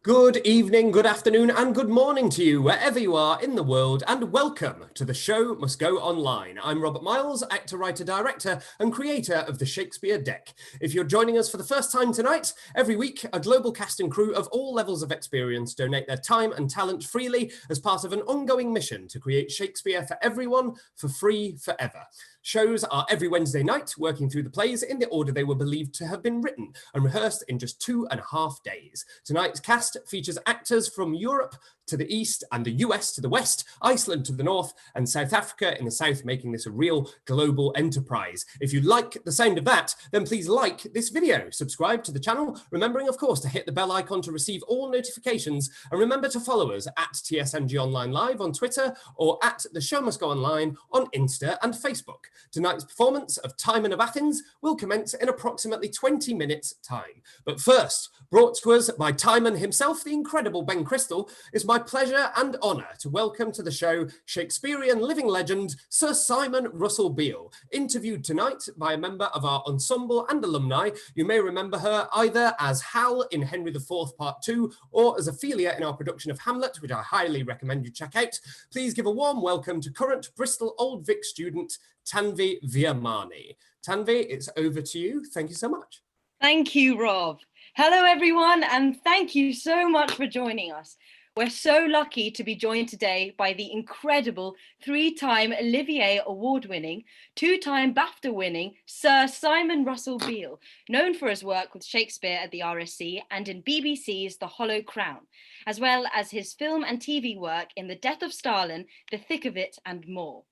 Good evening, good afternoon, and good morning to you, wherever you are in the world, and welcome to The Show Must Go Online. I'm Robert Myles, actor, writer, director, and creator of the Shakespeare Deck. If you're joining us for the first time tonight, every week, a global cast and crew of all levels of experience donate their time and talent freely as part of an ongoing mission to create Shakespeare for everyone, for free, forever. Shows are every Wednesday night, working through the plays in the order they were believed to have been written and rehearsed in just 2.5 days. Tonight's cast features actors from Europe to the east and the US to the west, Iceland to the north, and South Africa in the south, making this a real global enterprise. If you like the sound of that, then please like this video, subscribe to the channel, remembering, of course, to hit the bell icon to receive all notifications, and remember to follow us at TSMG Online Live on Twitter or at The Show Must Go Online on Insta and Facebook. Tonight's performance of Timon of Athens will commence in approximately 20 minutes' time. But first, brought to us by Timon himself, the incredible Ben Crystal, is my pleasure and honour to welcome to the show Shakespearean living legend Sir Simon Russell Beale, interviewed tonight by a member of our ensemble and alumni. You may remember her either as Howell in Henry IV Part 2 or as Ophelia in our production of Hamlet, which I highly recommend you check out. Please give a warm welcome to current Bristol Old Vic student Tanvi Viamani. Tanvi, it's over to you. Thank you so much. Thank you, Rob. Hello, everyone, and thank you so much for joining us. We're so lucky to be joined today by the incredible 3-time Olivier Award-winning, 2-time BAFTA-winning Sir Simon Russell Beale, known for his work with Shakespeare at the RSC and in BBC's The Hollow Crown, as well as his film and TV work in The Death of Stalin, The Thick of It, and more.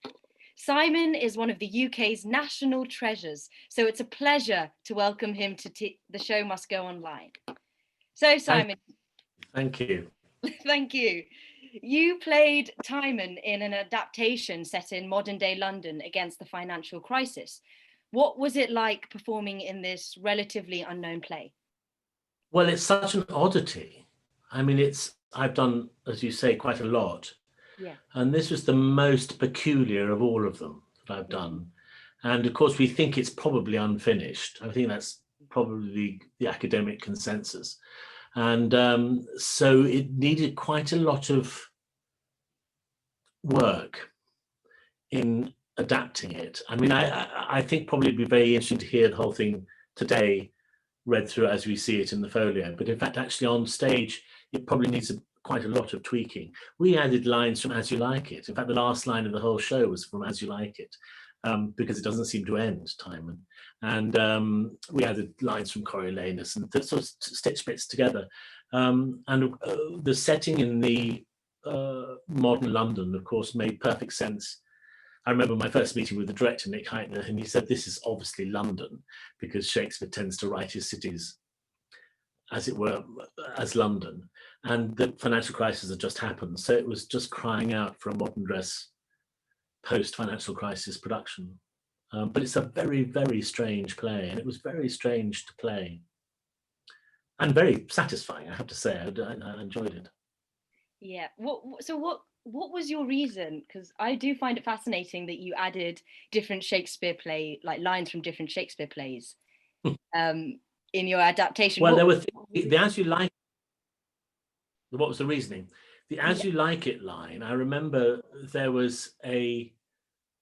Simon is one of the UK's national treasures, so it's a pleasure to welcome him to The Show Must Go Online. So, Simon. Thank you. Thank you. You played Timon in an adaptation set in modern-day London against the financial crisis. What was it like performing in this relatively unknown play? Well, it's such an oddity. I mean, I've done, as you say, quite a lot. Yeah. And this was the most peculiar of all of them that I've done. And of course, we think it's probably unfinished. I think that's probably the academic consensus. And so it needed quite a lot of work in adapting it. I mean, I think probably it'd be very interesting to hear the whole thing today, read through as we see it in the folio. But in fact, actually on stage, it probably needs quite a lot of tweaking. We added lines from As You Like It. In fact, the last line of the whole show was from As You Like It, because it doesn't seem to end, Timon. And we added lines from Coriolanus and sort of stitched bits together. And the setting in the modern London, of course, made perfect sense. I remember my first meeting with the director, Nick Heitner, and he said, this is obviously London, because Shakespeare tends to write his cities, as it were, as London. And the financial crisis had just happened. So it was just crying out for a modern dress post-financial crisis production. But it's a very, very strange play, and it was very strange to play. And very satisfying, I have to say. I enjoyed it. Yeah. What was your reason? Because I do find it fascinating that you added different Shakespeare lines from different Shakespeare plays in your adaptation. Well, there were the As You Like. What was the reasoning? The As You Like It line, I remember there was a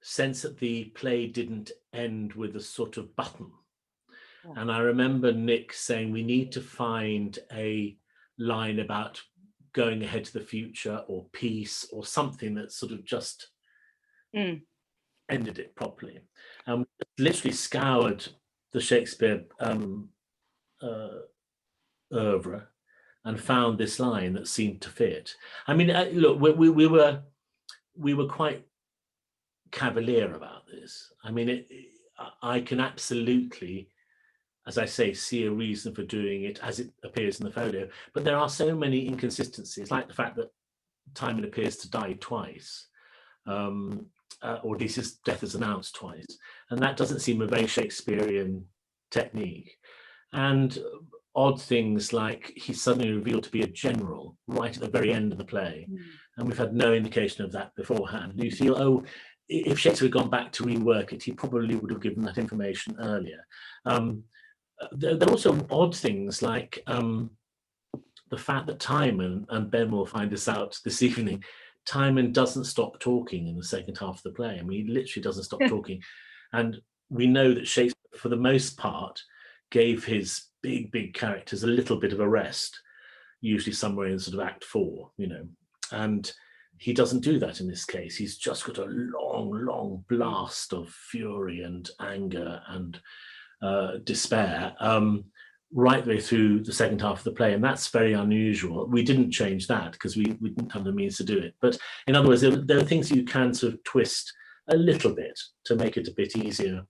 sense that the play didn't end with a sort of button. Oh. And I remember Nick saying, we need to find a line about going ahead to the future or peace or something that sort of just ended it properly. And we literally scoured the Shakespeare oeuvre and found this line that seemed to fit. I mean, look, we were quite cavalier about this. I mean, I can absolutely, as I say, see a reason for doing it as it appears in the folio. But there are so many inconsistencies, like the fact that Timon appears to die twice, or at least his death is announced twice. And that doesn't seem a very Shakespearean technique. And odd things like he's suddenly revealed to be a general right at the very end of the play. And we've had no indication of that beforehand. You feel, oh, if Shakespeare had gone back to rework it, he probably would have given that information earlier. There are also odd things like the fact that Timon, and Ben will find this out this evening, Timon doesn't stop talking in the second half of the play. I mean, he literally doesn't stop talking. And we know that Shakespeare, for the most part, gave his big characters a little bit of a rest, usually somewhere in sort of Act 4, you know. And he doesn't do that in this case. He's just got a long blast of fury and anger and despair right the way through the second half of the play, and that's very unusual. We didn't change that because we didn't have the means to do it. But in other words, there are things you can sort of twist a little bit to make it a bit easier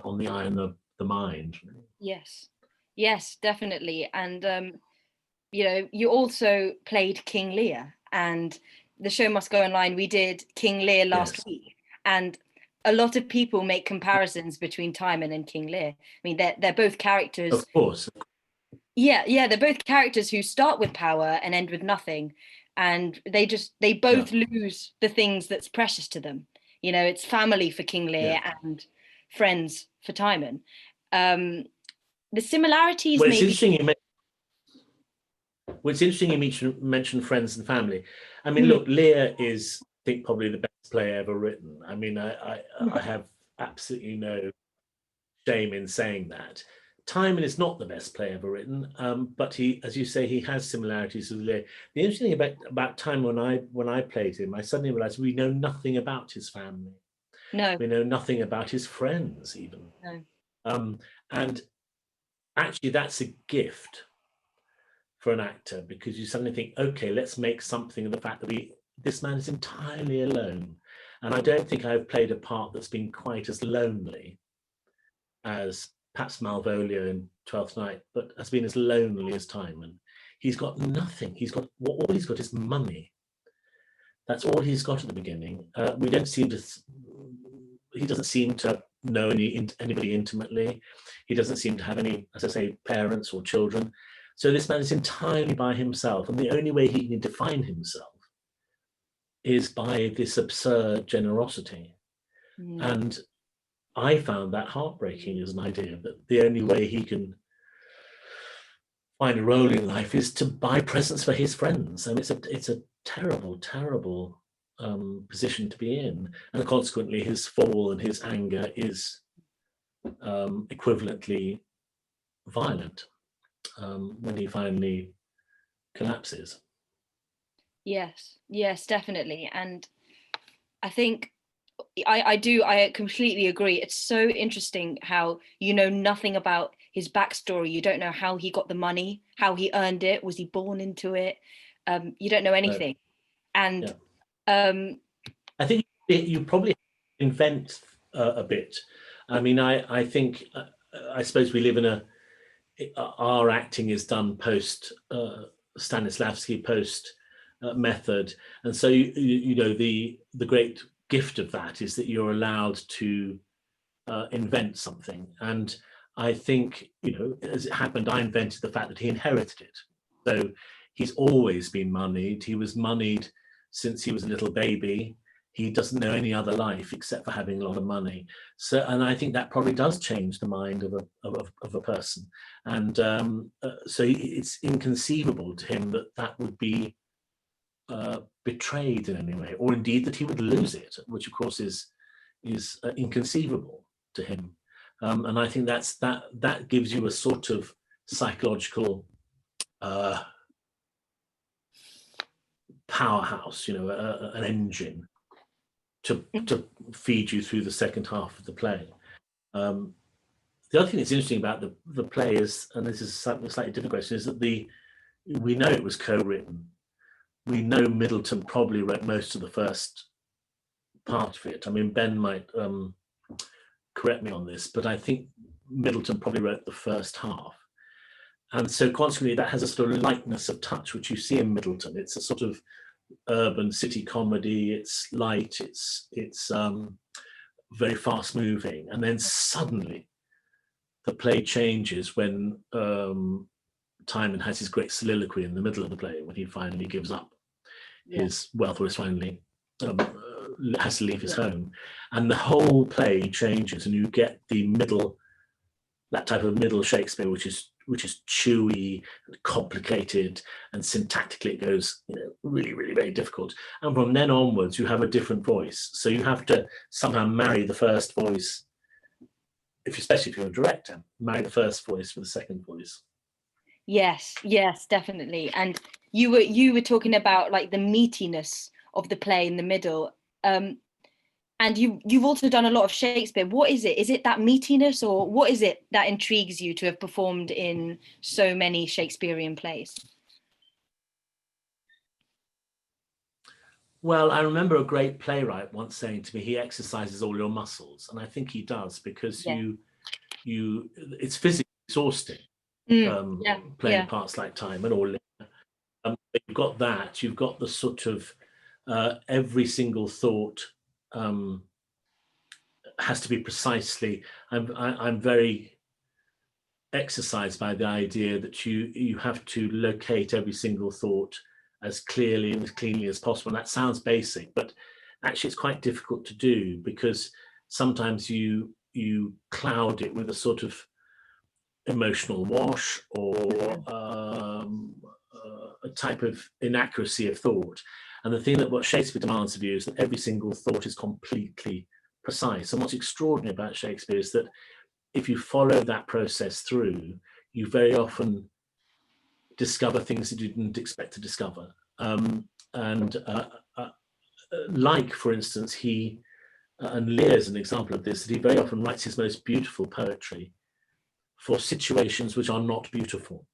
on the eye and the mind. Yes, definitely. And you know, you also played King Lear, and the show must go online. We did King Lear last week, and a lot of people make comparisons between Timon and King Lear. I mean, they're both characters. Of course. Yeah, they're both characters who start with power and end with nothing, and they both lose the things that's precious to them. You know, it's family for King Lear and friends for Timon. The similarities. Well, it's interesting you mentioned friends and family. I mean, look, Lear is, I think, probably the best play ever written. I mean, I have absolutely no shame in saying that. Timon is not the best play ever written, but he, as you say, he has similarities with Lear. The interesting thing about Timon, when I played him, I suddenly realized we know nothing about his family. No. We know nothing about his friends, even. No. And actually, that's a gift for an actor, because you suddenly think, okay, let's make something of the fact that this man is entirely alone. And I don't think I've played a part that's been quite as lonely as perhaps Malvolio in Twelfth Night, but has been as lonely as Timon. He's got nothing. All he's got is money. That's all he's got at the beginning. He doesn't seem to know anybody intimately. He doesn't seem to have any, as I say, parents or children. So this man is entirely by himself, and the only way he can define himself is by this absurd generosity. And I found that heartbreaking as an idea, that the only way he can find a role in life is to buy presents for his friends. And it's a terrible position to be in. And consequently, his fall and his anger is equivalently violent when he finally collapses. Yes, definitely. And I think I completely agree. It's so interesting how you know nothing about his backstory. You don't know how he got the money, how he earned it. Was he born into it? You don't know anything. No. And I think you probably invent a bit. I mean, I think, I suppose we live in our acting is done post Stanislavski, post method, and so you know the great gift of that is that you're allowed to invent something. And I think, you know, as it happened, I invented the fact that he inherited it. So he's always been moneyed. He was moneyed since he was a little baby. He doesn't know any other life except for having a lot of money. So, and I think that probably does change the mind of a person. And so it's inconceivable to him that would be betrayed in any way, or indeed that he would lose it, which of course is inconceivable to him. And I think that gives you a sort of psychological powerhouse, you know, an engine to feed you through the second half of the play. The other thing that's interesting about the play is, and this is a slightly different question, is that we know it was co-written. We know Middleton probably wrote most of the first part of it. I mean, Ben might correct me on this, but I think Middleton probably wrote the first half. And so consequently, that has a sort of lightness of touch, which you see in Middleton. It's a sort of urban city comedy. It's light, it's very fast moving. And then suddenly the play changes when Timon has his great soliloquy in the middle of the play, when he finally gives up his wealth, or is finally has to leave his home, and the whole play changes, and you get that type of middle Shakespeare, which is which is chewy and complicated, and syntactically it goes, really, really very difficult. And from then onwards, you have a different voice. So you have to somehow marry the first voice, especially if you're a director, marry the first voice with the second voice. Yes, definitely. And you were talking about like the meatiness of the play in the middle. And you've also done a lot of Shakespeare. What is it? Is it that meatiness, or what is it that intrigues you to have performed in so many Shakespearean plays? Well, I remember a great playwright once saying to me, he exercises all your muscles. And I think he does, because it's physically exhausting, playing parts like Timon or Linden. You've got that, you've got the sort of every single thought has to be precisely. I'm very exercised by the idea that you have to locate every single thought as clearly and as cleanly as possible. And that sounds basic, but actually it's quite difficult to do, because sometimes you cloud it with a sort of emotional wash, or a type of inaccuracy of thought. And the thing that what Shakespeare demands of you is that every single thought is completely precise. And what's extraordinary about Shakespeare is that if you follow that process through, you very often discover things that you didn't expect to discover. Like, for instance, and Lear is an example of this, that he very often writes his most beautiful poetry for situations which are not beautiful.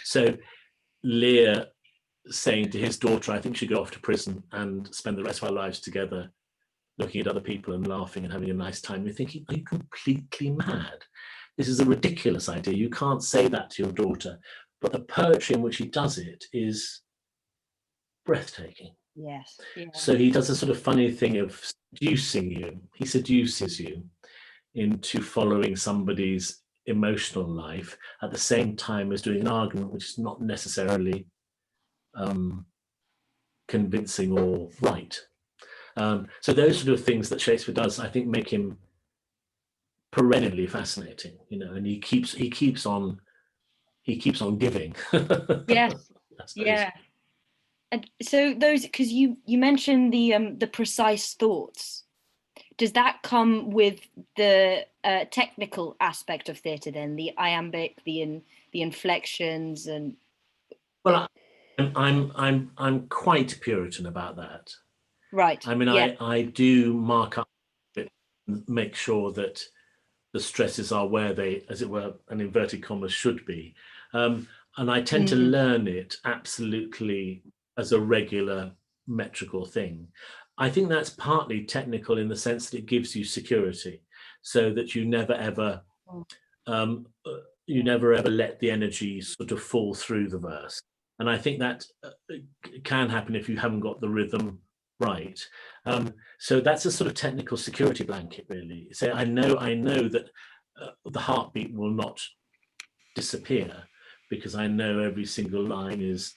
So Lear saying to his daughter, I think she'd go off to prison and spend the rest of our lives together, looking at other people and laughing and having a nice time. You're thinking, are you completely mad? This is a ridiculous idea. You can't say that to your daughter. But the poetry in which he does it is breathtaking. Yes. Yeah. So he does a sort of funny thing of seducing you. He seduces you into following somebody's emotional life at the same time as doing an argument which is not necessarily convincing or right. So those sort of things that Shakespeare does, I think, make him perennially fascinating, and he keeps on giving. Yes. Yeah. And so those, because you mentioned the precise thoughts, does that come with the technical aspect of theatre then, the iambic, the inflections, and? Well, I'm quite Puritan about that. Right. I mean, yeah. I do mark up, make sure that the stresses are where they, as it were, an inverted commas, should be. And I tend to learn it absolutely as a regular metrical thing. I think that's partly technical in the sense that it gives you security, so that you never ever let the energy sort of fall through the verse. And I think that can happen if you haven't got the rhythm right. So that's a sort of technical security blanket, really. So I know that the heartbeat will not disappear, because I know every single line is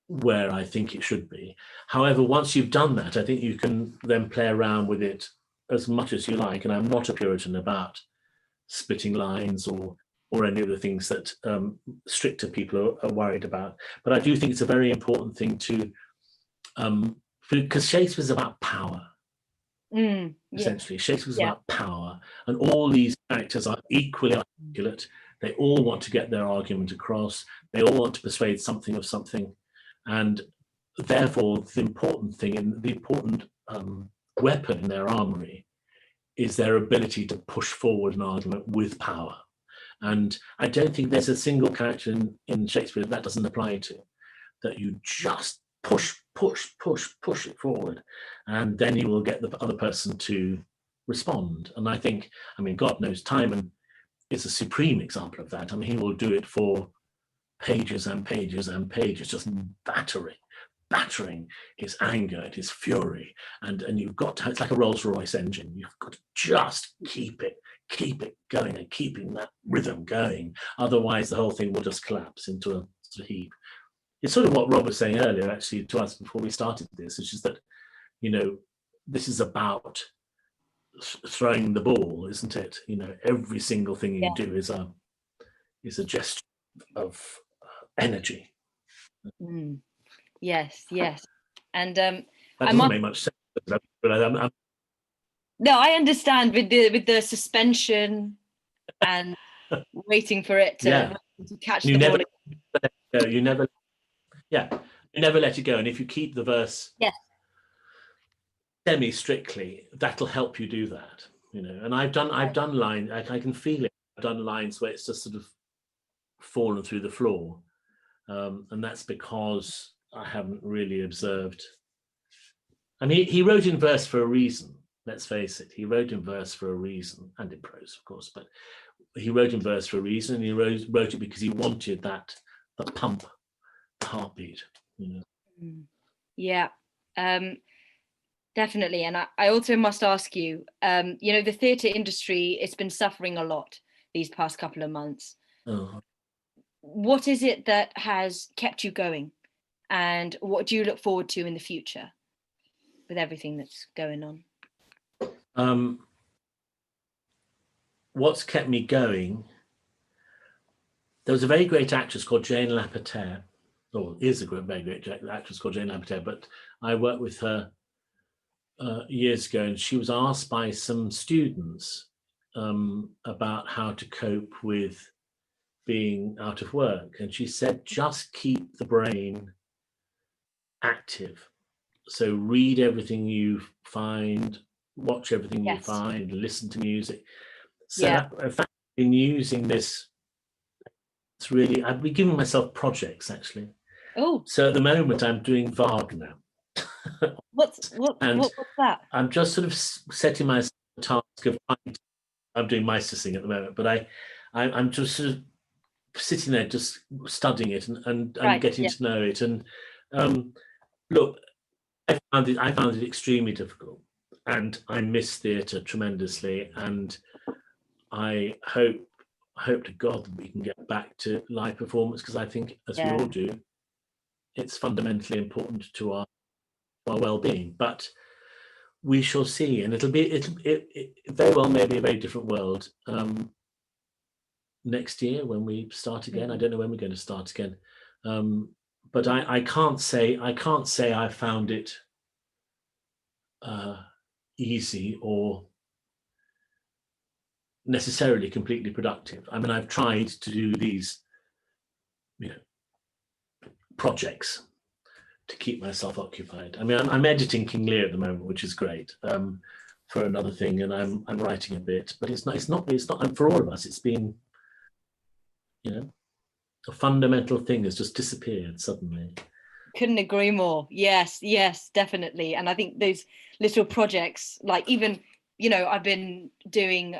where I think it should be. However, once you've done that, I think you can then play around with it as much as you like. And I'm not a Puritan about splitting lines or any of the things that stricter people are worried about. But I do think it's a very important thing to, because Shakespeare's about power. Essentially, Shakespeare's about power, and all these characters are equally articulate. They all want to get their argument across. They all want to persuade something of something. And therefore, the important thing and the important weapon in their armory is their ability to push forward an argument with power. And I don't think there's a single character in Shakespeare that doesn't apply to, that you just push it forward, and then you will get the other person to respond. And I think, God knows, Timon is a supreme example of that. He will do it for pages and pages and pages, just battering his anger, his fury, and you've got to, it's like a Rolls-Royce engine. You've got to just keep it going and keeping that rhythm going. Otherwise, the whole thing will just collapse into a sort of heap. It's sort of what Rob was saying earlier, actually, to us before we started this, which is that, this is about throwing the ball, isn't it? You know, every single thing you do is a gesture of energy. Yes. And that doesn't make much sense, but no, I understand with the suspension and waiting for it to catch the ball. You never let it go. And if you keep the verse semi-strictly, that'll help you do that. You know, and I've done lines. I can feel it. I've done lines where it's just sort of fallen through the floor, and that's because I haven't really observed. And he wrote in verse for a reason. Let's face it, he wrote in verse for a reason, and in prose, of course. But he wrote in verse for a reason, and he wrote it because he wanted the pump, the heartbeat. You know. Yeah, definitely. And I also must ask you, you know, the theatre industry, it's been suffering a lot these past couple of months. What is it that has kept you going, and what do you look forward to in the future with everything that's going on? What's kept me going? There was a very great actress called Jane Lapater, or is a very great actress called Jane Lapater, but I worked with her years ago, and she was asked by some students about how to cope with being out of work. And she said, just keep the brain active. So read everything you find, watch everything you find, listen to music. So in fact, I've been using this. It's really, I've been giving myself projects actually. Oh. So at the moment I'm doing Wagner. What's that? I'm just sort of setting myself the task of, I'm doing Meistersing at the moment, but I'm just sort of sitting there just studying it and getting to know it. And look, I found it extremely difficult, and I miss theatre tremendously, and I hope to God that we can get back to live performance, because I think, as we all do, it's fundamentally important to our well-being. But we shall see, and it very well may be a very different world next year when we start again. I don't know when we're going to start again, but I can't say I found it easy or necessarily completely productive. I mean, I've tried to do these, you know, projects to keep myself occupied. I mean, I'm editing King Lear at the moment, which is great, for another thing, and I'm writing a bit, but it's not. And for all of us, it's been, you know, a fundamental thing has just disappeared suddenly. Couldn't agree more. Yes, definitely. And I think those little projects, like even, you know, I've been doing,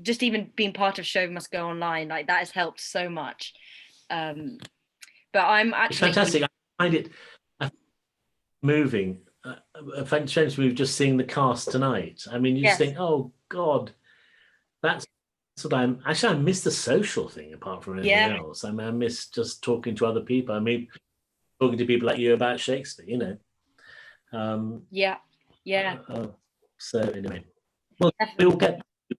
just even being part of Show Must Go Online, like that has helped so much. But I'm actually... It's fantastic. I find it moving. I find it strange we've just seen the cast tonight. I mean, you just think, oh God, that's what I miss the social thing apart from anything else. I mean, I miss just talking to other people. I mean, talking to people like you about Shakespeare, you know. So anyway, well,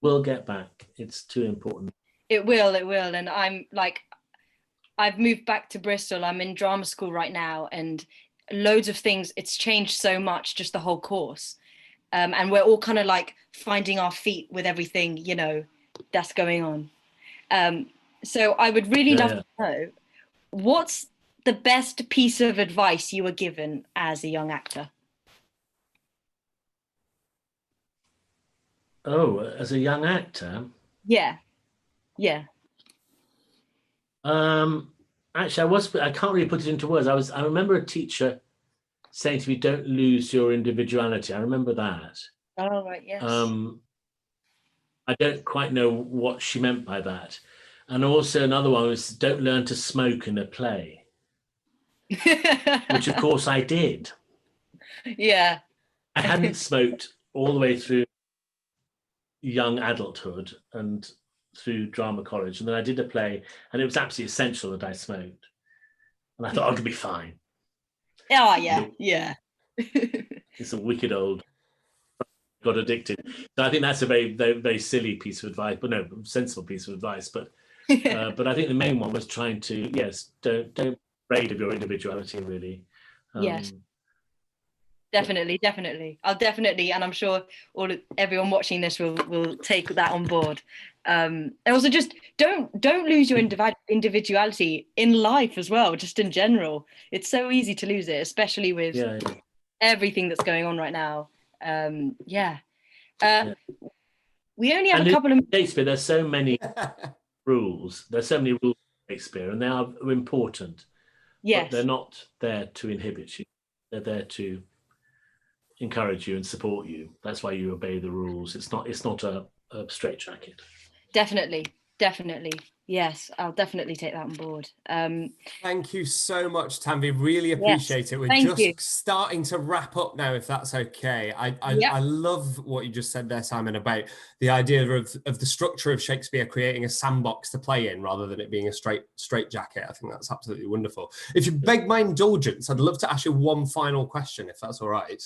we'll get back. It's too important. It will. And I'm like, I've moved back to Bristol. I'm in drama school right now, and loads of things. It's changed so much, just the whole course. And we're all kind of like finding our feet with everything, you know, that's going on. So I would really love to know, what's the best piece of advice you were given as a young actor? Oh, as a young actor? Yeah. Actually, I can't really put it into words. I remember a teacher saying to me, "Don't lose your individuality." I remember that. Oh, right, yes. I don't quite know what she meant by that. And also another one was, "Don't learn to smoke in a play." Which of course I did. Yeah. I hadn't smoked all the way through young adulthood and through drama college, and then I did a play, and it was absolutely essential that I smoked, and I thought I could be fine. Oh yeah. It's a wicked old got addicted. So I think that's a very, very, very silly piece of advice, but no, sensible piece of advice. But I think the main one was trying to, yes, don't be afraid of your individuality, really. Yes. Definitely. I'll definitely, and I'm sure everyone watching this will take that on board. And also, just don't lose your individuality in life as well. Just in general, it's so easy to lose it, especially with everything that's going on right now. We only have a couple of Shakespeare. There's so many rules. There's so many rules in Shakespeare, and they are important. Yes, but they're not there to inhibit you. They're there to encourage you and support you. That's why you obey the rules. It's not a straitjacket. Definitely. Yes, I'll definitely take that on board. Thank you so much, Tammy. Really appreciate it. We're starting to wrap up now, if that's okay. I love what you just said there, Simon, about the idea of the structure of Shakespeare creating a sandbox to play in rather than it being a straitjacket. I think that's absolutely wonderful. If you beg my indulgence, I'd love to ask you one final question, if that's all right.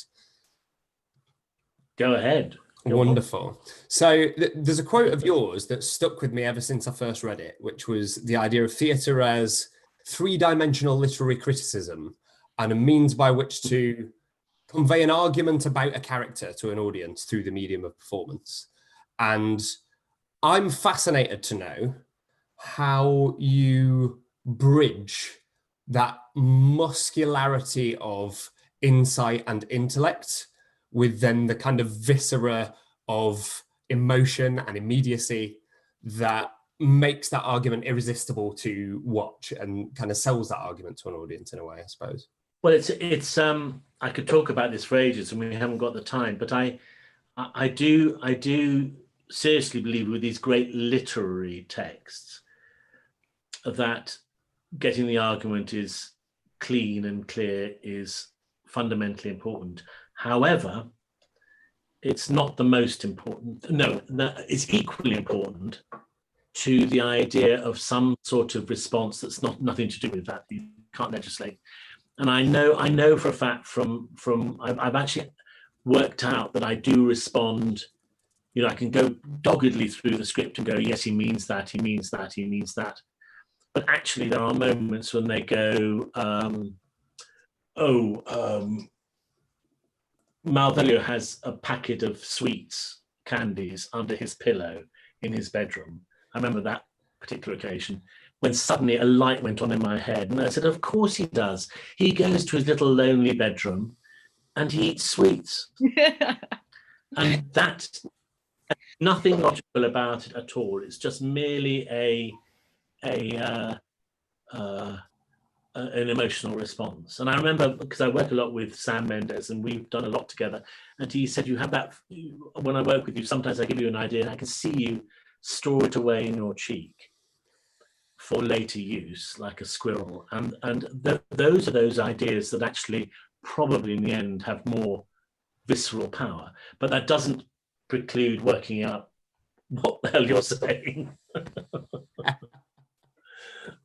Go ahead. Wonderful. So there's a quote of yours that stuck with me ever since I first read it, which was the idea of theatre as three-dimensional literary criticism and a means by which to convey an argument about a character to an audience through the medium of performance. And I'm fascinated to know how you bridge that muscularity of insight and intellect with then the kind of viscera of emotion and immediacy that makes that argument irresistible to watch and kind of sells that argument to an audience in a way, I suppose. Well, it's I could talk about this for ages and we haven't got the time, but I do seriously believe with these great literary texts that getting the argument is clean and clear is fundamentally important. However, it's not the most important. No, it's equally important to the idea of some sort of response that's nothing to do with that. You can't legislate. And I know for a fact from I've actually worked out that I do respond. You know, I can go doggedly through the script and go, yes, he means that, he means that, he means that. But actually, there are moments when they go, Malvolio has a packet of sweets, candies under his pillow in his bedroom. I remember that particular occasion when suddenly a light went on in my head. And I said, of course he does. He goes to his little lonely bedroom and he eats sweets. And that's nothing logical about it at all. It's just merely an emotional response. And I remember, because I work a lot with Sam Mendes and we've done a lot together, and he said, you have that, when I work with you, sometimes I give you an idea and I can see you store it away in your cheek for later use, like a squirrel. And those are those ideas that actually probably in the end have more visceral power, but that doesn't preclude working out what the hell you're saying.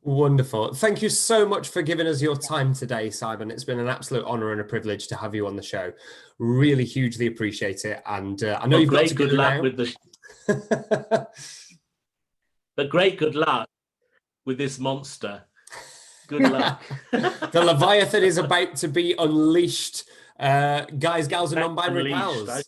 Wonderful. Thank you so much for giving us your time today, Simon. It's been an absolute honour and a privilege to have you on the show. Really hugely appreciate it. And I know you've got to good luck with the but good luck with this monster. Good luck. The Leviathan is about to be unleashed. Guys, gals, and non-binary pals.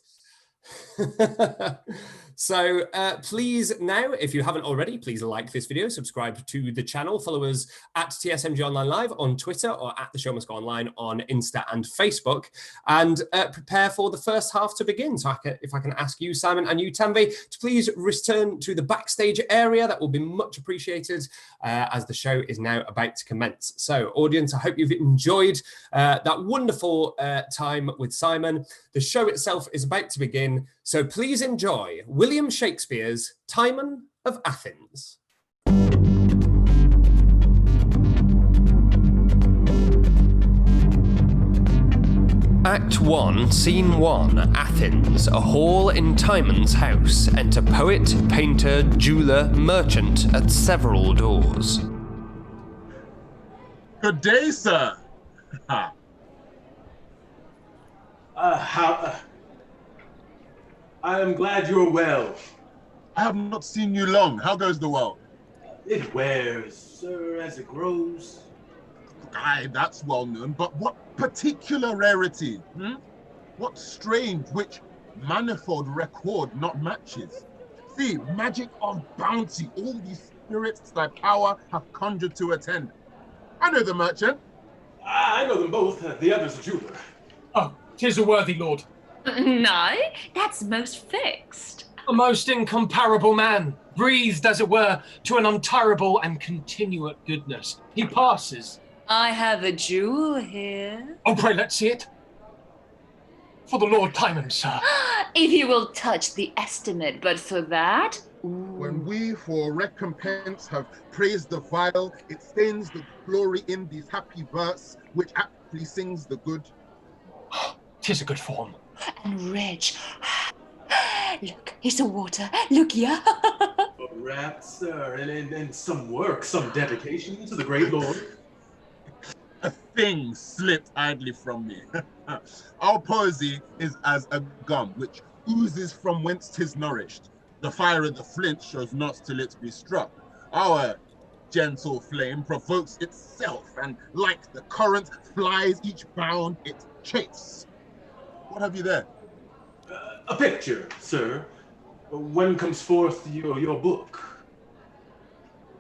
So please now, if you haven't already, please like this video, subscribe to the channel, follow us at TSMG Online Live on Twitter or at The Show Must Go Online on Insta and Facebook, and prepare for the first half to begin. So if I can ask you, Simon, and you, Tammy, to please return to the backstage area, that will be much appreciated as the show is now about to commence. So audience, I hope you've enjoyed that wonderful time with Simon. The show itself is about to begin, so please enjoy William Shakespeare's Timon of Athens. Act 1, Scene 1, Athens, a hall in Timon's house. Enter poet, painter, jeweller, merchant at several doors. Good day, sir. I am glad you're well. I have not seen you long. How goes the world? It wears, sir, as it grows. Aye, that's well known, but what particular rarity? What strange, which manifold record not matches? See, magic of bounty, all these spirits thy power hath conjured to attend. I know the merchant. I know them both, the other's a jeweler. Oh, 'tis a worthy lord. No, that's most fixed. A most incomparable man, breathed, as it were, to an untirable and continuate goodness. He passes. I have a jewel here. Oh, pray, let's see it. For the Lord Timon, sir. If you will touch the estimate, but for that... When we for recompense have praised the vile, it stains the glory in these happy verse, which aptly sings the good. 'Tis a good form. And rich. Look, here's some water. Look here. A rap, sir, and some work, some dedication to the great Lord. A thing slipped idly from me. Our poesy is as a gum, which oozes from whence 'tis nourished. The fire of the flint shows not till it be struck. Our gentle flame provokes itself, and like the current flies each bound it chafes. What have you there? A picture, sir. When comes forth your book?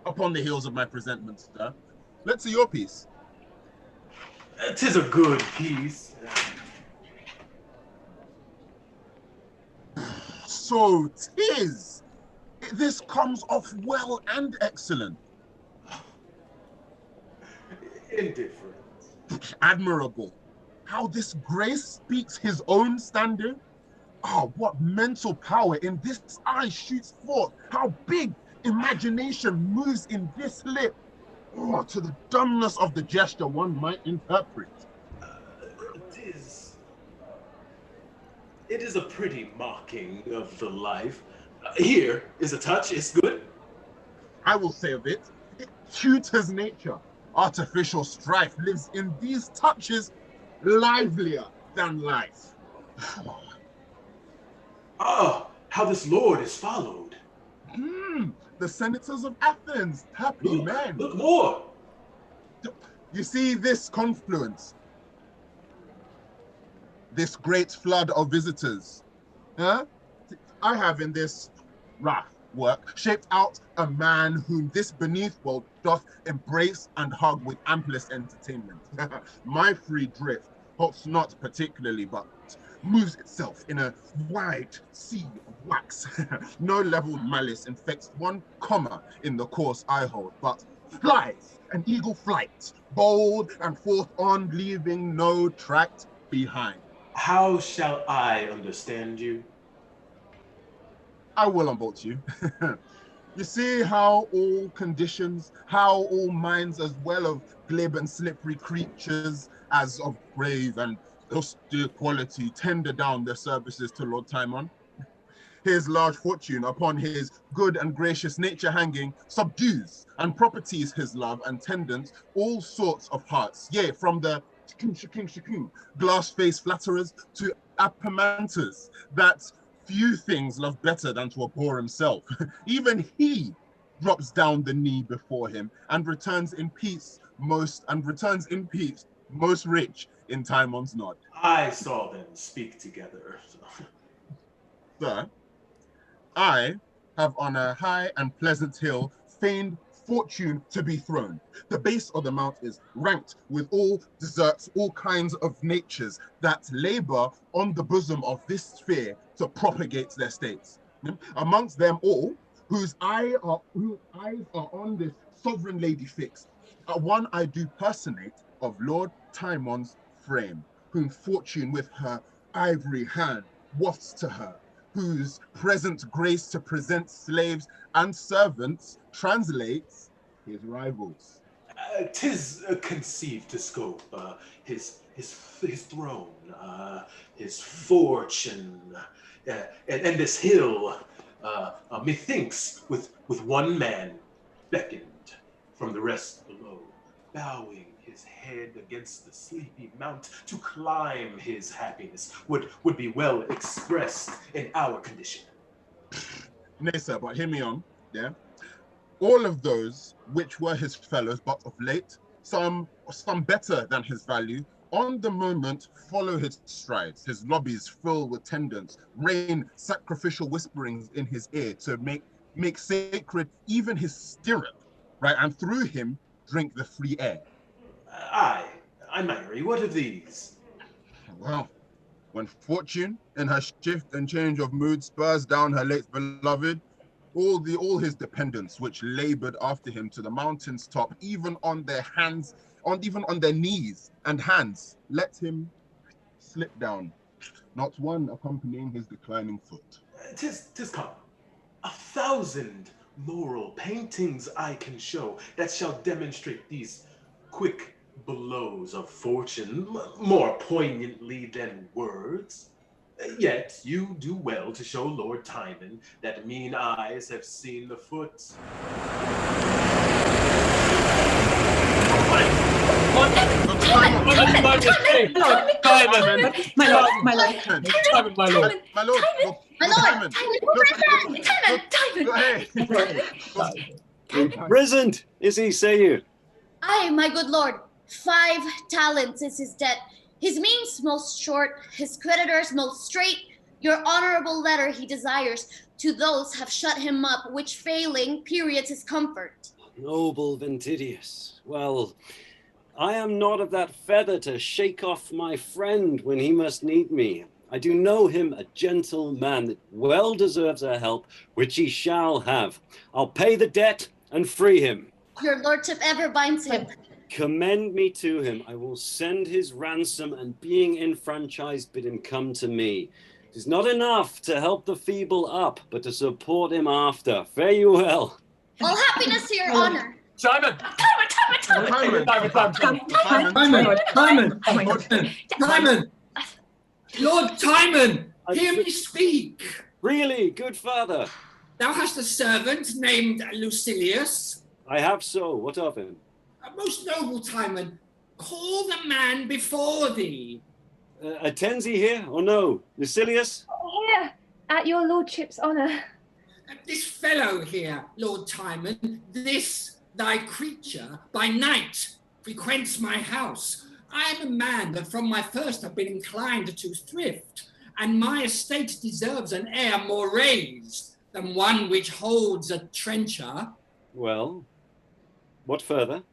Upon the heels of my presentment, sir. Let's see your piece. 'Tis a good piece. So 'tis. This comes off well and excellent. Indifferent. Admirable. How this grace speaks his own standing. Oh, what mental power in this eye shoots forth. How big imagination moves in this lip. Oh, to the dumbness of the gesture one might interpret. It is a pretty mocking of the life. Here is a touch, it's good. I will say of it, it tutors nature. Artificial strife lives in these touches livelier than life. Ah, how this lord is followed. The senators of Athens, happy men. Look more. You see this confluence, this great flood of visitors. Huh? I have in this rough work shaped out a man whom this beneath world doth embrace and hug with amplest entertainment. My free drift halts not particularly, but moves itself in a wide sea of wax. No leveled malice infects one comma in the course I hold, but flies an eagle flight, bold and forth on, leaving no tract behind. How shall I understand you? I will unbolt you. You see how all conditions, how all minds as well of glib and slippery creatures as of brave and austere quality tender down their services to Lord Timon. His large fortune upon his good and gracious nature hanging subdues and properties his love and tendance all sorts of hearts, yea, from the glass-faced flatterers to Apemantus, that few things love better than to abhor himself. Even he drops down the knee before him and returns in peace most rich in Timon's nod. I saw them speak together. Sir, I have on a high and pleasant hill feigned fortune to be thrown. The base of the mount is ranked with all deserts, all kinds of natures that labor on the bosom of this sphere to propagate their states. Amongst them all, whose eyes are on this sovereign lady fixed, one I do personate of Lord Timon's frame, whom fortune with her ivory hand wafts to her, whose present grace to present slaves and servants translates his rivals. 'Tis conceived to scope his throne, his fortune, and this hill. Methinks with one man beckoned from the rest below, bowing his head against the sleepy mount to climb his happiness would be well expressed in our condition. Nay, sir, but hear me on, yeah? All of those which were his fellows, but of late, some better than his value, on the moment follow his strides. His lobbies fill with tendons, rain sacrificial whisperings in his ear to make sacred even his stirrup, right? And through him drink the free air. I marry. What of these? Well, when fortune in her shift and change of mood spurs down her late beloved, all his dependents which labored after him to the mountain's top, even on their knees and hands, let him slip down, not one accompanying his declining foot. 'Tis come. 1,000 moral paintings I can show that shall demonstrate these quick blows of fortune more poignantly than words. Yet you do well to show Lord Timon that mean eyes have seen the foot. Present is he, say you? Aye, my good lord. 5 talents is his debt. His means most short, his creditors most straight. Your honorable letter he desires to those have shut him up, which failing periods his comfort. Noble Ventidius. Well, I am not of that feather to shake off my friend when he must need me. I do know him a gentle man that well deserves our help, which he shall have. I'll pay the debt and free him. Your lordship ever binds him. Commend me to him. I will send his ransom, and being enfranchised, bid him come to me. It is not enough to help the feeble up, but to support him after. Fare you well. All happiness to your honor. Simon! Timon! Lord Timon! Hear me speak! Really, good father. Thou hast a servant named Lucilius. I have so. What of him? Most noble Timon, call the man before thee. Attends he here, or no? Lucilius? Here, at your lordship's honour. This fellow here, Lord Timon, this thy creature, by night frequents my house. I am a man that from my first have been inclined to thrift, and my estate deserves an air more raised than one which holds a trencher. Well, what further?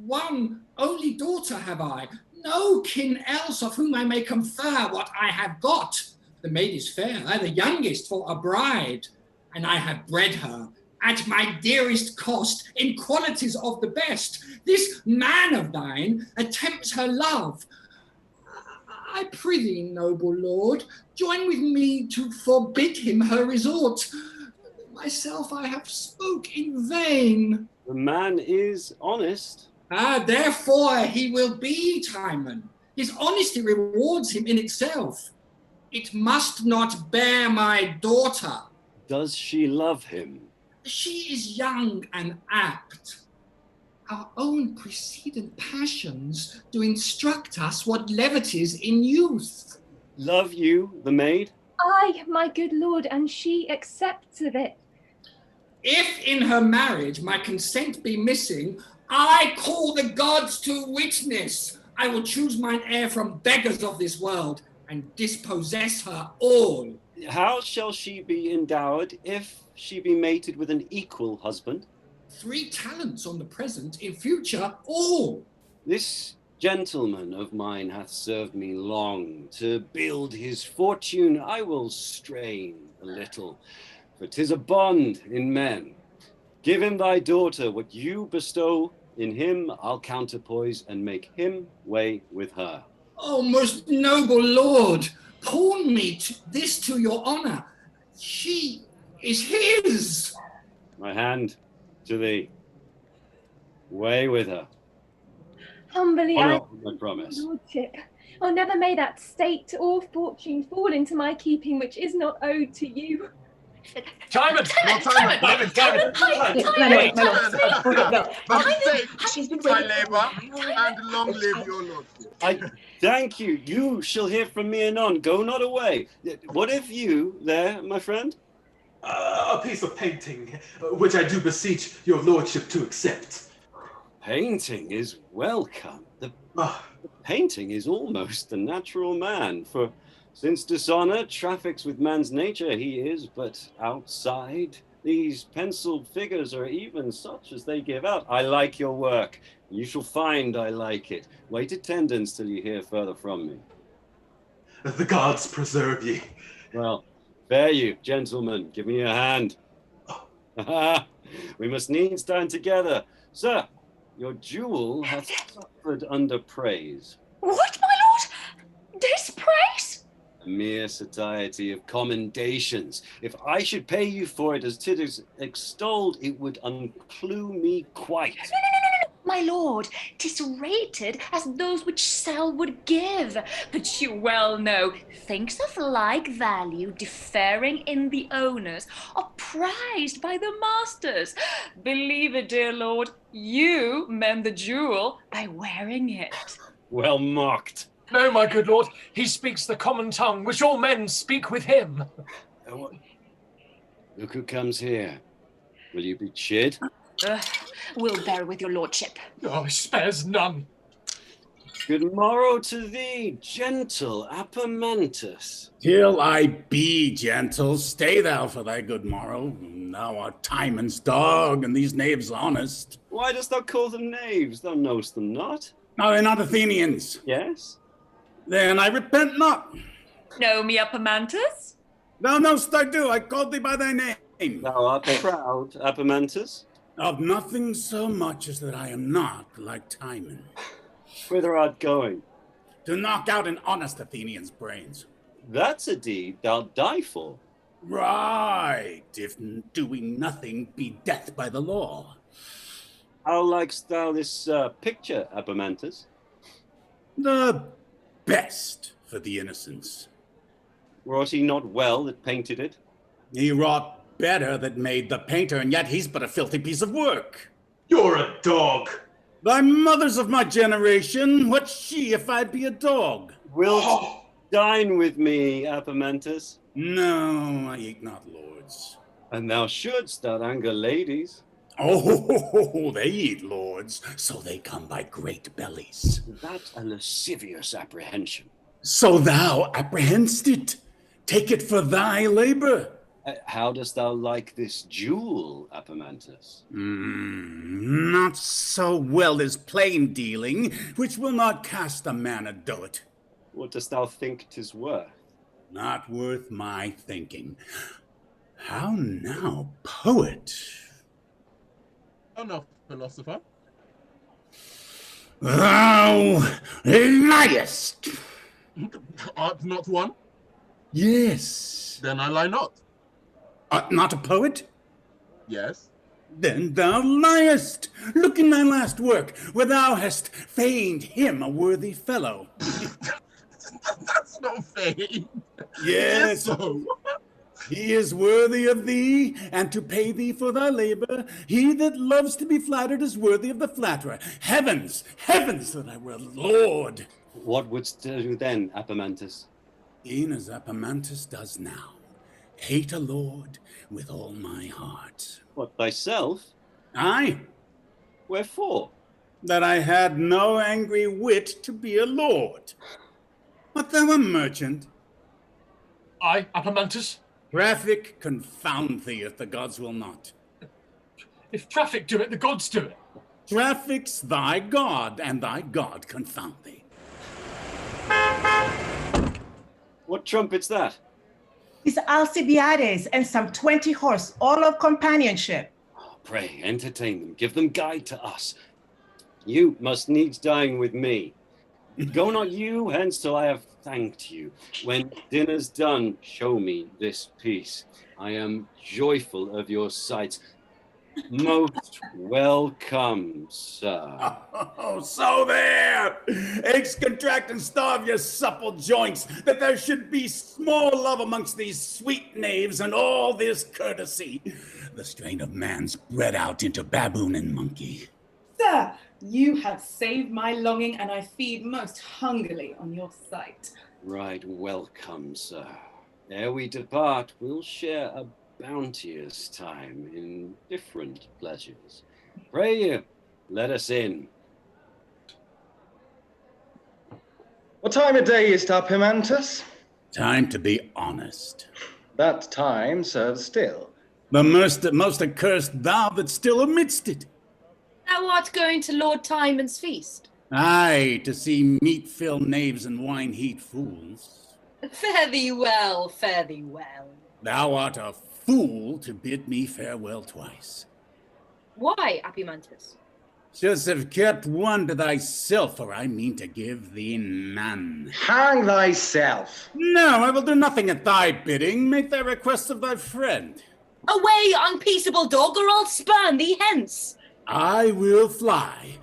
One only daughter have I, no kin else of whom I may confer what I have got. The maid is fair, the youngest for a bride, and I have bred her at my dearest cost in qualities of the best. This man of thine attempts her love. I prithee, noble lord, join with me to forbid him her resort. Myself I have spoke in vain. The man is honest. Therefore he will be, Timon. His honesty rewards him in itself. It must not bear my daughter. Does she love him? She is young and apt. Our own precedent passions do instruct us what levities in youth. Love you, the maid? Aye, my good lord, and she accepts of it. If in her marriage my consent be missing, I call the gods to witness. I will choose mine heir from beggars of this world and dispossess her all. How shall she be endowed if she be mated with an equal husband? 3 talents on the present, in future all. This gentleman of mine hath served me long. To build his fortune I will strain a little, for 'tis a bond in men. Give him thy daughter, what you bestow in him I'll counterpoise and make him weigh with her. Oh, most noble lord, pawn me this to your honor. She is his. My hand to thee. Weigh with her. Humbly Honor I my promise. lordship. Oh, never may that state or fortune fall into my keeping which is not owed to you. Timon! No, Timon! She's been My waiting. labour, and long live your lordship. I thank you. You shall hear from me anon. Go not away. What have you there, my friend? A piece of painting, which I do beseech your lordship to accept. Painting is welcome. The painting is almost the natural man, for since dishonor traffics with man's nature, he is but outside. These penciled figures are even such as they give out. I like your work. You shall find I like it. Wait attendance till you hear further from me. The gods preserve ye. Well, fare you, gentlemen. Give me a hand. We must needs dine together. Sir, your jewel hath suffered under praise. What, my lord? Dispraise? A mere satiety of commendations. If I should pay you for it as 'tis extolled, it would unclue me quite. No. My lord, 'tis rated as those which sell would give. But you well know, things of like value differing in the owners are prized by the masters. Believe it, dear lord, you mend the jewel by wearing it. Well mocked. No, my good lord, he speaks the common tongue, which all men speak with him. Look who comes here. Will you be chid? We'll bear with your lordship. Oh, he spares none. Good morrow to thee, gentle Apemantus. Till I be gentle, stay thou for thy good morrow. Thou art Timon's dog, and these knaves honest. Why dost thou call them knaves? Thou knowest them not. Are they not Athenians? Yes. Then I repent not. Know me, Apemantus? Thou knowst I do. I called thee by thy name. Thou art proud, Apemantus. Of nothing so much as that I am not like Timon. Whither art going? To knock out an honest Athenian's brains. That's a deed thou'lt die for. Right, if doing nothing be death by the law. How likest thou this picture, Apemantus? The best for the innocents. Wrought he not well that painted it? He wrought better that made the painter, and yet he's but a filthy piece of work. You're a dog. Thy mother's of my generation. What's she if I be a dog? Wilt dine with me, Apemantus? No, I eat not lords. And thou shouldst not anger ladies. Oh, they eat lords, so they come by great bellies. That's a lascivious apprehension. So thou apprehendst it. Take it for thy labor. How dost thou like this jewel, Apemantus? Not so well as plain dealing, which will not cast a man a doit. What dost thou think 'tis worth? Not worth my thinking. How now, poet? Oh no, philosopher. Thou liest! Art not one? Yes. Then I lie not. Art not a poet? Yes. Then thou liest. Look in thy last work, where thou hast feigned him a worthy fellow. That's not feigned. Yes. So. He is worthy of thee, and to pay thee for thy labor. He that loves to be flattered is worthy of the flatterer. Heavens, heavens, that I were lord. What wouldst do then, Apemantus? E'en as Apemantus does now. Hate a lord with all my heart. What, thyself? Aye. Wherefore? That I had no angry wit to be a lord. Art thou a merchant? I, Apemantus? Traffic confound thee if the gods will not. If traffic do it, the gods do it. Traffic's thy god, and thy god confound thee. What trumpet's that? It's Alcibiades and some 20 horse, all of companionship. Oh, pray, entertain them. Give them guide to us. You must needs dine with me. Go not you hence till I have thanked you. When dinner's done, show me this piece. I am joyful of your sights. Most welcome, sir. Oh, so there! Aches contract and starve your supple joints, that there should be small love amongst these sweet knaves and all this courtesy. The strain of man's bred out into baboon and monkey. Sir, you have saved my longing, and I feed most hungrily on your sight. Right welcome, sir. Ere we depart, we'll share a bounteous time in different pleasures. Pray you, let us in. What time of day is it, Apemantus? Time to be honest. That time serves still. The most accursed thou that still amidst it. Thou art going to Lord Timon's feast. Aye, to see meat-filled knaves and wine-heat fools. Fare thee well, fare thee well. Thou art a fool to bid me farewell twice. Why, Apemantus? Just have kept one to thyself, for I mean to give thee none. Hang thyself. No, I will do nothing at thy bidding. Make thy request of thy friend. Away, unpeaceable dog, or I'll spurn thee hence. I will fly,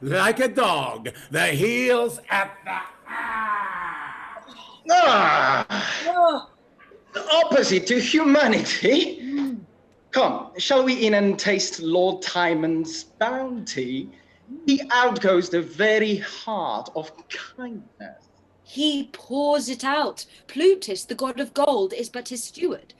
like a dog, the heels at the Opposite to humanity. Come, shall we in and taste Lord Timon's bounty? He outgoes the very heart of kindness. He pours it out. Plutus, the god of gold, is but his steward.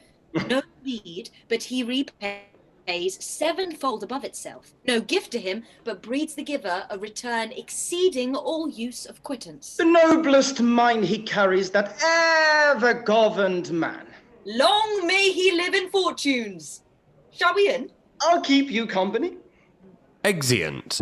No meed, but he repays sevenfold above itself. No gift to him, but breeds the giver a return exceeding all use of quittance. The noblest mind he carries that ever governed man. Long may he live in fortunes. Shall we in? I'll keep you company. Exeunt.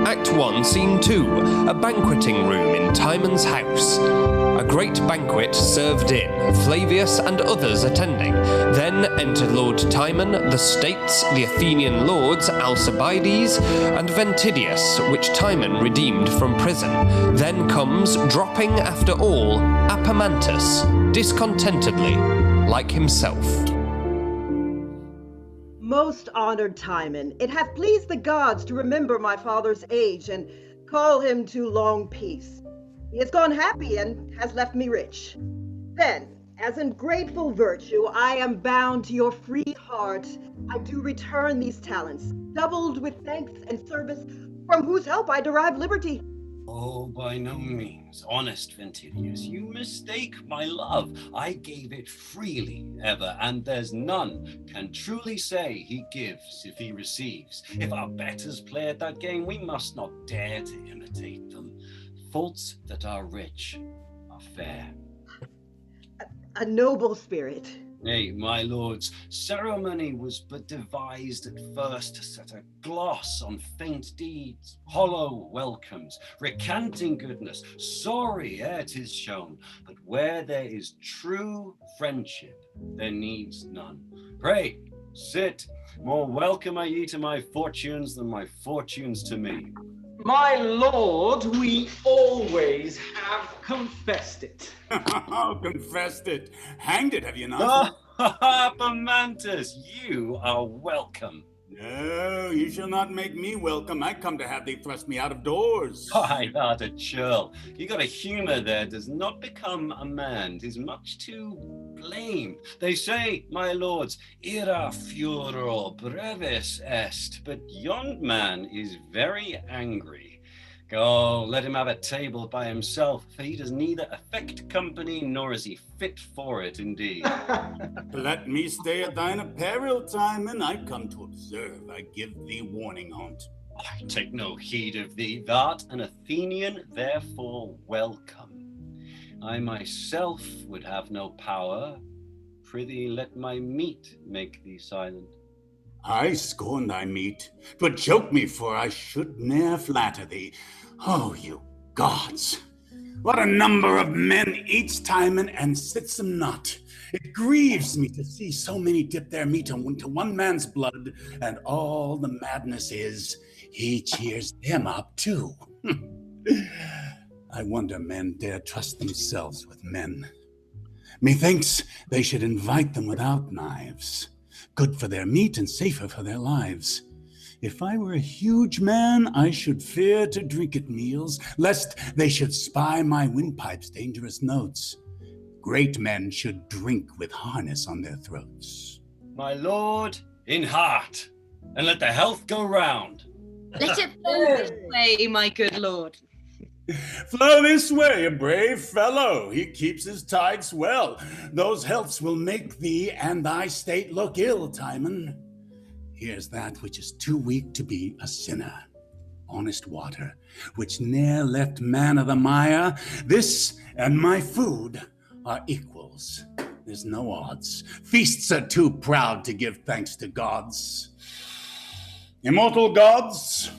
Act 1, Scene 2, a banqueting room in Timon's house. A great banquet served in, Flavius and others attending. Then enter Lord Timon, the states, the Athenian lords, Alcibiades, and Ventidius, which Timon redeemed from prison. Then comes, dropping after all, Apemantus, discontentedly, like himself. Most honored Timon, it hath pleased the gods to remember my father's age and call him to long peace. He has gone happy and has left me rich. Then, as in grateful virtue, I am bound to your free heart. I do return these talents, doubled with thanks and service, from whose help I derive liberty. Oh, by no means, honest Ventidius, you mistake my love. I gave it freely ever, and there's none can truly say he gives if he receives. If our betters play at that game, we must not dare to imitate them. Faults that are rich are fair. A noble spirit. Nay, my lords, ceremony was but devised at first to set a gloss on faint deeds, hollow welcomes, recanting goodness, sorry ere 'tis shown. But where there is true friendship, there needs none. Pray, sit. More welcome are ye to my fortunes than my fortunes to me. My lord, we always have confessed it. Oh, confessed it. Hanged it, have you not? Apemantus, you are welcome. No, you shall not make me welcome. I come to have thee thrust me out of doors. Why, thou'rt a churl. You got a humour there, does not become a man. 'Tis much too blamed. They say, my lords, ira furor brevis est, but yon man is very angry. Go, let him have a table by himself, for he does neither affect company, nor is he fit for it indeed. Let me stay at thine apparel, Timon. I come to observe. I give thee warning on't. I take no heed of thee. Thou'rt an Athenian, therefore welcome. I myself would have no power. Prithee, let my meat make thee silent. I scorn thy meat. 'Twould choke me, for I should ne'er flatter thee. Oh, you gods! What a number of men eats Timon and sits them not. It grieves me to see so many dip their meat into one man's blood, and all the madness is, he cheers them up too. I wonder men dare trust themselves with men. Methinks they should invite them without knives. Good for their meat and safer for their lives. If I were a huge man, I should fear to drink at meals, lest they should spy my windpipe's dangerous notes. Great men should drink with harness on their throats. My lord, in heart, and let the health go round. Let it flow this way, my good lord. Flow this way, a brave fellow. He keeps his tides well. Those healths will make thee and thy state look ill, Timon. Here's that which is too weak to be a sinner. Honest water, which ne'er left man of the mire. This and my food are equals. There's no odds. Feasts are too proud to give thanks to gods. Immortal gods,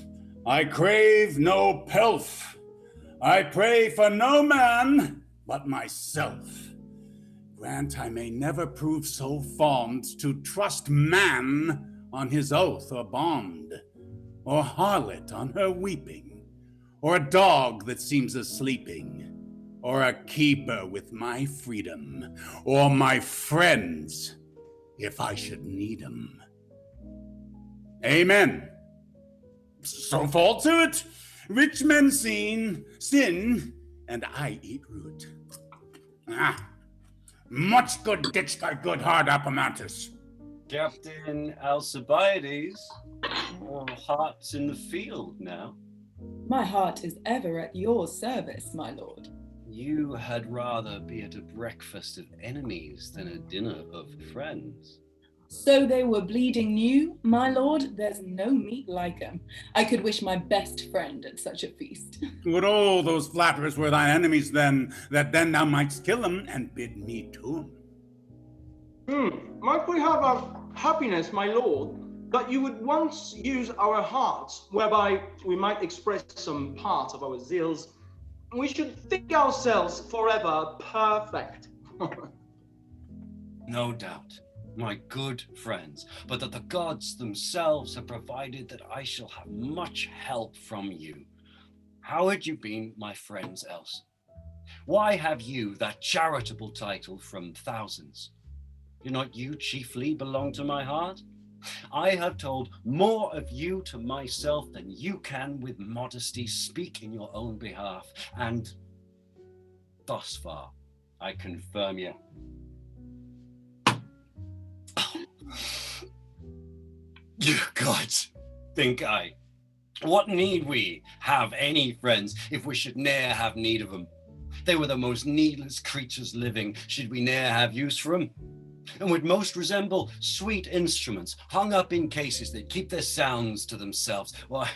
I crave no pelf. I pray for no man but myself. Grant I may never prove so fond to trust man on his oath or bond, or harlot on her weeping, or a dog that seems a sleeping, or a keeper with my freedom, or my friends, if I should need 'em. Amen. So fall to it. Rich men sin, and I eat root. Much good didst thy good heart, Apemantus. Captain Alcibiades, your heart's in the field now. My heart is ever at your service, my lord. You had rather be at a breakfast of enemies than a dinner of friends. So they were bleeding new, my lord. There's no meat like 'em. I could wish my best friend at such a feast. Would all those flatterers were thy enemies then, that then thou mightst kill them and bid me to 'em? Might we have a happiness, my lord, that you would once use our hearts, whereby we might express some part of our zeals. We should think ourselves forever perfect. No doubt, my good friends, but that the gods themselves have provided that I shall have much help from you. How had you been my friends else? Why have you that charitable title from thousands? Do not you chiefly belong to my heart? I have told more of you to myself than you can with modesty speak in your own behalf, and thus far I confirm you. You gods, think I, what need we have any friends if we should ne'er have need of them? They were the most needless creatures living, should we ne'er have use for them? And would most resemble sweet instruments hung up in cases that keep their sounds to themselves. Why,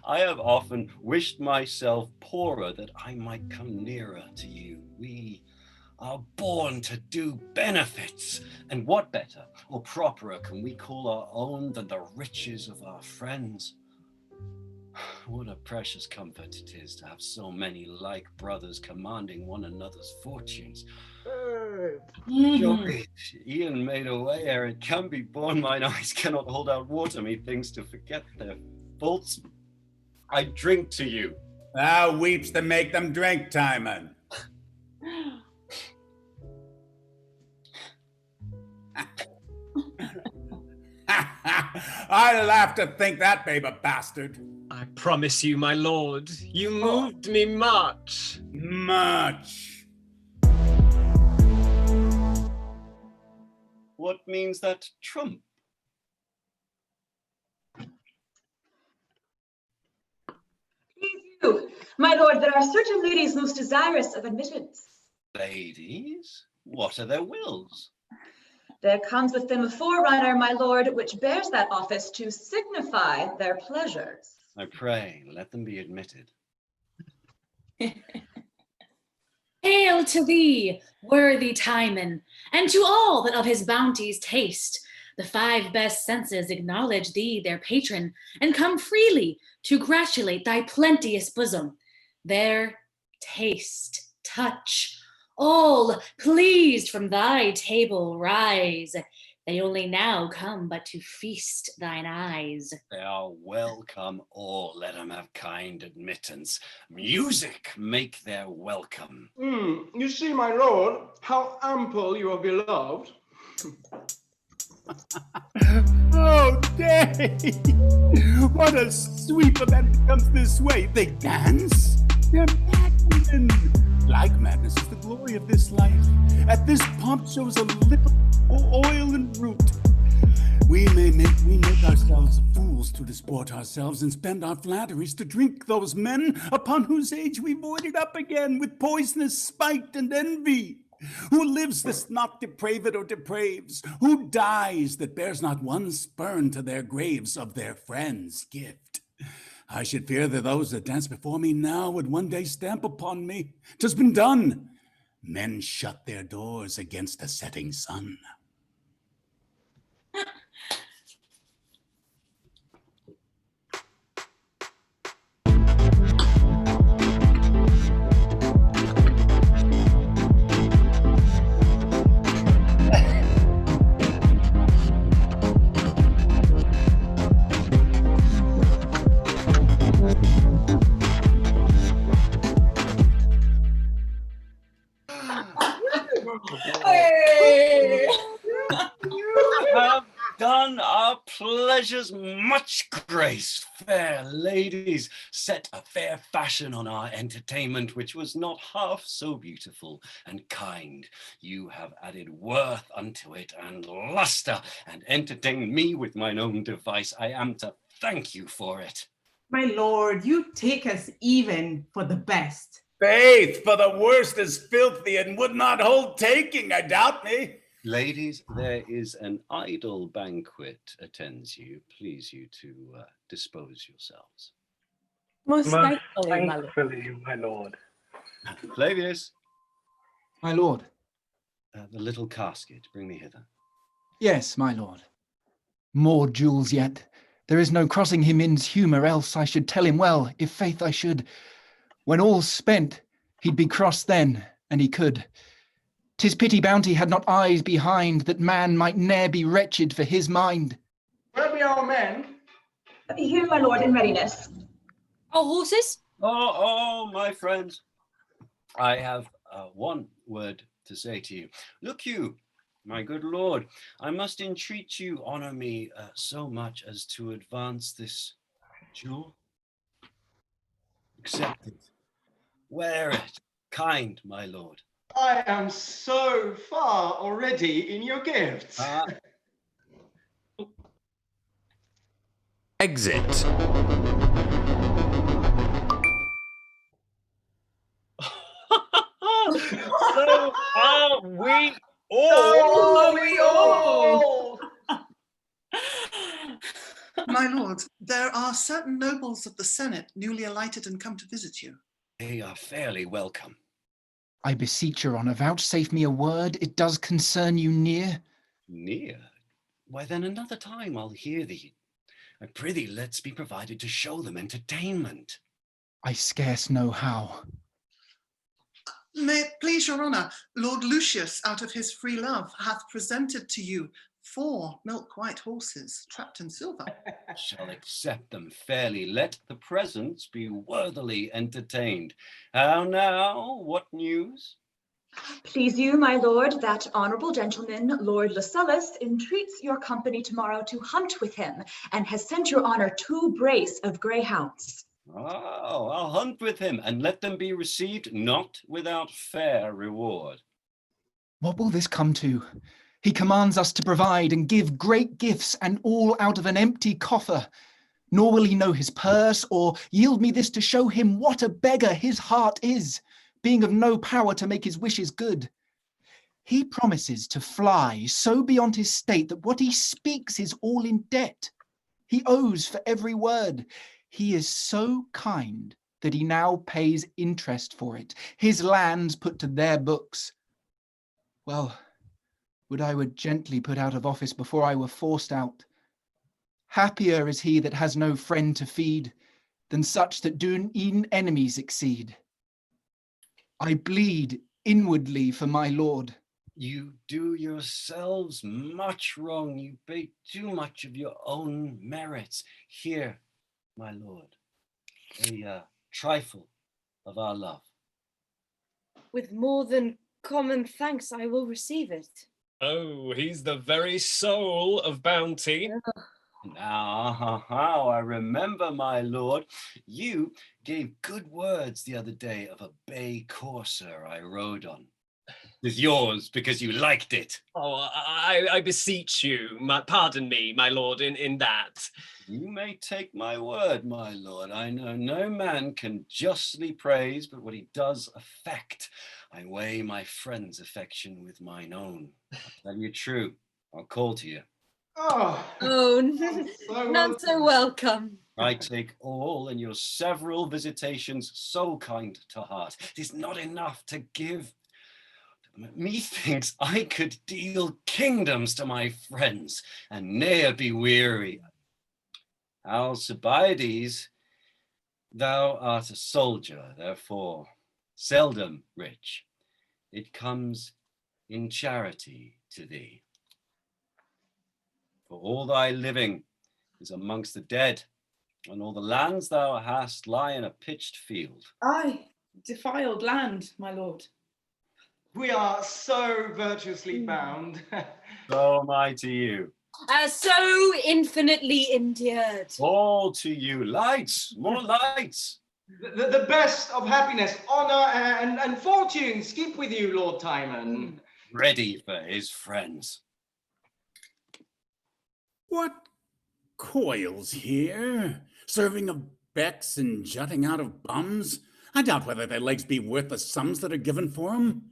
I have often wished myself poorer that I might come nearer to you. We are born to do benefits, and what better or properer can we call our own than the riches of our friends? What a precious comfort it is to have so many like brothers commanding one another's fortunes. Ian made a way ere it can be borne. Mine eyes cannot hold out water, methinks, to forget their faults. I drink to you. Thou weeps to make them drink, Timon. I laugh to think that, babe, a bastard. I promise you, my lord, you moved me much. Much. What means that trump? Please you, my lord, there are certain ladies most desirous of admittance. Ladies? What are their wills? There comes with them a forerunner, my lord, which bears that office to signify their pleasures. I pray, let them be admitted. Hail to thee, worthy Timon, and to all that of his bounties taste. The 5 best senses acknowledge thee their patron, and come freely to gratulate thy plenteous bosom. There, taste, touch, all pleased from thy table rise. They only now come but to feast thine eyes. They are welcome all, let them have kind admittance. Music make their welcome. You see, my lord, how ample you are beloved. Oh, day! What a sweep event comes this way. They dance. They're mad women. Like madness is the glory of this life. At this pomp shows a little oil and root. We make ourselves fools to disport ourselves and spend our flatteries to drink those men upon whose age we voided up again with poisonous spite and envy. Who lives that's not depraved or depraves? Who dies that bears not one spurn to their graves of their friends' gift? I should fear that those that dance before me now would one day stamp upon me. 'Tis been done. Men shut their doors against the setting sun. You have done our pleasures much grace, fair ladies. Set a fair fashion on our entertainment, which was not half so beautiful and kind. You have added worth unto it and luster, and entertained me with mine own device. I am to thank you for it. My lord, you take us even for the best. Faith, for the worst is filthy and would not hold taking, I doubt me. Ladies, there is an idle banquet attends you. Please you to dispose yourselves. Most Thankfully, thankfully, my lord. Flavius. My lord. The little casket, bring me hither. Yes, my lord. More jewels yet. There is no crossing him in's humour, else I should tell him well, if faith I should. When all's spent, he'd be cross then, and he could. 'Tis pity bounty had not eyes behind, that man might ne'er be wretched for his mind. Where be our men? Here, my lord, in readiness. Our horses? Oh, my friends. I have one word to say to you. Look you, my good lord, I must entreat you honor me so much as to advance this jewel. Accept it. Wear it, kind my lord. I am so far already in your gifts. Exit. So are we all. My lord, there are certain nobles of the Senate newly alighted and come to visit you. They are fairly welcome. I beseech your honour, vouchsafe me a word, it does concern you near. Near? Why then another time I'll hear thee. I prithee let's be provided to show them entertainment. I scarce know how. May it please your honour, Lord Lucius, out of his free love, hath presented to you 4 milk-white horses trapped in silver. Shall accept them fairly. Let the presents be worthily entertained. How now? What news? Please you, my lord, that honourable gentleman, Lord Lucullus, entreats your company tomorrow to hunt with him, and has sent your honour 2 brace of greyhounds. Oh, I'll hunt with him, and let them be received not without fair reward. What will this come to? He commands us to provide and give great gifts, and all out of an empty coffer. Nor will he know his purse, or yield me this to show him what a beggar his heart is, being of no power to make his wishes good. He promises to fly so beyond his state that what he speaks is all in debt. He owes for every word. He is so kind that he now pays interest for it, his lands put to their books. Well, would I were gently put out of office before I were forced out. Happier is he that has no friend to feed, than such that do e'en enemies exceed. I bleed inwardly for my lord. You do yourselves much wrong. You bait too much of your own merits. Here, my lord, a trifle of our love. With more than common thanks, I will receive it. Oh, he's the very soul of bounty. Now, how I remember, my lord, you gave good words the other day of a bay courser I rode on. It's yours because you liked it. Oh, I beseech you, pardon me, my lord, in that. You may take my word, my lord. I know no man can justly praise but what he does affect. I weigh my friend's affection with mine own. I'll tell you true. I'll call to you. Oh, not so welcome. I take all and your several visitations so kind to heart. It is not enough to give. Methinks I could deal kingdoms to my friends and ne'er be weary. Alcibiades, thou art a soldier, therefore seldom rich. It comes in charity to thee. For all thy living is amongst the dead, and all the lands thou hast lie in a pitched field. Aye, defiled land, my lord. we are so virtuously bound. So am I to you. So infinitely endeared. All to you. Lights, more lights. The best of happiness, honor, and fortunes keep with you, Lord Timon. Ready for his friends. What coils here? Serving of becks and jutting out of bums? I doubt whether their legs be worth the sums that are given for 'em.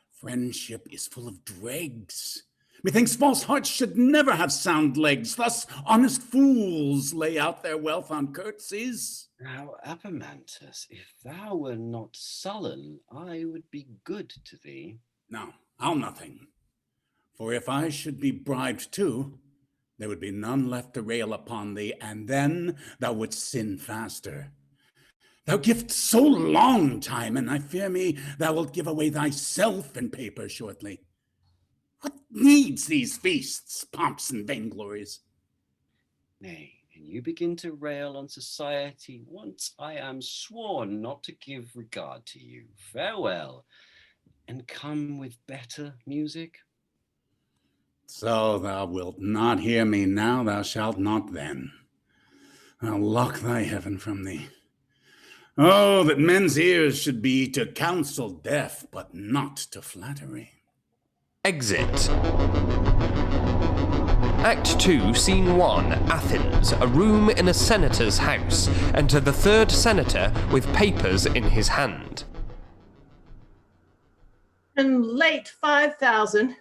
Friendship is full of dregs. Methinks false hearts should never have sound legs, thus honest fools lay out their wealth on curtsies. Now, Apemantus, if thou were not sullen, I would be good to thee. No, I'll nothing. For if I should be bribed too, there would be none left to rail upon thee, and then thou wouldst sin faster. Thou gift so long, Timon, I fear me thou wilt give away thyself in paper shortly. What needs these feasts, pomps, and vainglories? Nay, and you begin to rail on society once I am sworn not to give regard to you. Farewell, and come with better music. So thou wilt not hear me now, thou shalt not then. I'll lock thy heaven from thee. Oh, that men's ears should be to counsel deaf, but not to flattery. Exit. Act 2, Scene 1, Athens, a room in a senator's house. Enter the third senator with papers in his hand. And late 5,000.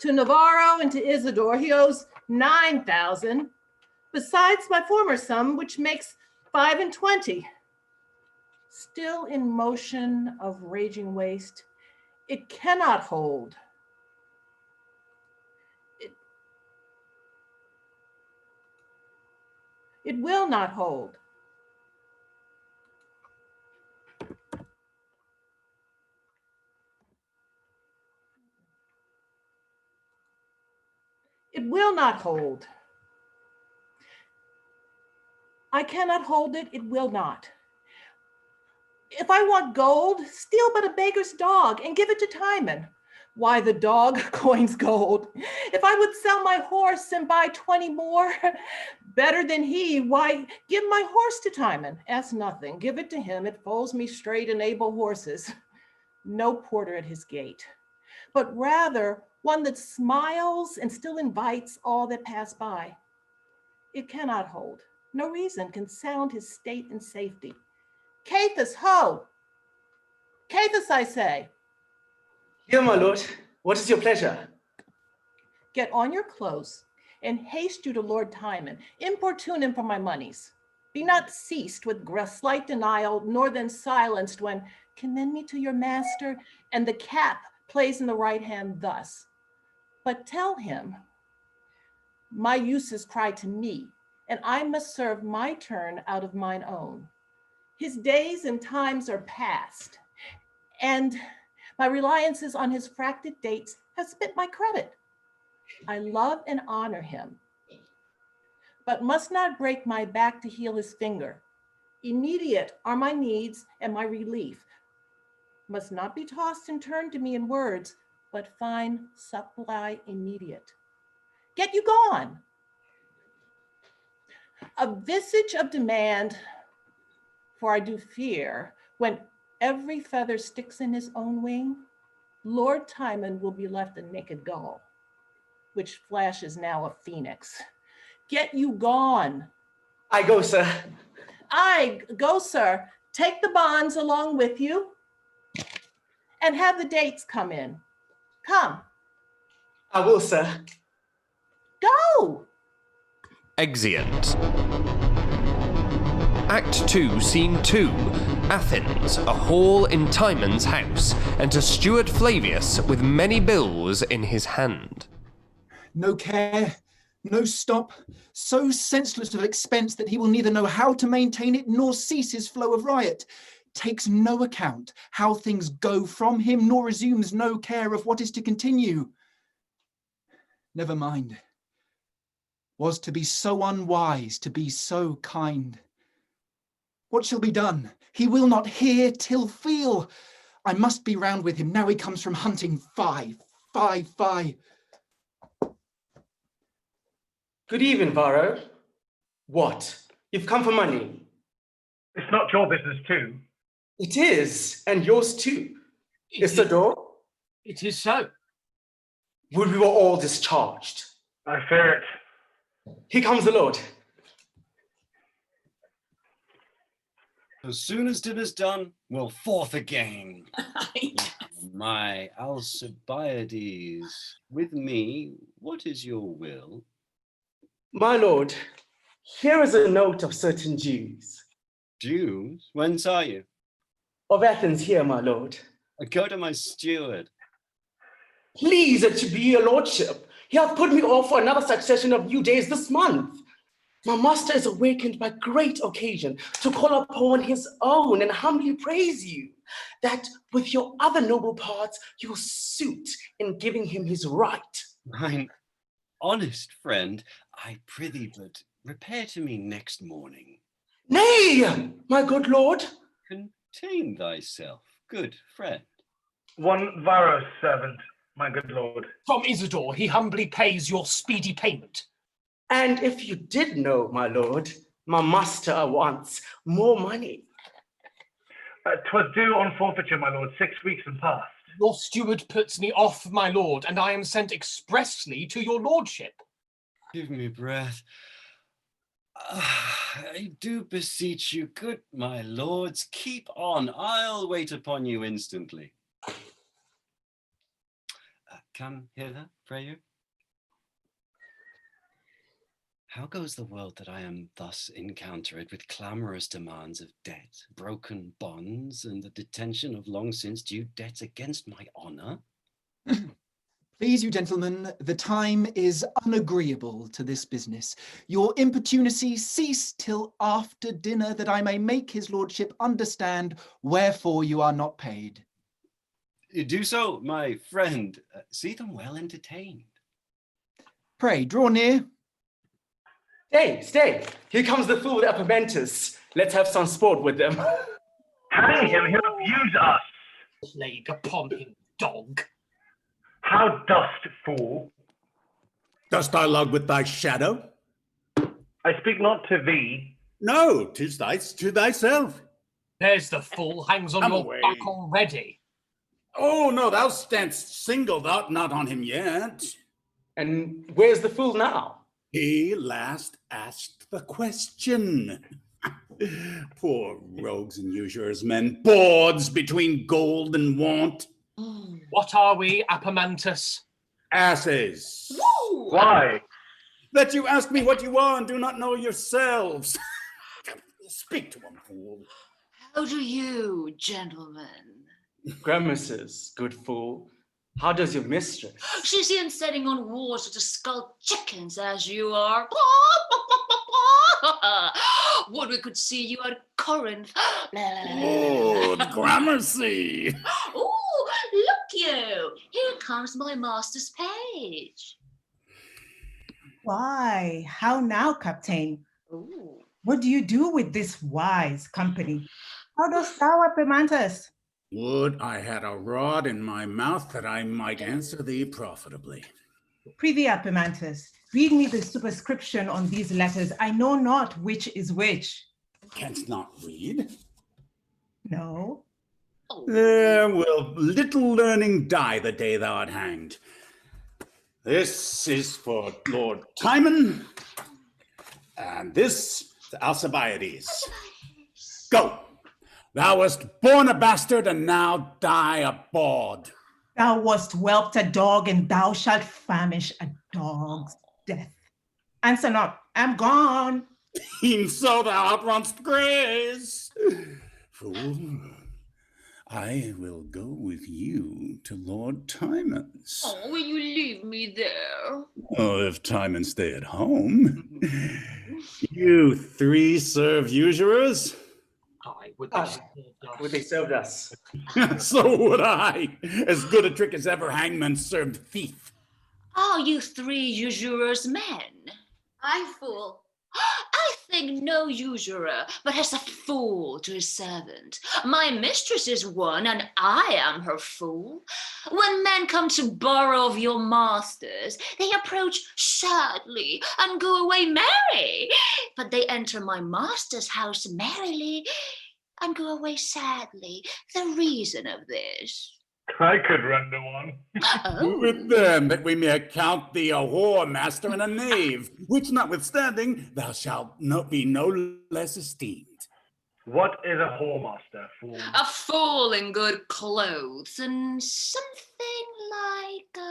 To Navarro and to Isidore, he owes 9,000, besides my former sum, which makes 25. Still in motion of raging waste, it cannot hold. It will not hold. It will not hold. I cannot hold it, it will not. If I want gold, steal but a beggar's dog and give it to Timon. Why, the dog coins gold. If I would sell my horse and buy 20 more, better than he, why, give my horse to Timon. Ask nothing, give it to him. It foals me straight and able horses. No porter at his gate, but rather one that smiles and still invites all that pass by. It cannot hold. No reason can sound his state and safety. Cathus, ho! Cathus, I say. Here, my lord. What is your pleasure? Get on your clothes and haste you to Lord Timon. Importune him for my monies. Be not ceased with slight denial, nor then silenced when commend me to your master, and the cap plays in the right hand thus. But tell him, my uses cry to me, and I must serve my turn out of mine own. His days and times are past, and My reliances on his fracted dates have spent my credit. I love and honor him, but must not break my back to heal his finger. Immediate are my needs and my relief must not be tossed and turned to me in words, but find supply immediate. Get you gone. A visage of demand, for I do fear, when every feather sticks in his own wing, Lord Timon will be left a naked gull, which flashes now a phoenix. Get you gone. I go, sir. I go, sir. Take the bonds along with you and have the dates come in. Come. I will, sir. Go. Exeunt. Act 2, Scene 2. Athens, a hall in Timon's house. Enter Steward Flavius with many bills in his hand. No care, no stop, so senseless of expense that he will neither know how to maintain it nor cease his flow of riot. Takes no account how things go from him, nor resumes no care of what is to continue. Never mind. Was to be so unwise, to be so kind. What shall be done? He will not hear till feel. I must be round with him. Now he comes from hunting. Fie. Good evening, Varro. What? You've come for money? It's not your business too. It is, and yours too. Is the door? It is so. Would we were all discharged. I fear it. Here comes the Lord. As soon as dinner's done, we'll forth again. My Alcibiades, with me, what is your will? My lord, here is a note of certain Jews. Jews? Whence are you? Of Athens here, my lord. Go to my steward. Please, it should be your lordship. He hath put me off for another succession of new days this month. My master is awakened by great occasion to call upon his own and humbly praise you, that with your other noble parts you will suit in giving him his right. Mine honest friend, I prithee but repair to me next morning. Nay, my good lord. Contain thyself, good friend. One Varro's servant, my good lord. From Isidore he humbly pays your speedy payment. And if you did know, my lord, my master wants more money. 'Twas due on forfeiture, my lord, 6 weeks and past. Your steward puts me off, my lord, and I am sent expressly to your lordship. Give me breath. I do beseech you, good my lords, keep on. I'll wait upon you instantly. Come hither, pray you. How goes the world that I am thus encountered with clamorous demands of debt, broken bonds, and the detention of long since due debts against my honour? Please you, gentlemen, the time is unagreeable to this business. Your importunacy cease till after dinner, that I may make his lordship understand wherefore you are not paid. Do so, my friend. See them well entertained. Pray, draw near. Stay. Here comes the fool with Apemantus. Let's have some sport with them. Hang him, he'll abuse us. Plague upon him, dog. How dost, fool? Dost thou log with thy shadow? I speak not to thee. No, 'tis to thyself. There's the fool hangs on your back already. Oh, no, thou standst single, thou not on him yet. And where's the fool now? He last asked the question. Poor rogues and usurers, men, bawds between gold and want. What are we, Apemantus? Asses. Woo! Why? That you ask me what you are and do not know yourselves. Speak to him, fool. How do you, gentlemen? Grimaces, good fool. How does your mistress? She's in setting on wars to scull chickens as you are. Would we could see you at Corinth. Oh, Gramercy. Oh, look becomes my master's page. Why, how now, Captain? Ooh. What do you do with this wise company? How dost thou, Apemantus? Would I had a rod in my mouth that I might answer thee profitably. Prithee, Apemantus, read me the superscription on these letters. I know not which is which. Canst not read? No. There will little learning die the day thou art hanged. This is for Lord Timon, and this to Alcibiades. Go! Thou wast born a bastard, and now die a bawd. Thou wast whelped a dog, and thou shalt famish a dog's death. Answer not, I'm gone. E'en so thou outrunst grace. Fool, I will go with you to Lord Timon's. Oh, will you leave me there? Oh, if Timon stay at home. You 3 serve usurers? Aye, would they served us? So would I. As good a trick as ever hangman served thief. Are you 3 usurers men? I fool. I think no usurer, but has a fool to his servant. My mistress is one, and I am her fool. When men come to borrow of your masters, they approach sadly and go away merry. But they enter my master's house merrily and go away sadly. The reason of this. I could render one. Do with them that we may account thee a whore master and a knave, which notwithstanding thou shalt be no less esteemed. What is a whoremaster, fool? A fool in good clothes and something like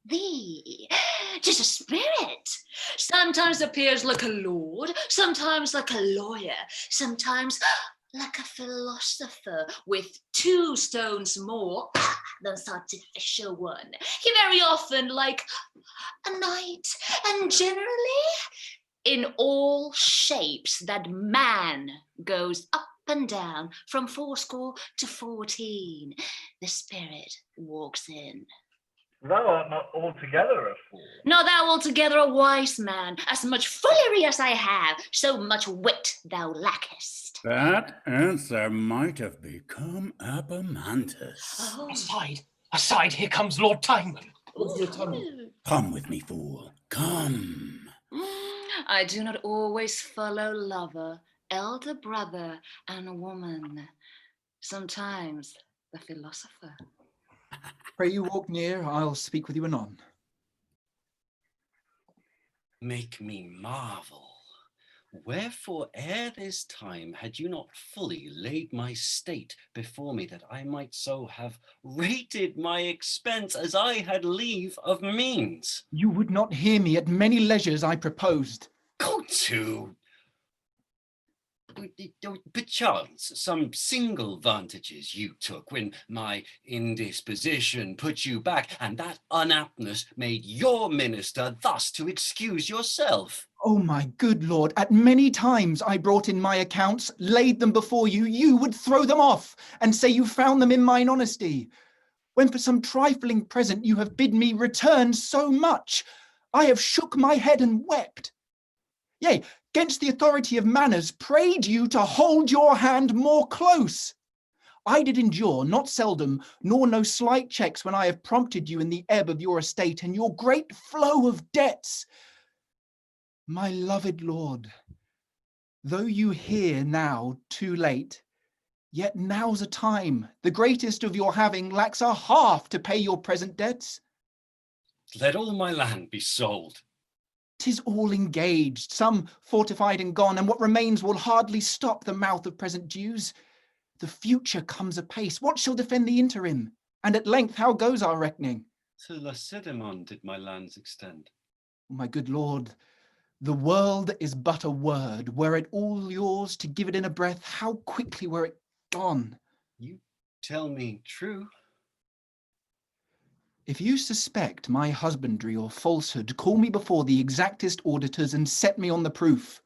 thee. Just a spirit. Sometimes appears like a lord, sometimes like a lawyer, sometimes like a philosopher with 2 stones more than such artificial one. He very often like a knight, and generally in all shapes that man goes up and down from 80 to 14. The spirit walks in. Thou art not altogether a fool. Not thou altogether a wise man. As much foolery as I have, so much wit thou lackest. That answer might have become Apemantus. Oh. Aside, here comes Lord Timon. Come with me, fool. Come. I do not always follow lover, elder brother, and woman. Sometimes the philosopher. Pray you walk near, I'll speak with you anon. Make me marvel. Wherefore ere this time had you not fully laid my state before me, that I might so have rated my expense as I had leave of means? You would not hear me at many leisures I proposed. Go to. Perchance some single vantages you took when my indisposition put you back, and that unaptness made your minister thus to excuse yourself. Oh my good lord, at many times I brought in my accounts, laid them before you, you would throw them off, and say you found them in mine honesty. When for some trifling present you have bid me return so much, I have shook my head and wept. Yea, 'gainst the authority of manners, prayed you to hold your hand more close. I did endure, not seldom, nor no slight checks when I have prompted you in the ebb of your estate and your great flow of debts. My loved lord, though you hear now too late, yet now's a time, the greatest of your having lacks a half to pay your present debts. Let all my land be sold. 'Tis all engaged, some fortified and gone, and what remains will hardly stop the mouth of present dues. The future comes apace. What shall defend the interim? And at length, how goes our reckoning? To Lacedaemon did my lands extend. My good lord, the world is but a word. Were it all yours to give it in a breath, how quickly were it gone? You tell me true. If you suspect my husbandry or falsehood, call me before the exactest auditors and set me on the proof.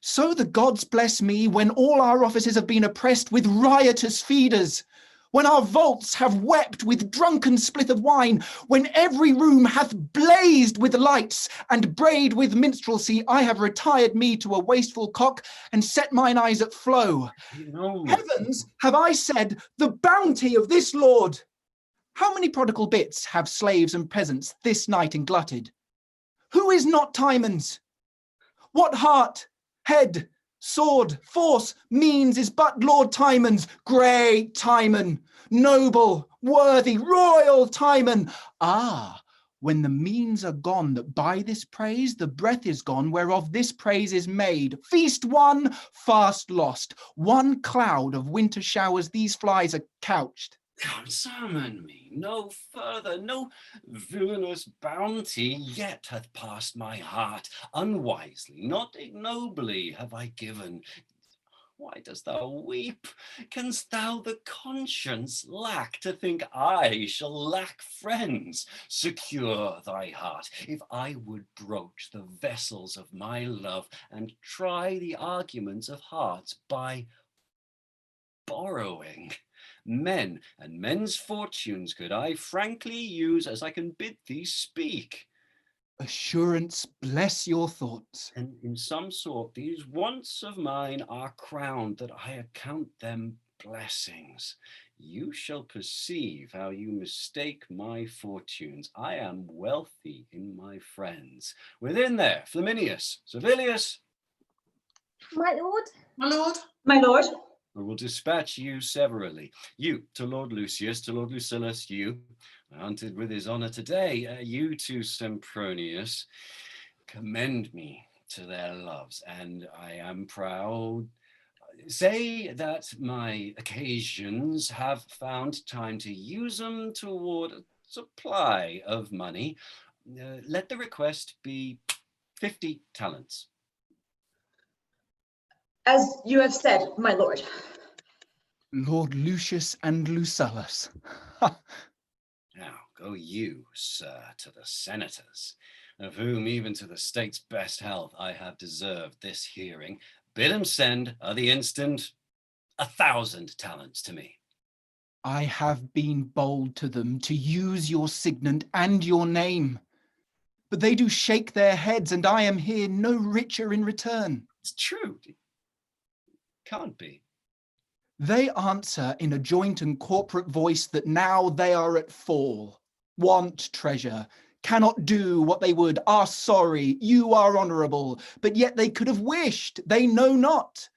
So the gods bless me when all our offices have been oppressed with riotous feeders. when our vaults have wept with drunken splith of wine, when every room hath blazed with lights and brayed with minstrelsy, I have retired me to a wasteful cock and set mine eyes at flow. Heavens, have I said, the bounty of this lord! How many prodigal bits have slaves and peasants this night englutted? Who is not Timon's? What heart, head, sword, force, means is but Lord Timon's, great Timon, noble, worthy, royal Timon. Ah, when the means are gone that buy this praise, the breath is gone whereof this praise is made. Feast won, fast lost. One cloud of winter showers these flies are couched. Summon me no further, no villainous bounty yet hath passed my heart. Unwisely, not ignobly have I given. Why dost thou weep? Canst thou the conscience lack to think I shall lack friends? Secure thy heart, if I would broach the vessels of my love and try the arguments of hearts by borrowing. Men and men's fortunes could I frankly use as I can bid thee speak. Assurance bless your thoughts. And in some sort these wants of mine are crowned that I account them blessings. You shall perceive how you mistake my fortunes. I am wealthy in my friends. Within there, Flaminius, Servilius. My lord. My lord. My lord. I will dispatch you severally. You to Lord Lucius, to Lord Lucilius, you, hunted with his honour today, you to Sempronius, commend me to their loves, and I am proud. Say that my occasions have found time to use them toward a supply of money. Let the request be 50 talents. As you have said, my lord. Lord Lucius and Lucilius. Now go you, sir, to the senators, of whom even to the state's best health I have deserved this hearing. Bid them send, the instant, 1,000 talents to me. I have been bold to them to use your signet and your name, but they do shake their heads, and I am here no richer in return. It's true. Can't be. They answer in a joint and corporate voice that now they are at fall, want treasure, cannot do what they would, are sorry, you are honourable, but yet they could have wished, they know not.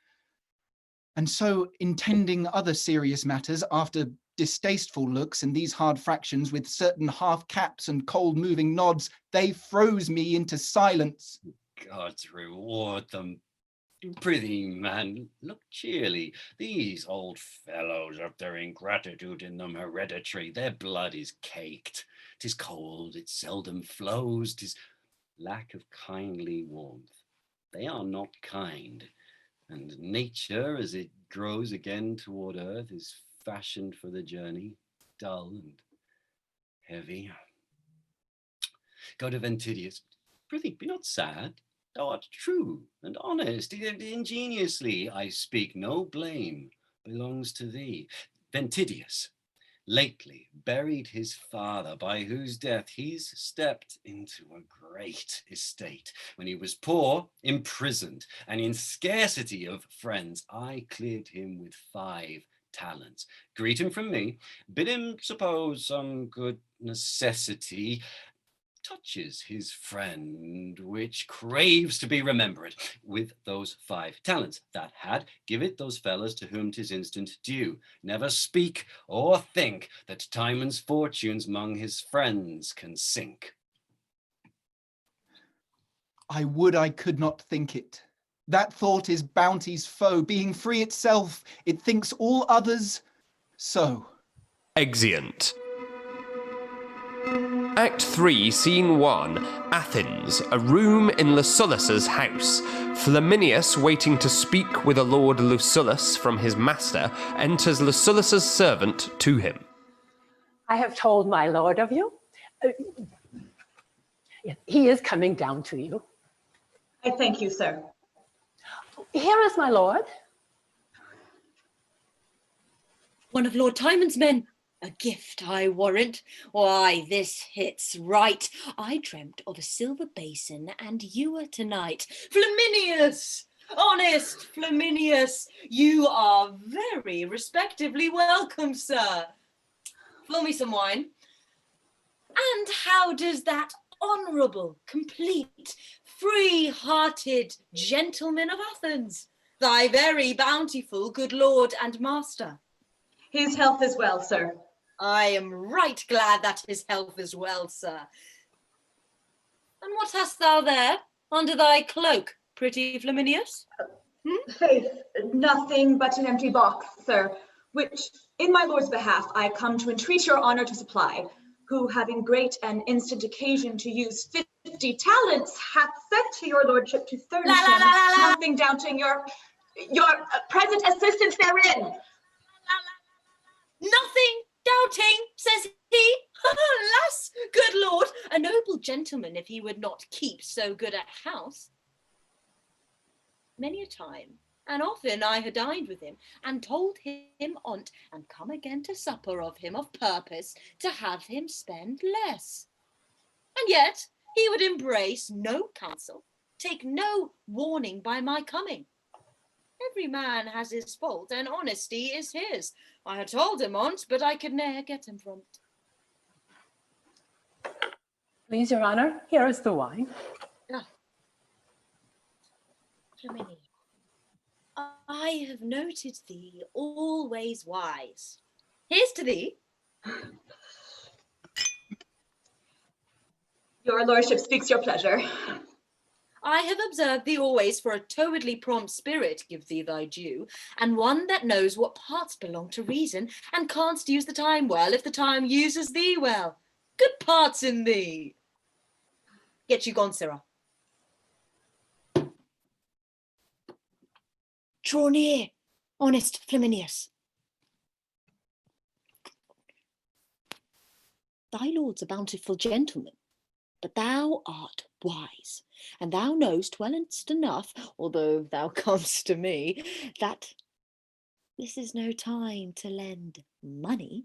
And so, intending other serious matters, after distasteful looks and these hard fractions with certain half caps and cold moving nods, they froze me into silence. God's reward them. Prithee, man, look cheerly. These old fellows have their ingratitude in them hereditary. Their blood is caked. 'Tis cold, it seldom flows. 'Tis lack of kindly warmth. They are not kind. And nature, as it grows again toward earth, is fashioned for the journey, dull and heavy. Go to Ventidius. Prithee, be not sad. Thou art true and honest, ingeniously I speak, no blame belongs to thee. Ventidius lately buried his father, by whose death he's stepped into a great estate. When he was poor, imprisoned, and in scarcity of friends, I cleared him with 5 talents. Greet him from me, bid him suppose some good necessity touches his friend, which craves to be remembered. With those 5 talents that had, give it those fellows to whom 'tis instant due. Never speak or think that Timon's fortunes among his friends can sink. I would I could not think it. That thought is bounty's foe. Being free itself, it thinks all others so. Exeunt. Act 3, Scene 1, Athens, a room in Lucullus's house. Flaminius, waiting to speak with a Lord Lucullus from his master, enters Lucullus's servant to him. I have told my lord of you. He is coming down to you. I thank you, sir. Here is my lord. One of Lord Timon's men. A gift, I warrant. Why, this hits right. I dreamt of a silver basin and ewer tonight. Flaminius! Honest Flaminius, you are very respectively welcome, sir. Fill me some wine. And how does that honourable, complete, free-hearted gentleman of Athens, thy very bountiful good lord and master? His health is well, sir. I am right glad that his health is well, sir. And what hast thou there under thy cloak, pretty Flaminius? Faith, nothing but an empty box, sir, which, in my lord's behalf, I come to entreat your honour to supply, who, having great and instant occasion to use 50 talents, hath sent to your lordship to furnish him, nothing doubting your present assistance therein. Nothing doubting, says he. Alas, good lord, a noble gentleman if he would not keep so good a house. Many a time, and often I had dined with him, and told him on't, and come again to supper of him of purpose, to have him spend less. And yet he would embrace no counsel, take no warning by my coming. Every man has his fault, and honesty is his. I had told him on't, but I could ne'er get him from it. Please, your honour, here is the wine. Tamimi, I have noted thee always wise. Here's to thee. Your lordship speaks your pleasure. I have observed thee always for a towardly prompt spirit, give thee thy due, and one that knows what parts belong to reason, and canst use the time well if the time uses thee well. Good parts in thee. Get you gone, sirrah. Draw near, honest Flaminius. Thy lord's a bountiful gentleman, but thou art wise, and thou knowst well enough, although thou comest to me, that this is no time to lend money,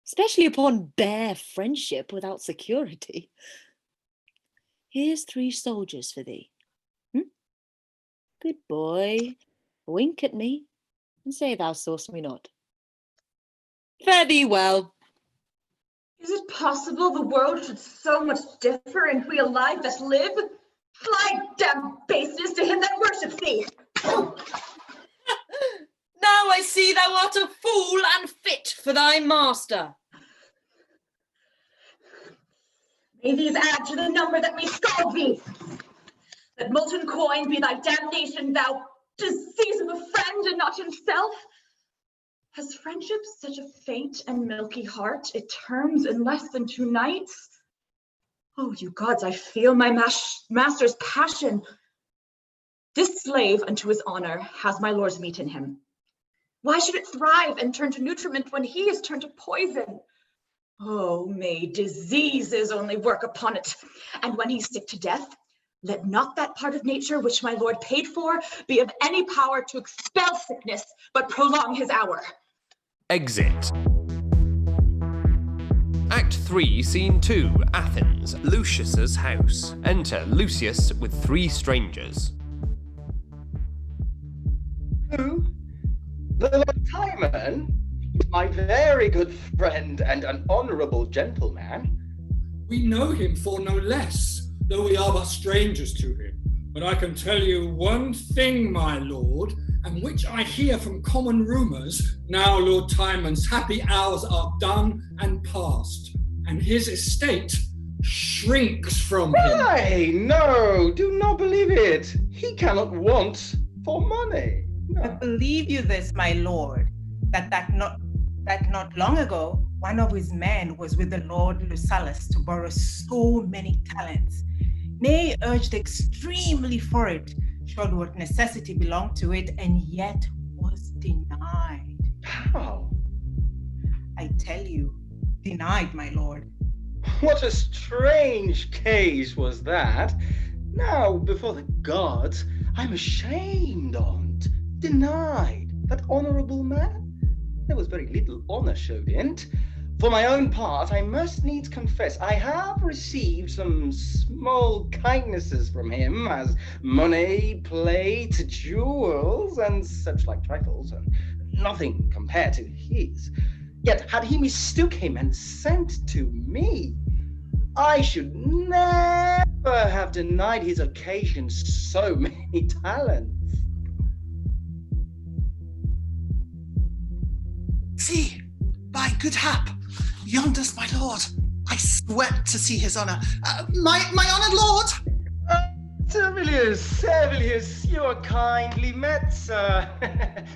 especially upon bare friendship without security. Here's 3 soldiers for thee. Good boy, wink at me, and say thou saw'st me not. Fare thee well. Is it possible the world should so much differ, and we alive that live? Fly, damn baseness, to him that worships thee! Now I see thou art a fool and fit for thy master. May these add to the number that may scald thee. That molten coin be thy damnation, thou disease of a friend and not himself. Has friendship such a faint and milky heart, it terms in less than 2 nights? Oh, you gods, I feel my master's passion. This slave unto his honor has my lord's meat in him. Why should it thrive and turn to nutriment when he is turned to poison? Oh, may diseases only work upon it. And when he's sick to death, let not that part of nature which my lord paid for be of any power to expel sickness, but prolong his hour. Exit. Act 3, Scene 2, Athens, Lucius's house. Enter Lucius with 3 strangers. Who? The Lord Timon? My very good friend and an honourable gentleman. We know him for no less, though we are but strangers to him. But I can tell you one thing, my lord, and which I hear from common rumours, now Lord Timon's happy hours are done and past, and his estate shrinks from him. Nay, no, do not believe it. He cannot want for money. No. I believe you this, my lord, that not long ago, one of his men was with the Lord Lucullus to borrow so many talents. Nay, urged extremely for it, showed what necessity belonged to it, and yet was denied. How? I tell you, denied, my lord. What a strange case was that. Now, before the gods, I'm ashamed on't. Denied that honourable man? there was very little honour showed in't. For my own part, I must needs confess, I have received some small kindnesses from him, as money, plate, jewels, and such like trifles, and nothing compared to his. Yet had he mistook him and sent to me, I should never have denied his occasion so many talents. See, by good hap, yonder's my lord. I sweat to see his honour. My honoured lord! Servilius, you are kindly met, sir.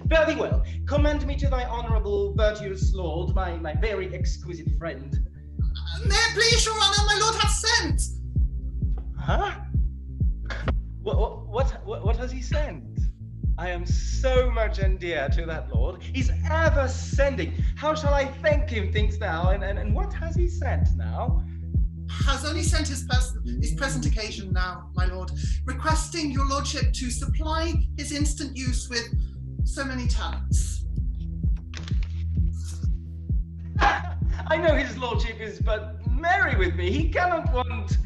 Fare thee well. Commend me to thy honourable, virtuous lord, my very exquisite friend. May it please your honour, my lord hath sent. Huh? What has he sent? I am so much endeared to that lord. He's ever sending. How shall I thank him, thinkst thou? And what has he sent now? Has only sent his present occasion now, my lord, requesting your lordship to supply his instant use with so many talents. I know his lordship is but merry with me. He cannot want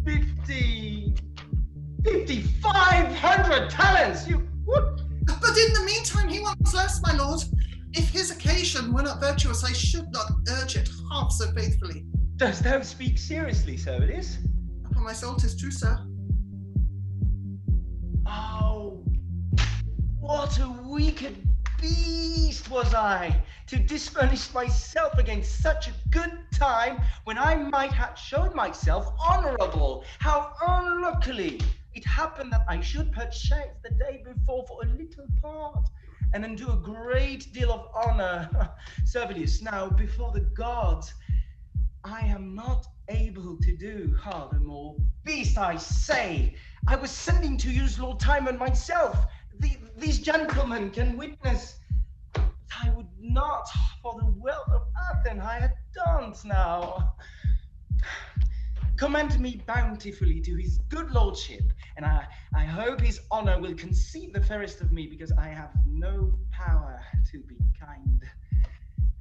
5,500 talents. You what? But in the meantime, he wants less, my lord. If his occasion were not virtuous, I should not urge it half so faithfully. Dost thou speak seriously, Servilius? Upon my soul, 'tis true, sir. Oh, what a wicked beast was I, to disfurnish myself against such a good time when I might have shown myself honourable. How unluckily it happened that I should purchase the day before for a little part, and then do a great deal of honour. Servilius, now before the gods, I am not able to do more. Beast, I say, I was sending to use Lord Timon myself. These gentlemen can witness. I would not, for the wealth of Athens, I had done now. Commend me bountifully to his good lordship, and I hope his honour will conceive the fairest of me, because I have no power to be kind.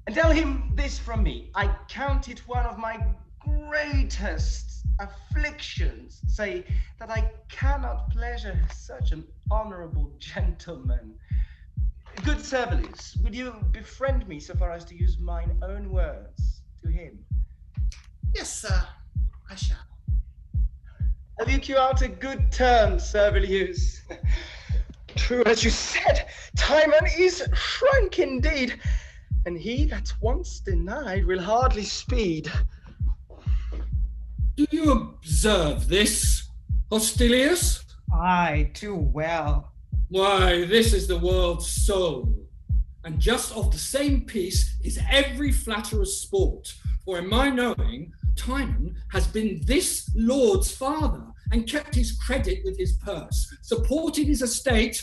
And tell him this from me, I count it one of my greatest afflictions, say, that I cannot pleasure such an honourable gentleman. Good Servilius, would you befriend me so far as to use mine own words to him? Yes, sir, I shall. Have you queued out a good term, Servilius? True as you said, Timon is shrunk indeed, and he that's once denied will hardly speed. Do you observe this, Hostilius? Aye, too well. Why, this is the world's soul, and just of the same piece is every flatterer's sport. For in my knowing, Timon has been this lord's father, and kept his credit with his purse, supported his estate.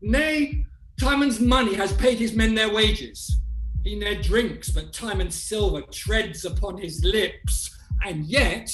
Nay, Timon's money has paid his men their wages. He ne'er drinks, but Timon's silver treads upon his lips, and yet,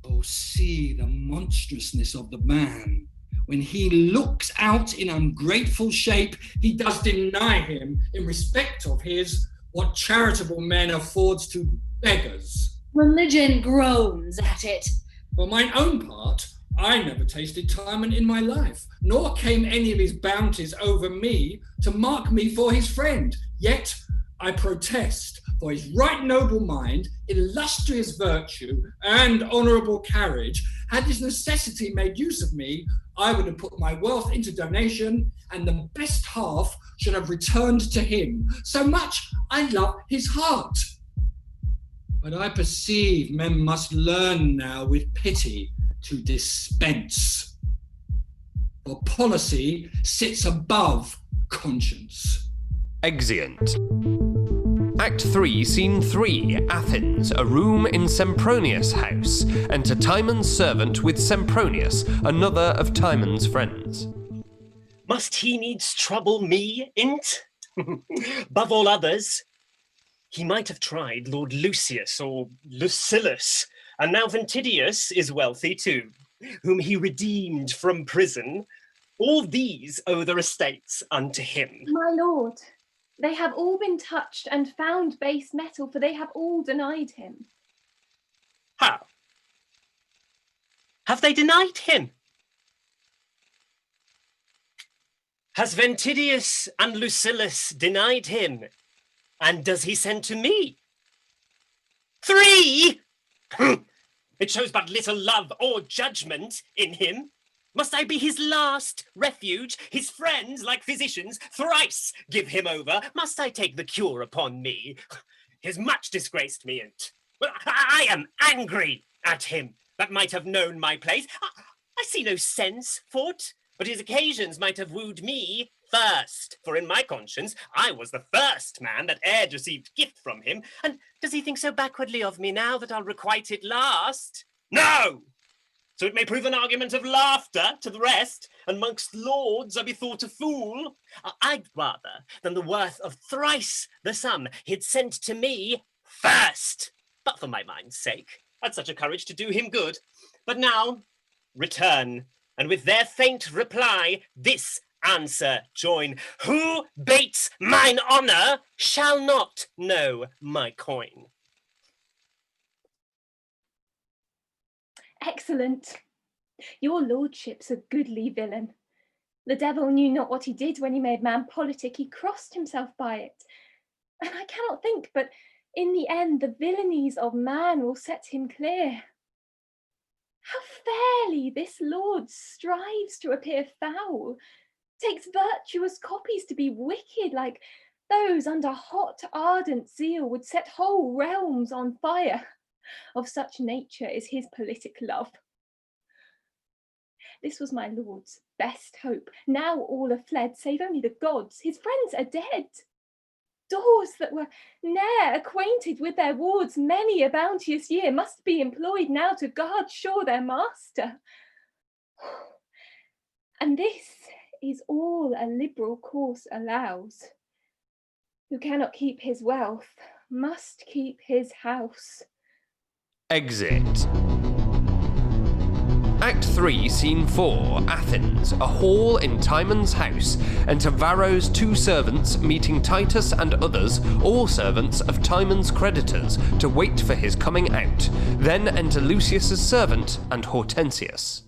oh, see the monstrousness of the man. When he looks out in ungrateful shape, he does deny him, in respect of his, what charitable men affords to beggars. Religion groans at it. For mine own part, I never tasted Timon in my life, nor came any of his bounties over me to mark me for his friend. Yet I protest, for his right noble mind, illustrious virtue, and honourable carriage, had his necessity made use of me, I would have put my wealth into donation, and the best half should have returned to him. So much I love his heart. But I perceive men must learn now with pity to dispense. For policy sits above conscience. Exeunt. Act 3, Scene 3, Athens, a room in Sempronius' house. Enter Timon's servant with Sempronius, another of Timon's friends. Must he needs trouble me, in't? Above all others, he might have tried Lord Lucius or Lucilius, and now Ventidius is wealthy too, whom he redeemed from prison. All these owe their estates unto him. My lord, They have all been touched and found base metal, for they have all denied him. How? Have they denied him? Has Ventidius and Lucilius denied him? And does he send to me? 3? It shows but little love or judgment in him. Must I be his last refuge? His friends, like physicians, thrice give him over. Must I take the cure upon me? He has much disgraced me, and well, I am angry at him that might have known my place. I see no sense for't, but his occasions might have wooed me first. For in my conscience, I was the first man that e'er received gift from him. And does he think so backwardly of me now that I'll requite it last? No! So it may prove an argument of laughter to the rest, and mongst lords I be thought a fool. I'd rather than the worth of thrice the sum he'd sent to me first. But for my mind's sake, I'd such a courage to do him good. But now, return, and with their faint reply, this answer join. Who bates mine honour shall not know my coin. Excellent. Your lordship's a goodly villain. The devil knew not what he did when he made man politic. He crossed himself by it. And I cannot think, but in the end, the villainies of man will set him clear. How fairly this lord strives to appear foul, takes virtuous copies to be wicked, like those under hot ardent zeal would set whole realms on fire. Of such nature is his politic love. This was my lord's best hope. Now all are fled, save only the gods. His friends are dead. Doors that were ne'er acquainted with their wards many a bounteous year must be employed now to guard sure their master. And this is all a liberal course allows. Who cannot keep his wealth must keep his house. Exit. Act 3, Scene 4, Athens, a hall in Timon's house. Enter Varro's 2 servants, meeting Titus and others, all servants of Timon's creditors, to wait for his coming out. Then enter Lucius's servant and Hortensius.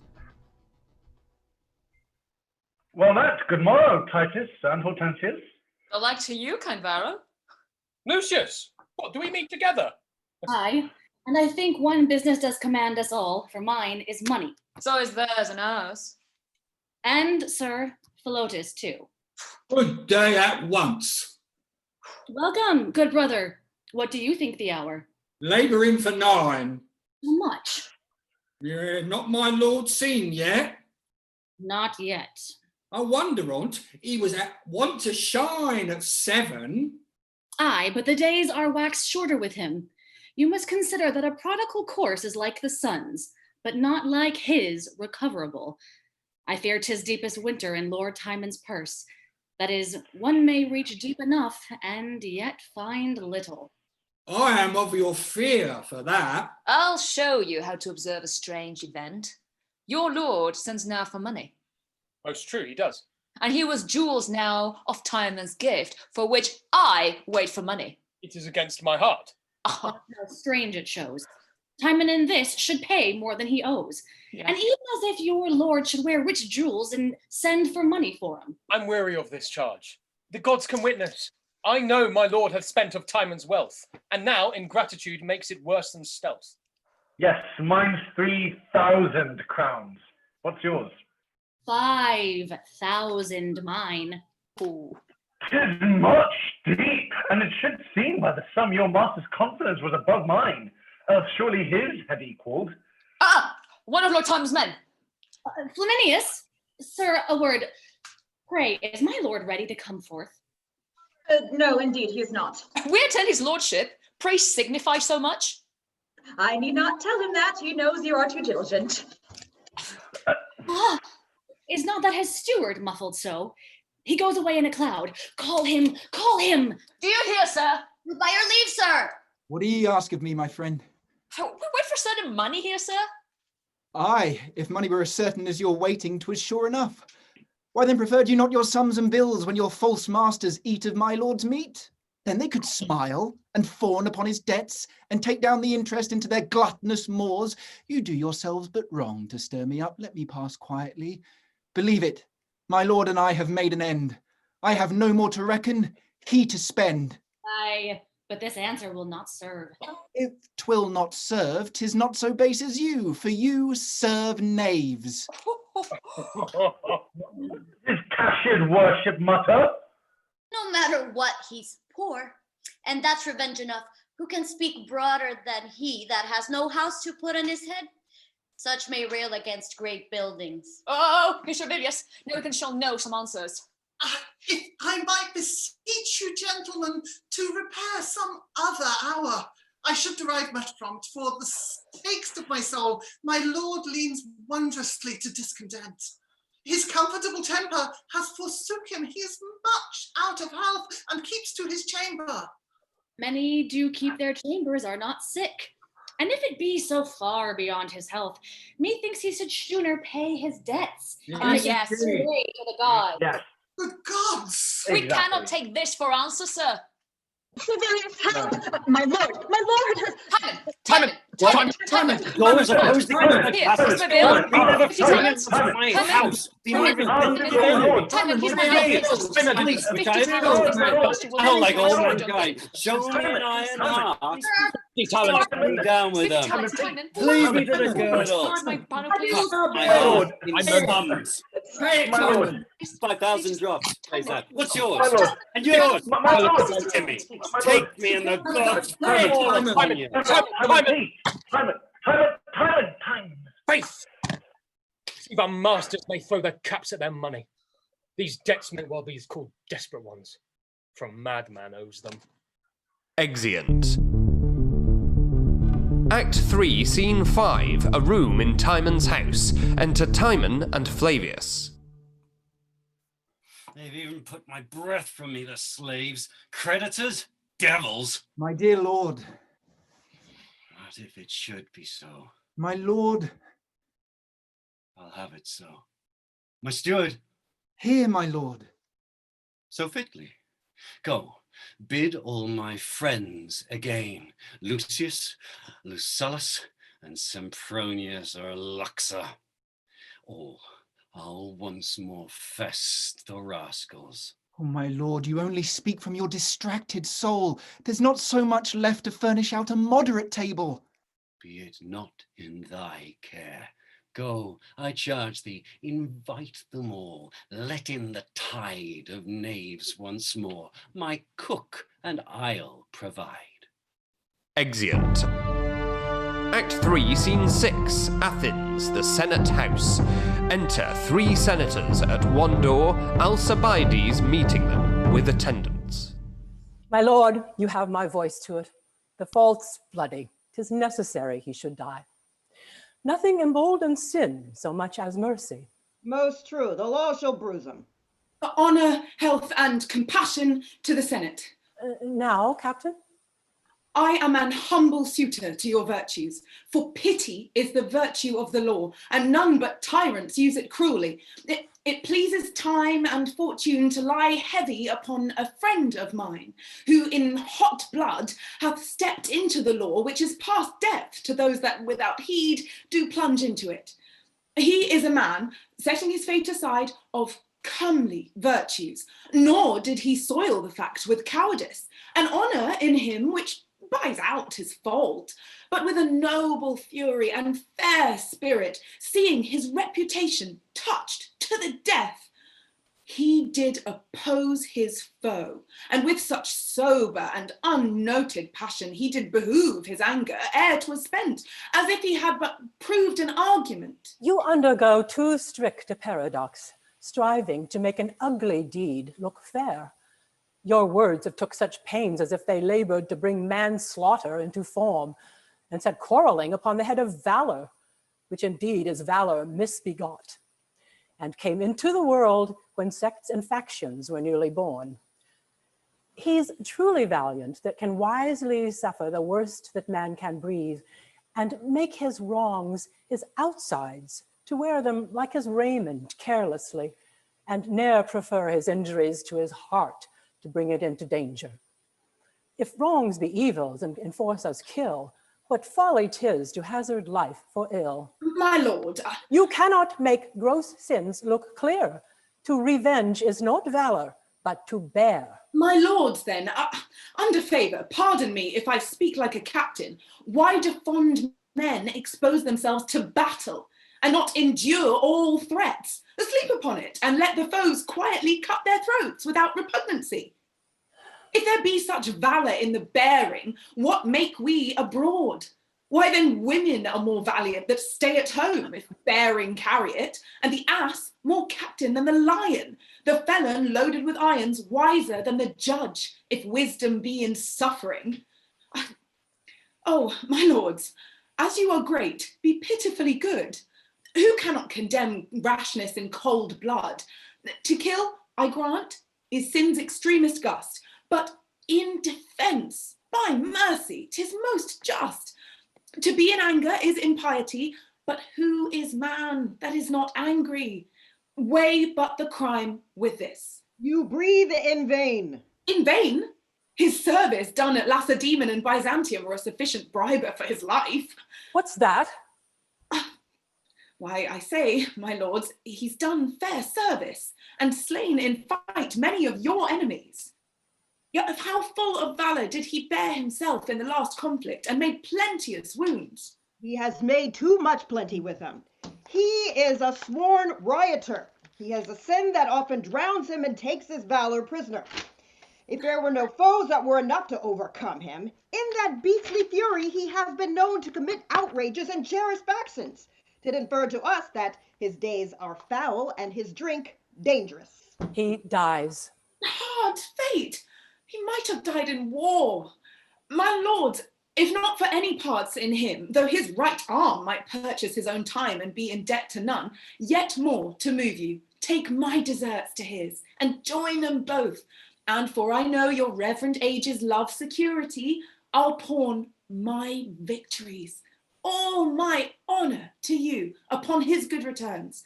Well, that's good morrow, Titus and Hortensius. Like to you, kind Varro. Lucius, what, do we meet together? Aye, and I think one business does command us all, for mine is money. So is theirs and ours. And, sir, Philotis too. Good day at once. Welcome, good brother. What do you think the hour? Labouring for 9. How much? Yeah, not my lord seen yet. Not yet. I wonder on't he was at want to shine at 7. Aye, but the days are waxed shorter with him. You must consider that a prodigal course is like the sun's, but not like his recoverable. I fear 'tis deepest winter in Lord Timon's purse. That is, one may reach deep enough and yet find little. I am of your fear for that. I'll show you how to observe a strange event. Your lord sends now for money. Most true, he does. And he was jewels now of Timon's gift, for which I wait for money. It is against my heart. How strange it shows. Timon in this should pay more than he owes. Yeah. And even as if your lord should wear rich jewels and send for money for him. I'm weary of this charge. The gods can witness. I know my lord hath spent of Timon's wealth, and now ingratitude makes it worse than stealth. Yes, mine's 3,000 crowns. What's yours? 5,000 mine. Ooh. 'Tis much deep, and it should seem by the sum your master's confidence was above mine, else surely his had equalled. Ah! One of Lord Timon's men. Flaminius, sir, a word. Pray, is my lord ready to come forth? No, indeed, he is not. We attend his lordship. Pray signify so much. I need not tell him that. He knows you are too diligent. Is not that his steward muffled so? He goes away in a cloud. Call him, call him. Do you hear, sir? By your leave, sir. What do ye ask of me, my friend? We wait for certain money here, sir. Aye, if money were as certain as your waiting, 'twas sure enough. Why then preferred you not your sums and bills when your false masters eat of my lord's meat? Then they could smile and fawn upon his debts and take down the interest into their gluttonous maws. You do yourselves but wrong to stir me up. Let me pass quietly. Believe it, my lord and I have made an end. I have no more to reckon, he to spend. Aye, but this answer will not serve. If 'twill not serve, 'tis not so base as you, for you serve knaves. Is cashiered worship mutter? No matter what, he's poor, and that's revenge enough. Who can speak broader than he that has no house to put on his head? Such may rail against great buildings. Oh, Servilius, no one shall know some answers. If I might beseech you, gentlemen, to repair some other hour, I should derive much prompt, for the stakes of my soul, my lord leans wondrously to discontent. His comfortable temper has forsook him. He is much out of health and keeps to his chamber. Many do keep their chambers, are not sick. And if it be so far beyond his health, methinks he should sooner pay his debts. Yes. Pray to the gods. Yes. The gods! We cannot take this for answer, sir. Servilius, help! My lord! Timon! Doors are closed. Here, Mr. Beale. We never finance my house. Be my I like all mankind. Show me an iron heart. Strike me down with them. Leave me to the girdle. My lord, in thumbs. 5,000 drops. How's that? What's yours? And yours. Timmy. Take me in the gods. Timon! Faith! If our masters may throw their caps at their money, these debts may well be called desperate ones, for a madman owes them. Exeunt. Act 3, Scene 5, a room in Timon's house. Enter Timon and Flavius. They've even put my breath from me, the slaves. Creditors? Devils? My dear lord. What if it should be so? My lord. I'll have it so. My steward. Here, my lord. So fitly. Go, bid all my friends again. Lucius, Lucullus, and Sempronius or Luxa. All, I'll once more fest the rascals. Oh, my lord, you only speak from your distracted soul. There's not so much left to furnish out a moderate table. Be it not in thy care. Go, I charge thee, invite them all. Let in the tide of knaves once more. My cook and I'll provide. Exeunt. Act 3, Scene 6, Athens, the Senate House. Enter 3 senators at one door, Alcibiades meeting them with attendants. My lord, you have my voice to it. The fault's bloody. 'Tis necessary he should die. Nothing emboldens sin so much as mercy. Most true. The law shall bruise him. Honor, health, and compassion to the Senate. Now, Captain? I am an humble suitor to your virtues, for pity is the virtue of the law, and none but tyrants use it cruelly. It pleases time and fortune to lie heavy upon a friend of mine, who in hot blood hath stepped into the law, which is past depth to those that without heed do plunge into it. He is a man, setting his fate aside, of comely virtues, nor did he soil the fact with cowardice, an honour in him which buys out his fault, but with a noble fury and fair spirit, seeing his reputation touched to the death, he did oppose his foe, and with such sober and unnoted passion he did behoove his anger ere 'twas spent, as if he had but proved an argument. You undergo too strict a paradox, striving to make an ugly deed look fair. Your words have took such pains as if they labored to bring manslaughter into form, and set quarreling upon the head of valor, which indeed is valor misbegot, and came into the world when sects and factions were newly born. He's truly valiant that can wisely suffer the worst that man can breathe, and make his wrongs his outsides, to wear them like his raiment carelessly, and ne'er prefer his injuries to his heart to bring it into danger. If wrongs be evils and enforce us kill, what folly 'tis to hazard life for ill. My lord, You cannot make gross sins look clear. To revenge is not valor, but to bear. my lords then, under favour, pardon me if I speak like a captain, why do fond men expose themselves to battle and not endure all threats? Sleep upon it and let the foes quietly cut their throats without repugnancy. If there be such valour in the bearing, what make we abroad? Why then women are more valiant that stay at home, if bearing carry it, and the ass more captain than the lion, the felon loaded with irons wiser than the judge, if wisdom be in suffering. Oh, my lords, as you are great, be pitifully good. Who cannot condemn rashness in cold blood? To kill, I grant, is sin's extremest gust, but in defence, by mercy, 'tis most just. To be in anger is impiety, but who is man that is not angry? Weigh but the crime with this. You breathe in vain. In vain? His service done at Lacedaemon and Byzantium were a sufficient bribe for his life. What's that? Why, I say, my lords, he's done fair service and slain in fight many of your enemies. Yet of how full of valour did he bear himself in the last conflict and made plenteous wounds? He has made too much plenty with him. He is a sworn rioter. He has a sin that often drowns him and takes his valor prisoner. If there were no foes that were enough to overcome him, in that beastly fury he has been known to commit outrages and cherish factions. 'Tis inferred to us that his days are foul and his drink dangerous. He dies. Hard fate! He might have died in war. My lords, if not for any parts in him, though his right arm might purchase his own time and be in debt to none, yet more to move you, take my deserts to his, and join them both. And for I know your reverend ages love security, I'll pawn my victories, all my honour to you upon his good returns.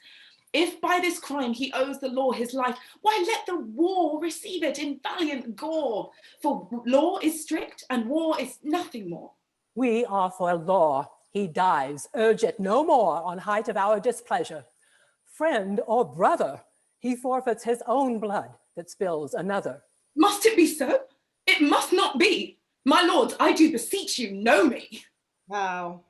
If by this crime he owes the law his life, why let the war receive it in valiant gore. For law is strict and war is nothing more. We are for law. He dies. Urge it no more on height of our displeasure. Friend or brother, he forfeits his own blood that spills another. Must it be so? It must not be. My lords, I do beseech you, know me. How?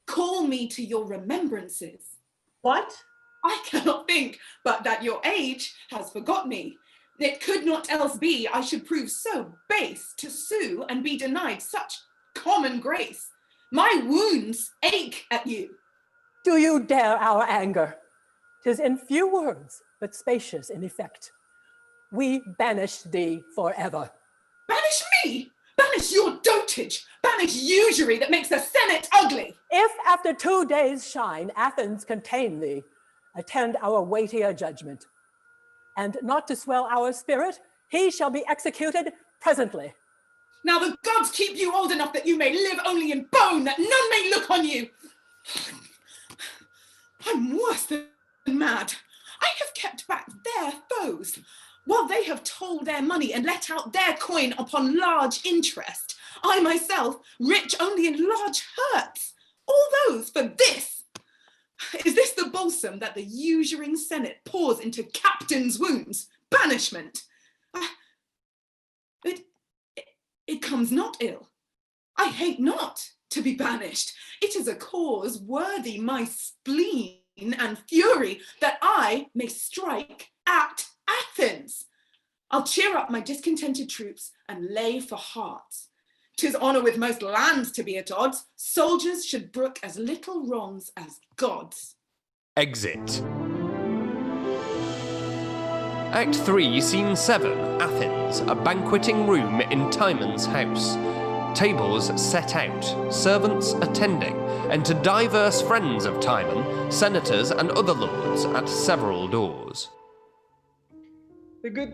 Call me to your remembrances. What? I cannot think but that your age has forgot me. It could not else be I should prove so base to sue and be denied such common grace. My wounds ache at you. Do you dare our anger? 'Tis in few words, but spacious in effect. We banish thee forever. Banish me? Banish your dotage. Banish usury that makes the Senate ugly. If after 2 days' shine Athens contain thee, attend our weightier judgment. And not to swell our spirit, he shall be executed presently. Now the gods keep you old enough that you may live only in bone, that none may look on you. I'm worse than mad. I have kept back their foes, while they have told their money and let out their coin upon large interest. I myself, rich only in large hurts, all those for this. Is this the balsam that the usuring Senate pours into captains' wounds? Banishment. It comes not ill. I hate not to be banished. It is a cause worthy my spleen and fury that I may strike at Athens. I'll cheer up my discontented troops and lay for hearts. 'Tis honour with most lands to be at odds. Soldiers should brook as little wrongs as gods. Exit. Act 3, Scene 7, Athens, a banqueting room in Timon's house. Tables set out, servants attending, and to diverse friends of Timon, senators and other lords at several doors. The good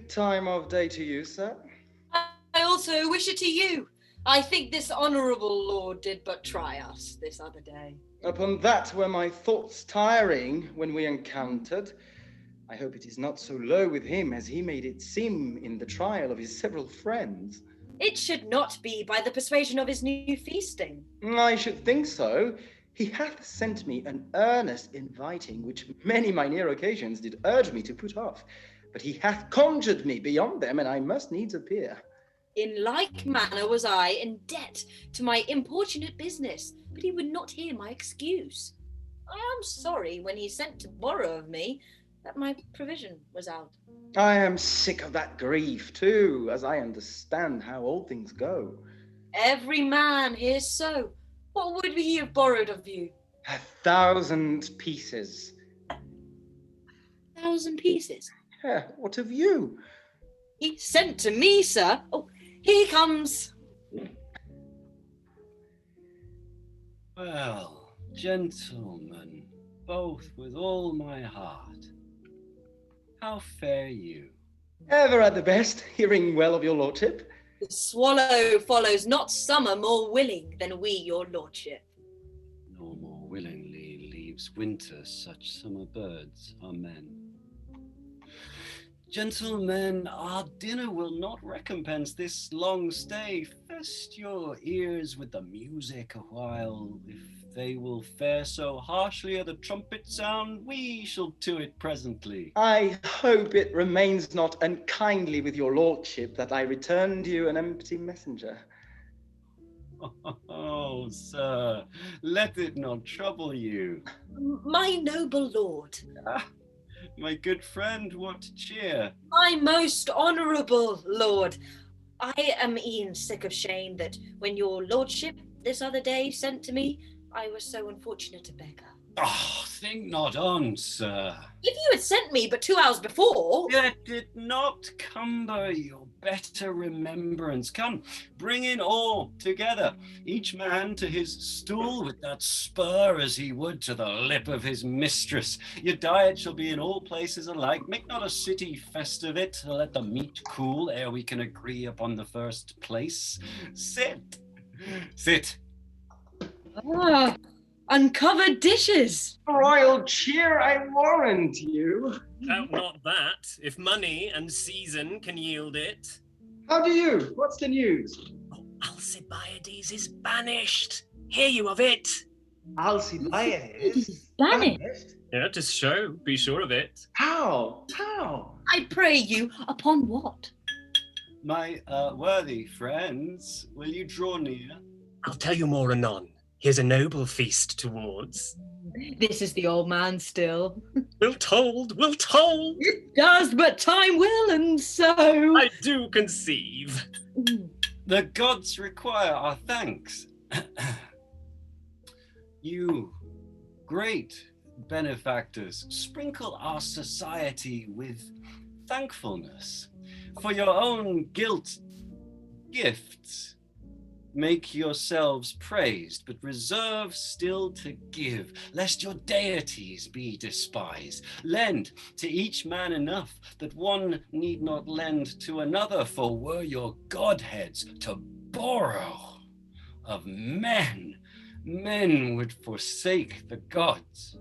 time of day to you, sir. I also wish it to you. I think this honourable lord did but try us this other day. Upon that were my thoughts tiring when we encountered. I hope it is not so low with him as he made it seem in the trial of his several friends. It should not be by the persuasion of his new feasting. I should think so. He hath sent me an earnest inviting, which many minor occasions did urge me to put off. But he hath conjured me beyond them, and I must needs appear. In like manner was I in debt to my importunate business, but he would not hear my excuse. I am sorry when he sent to borrow of me that my provision was out. I am sick of that grief too, as I understand how all things go. Every man hears so. What would he have borrowed of you? 1,000 pieces. 1,000 pieces? Yeah, what of you? He sent to me, sir. Oh, here he comes. Well, gentlemen, both with all my heart, how fare you? Ever at the best, hearing well of your lordship. The swallow follows not summer more willing than we, your lordship. Nor more willingly leaves winter such summer birds are men. Gentlemen, our dinner will not recompense this long stay. Fest your ears with the music a while. If they will fare so harshly at the trumpet sound, we shall to it presently. I hope it remains not unkindly with your lordship that I returned you an empty messenger. Oh, sir, let it not trouble you. My noble lord. My good friend, what cheer? My most honourable lord. I am e'en sick of shame that when your lordship this other day sent to me, I was so unfortunate a beggar. Oh, think not on, sir. If you had sent me but 2 hours before... Let it not cumber your better remembrance. Come, bring in all together, each man to his stool with that spur as he would to the lip of his mistress. Your diet shall be in all places alike. Make not a city fest of it. Let the meat cool ere we can agree upon the first place. Sit, sit. Ah, uncovered dishes. Royal cheer, I warrant you. Doubt not that, if money and season can yield it. How do you? What's the news? Oh, Alcibiades is banished. Hear you of it? Alcibiades? Banished? Yeah, 'tis so, be sure of it. How? How? I pray you, upon what? My worthy friends, will you draw near? I'll tell you more anon. Here's a noble feast towards. This is the old man still. Will told, will told. It does, but time will, and so... I do conceive. The gods require our thanks. You, great benefactors, sprinkle our society with thankfulness. For your own guilt gifts, make yourselves praised, but reserve still to give, lest your deities be despised. Lend to each man enough that one need not lend to another, for were your godheads to borrow of men, men would forsake the gods.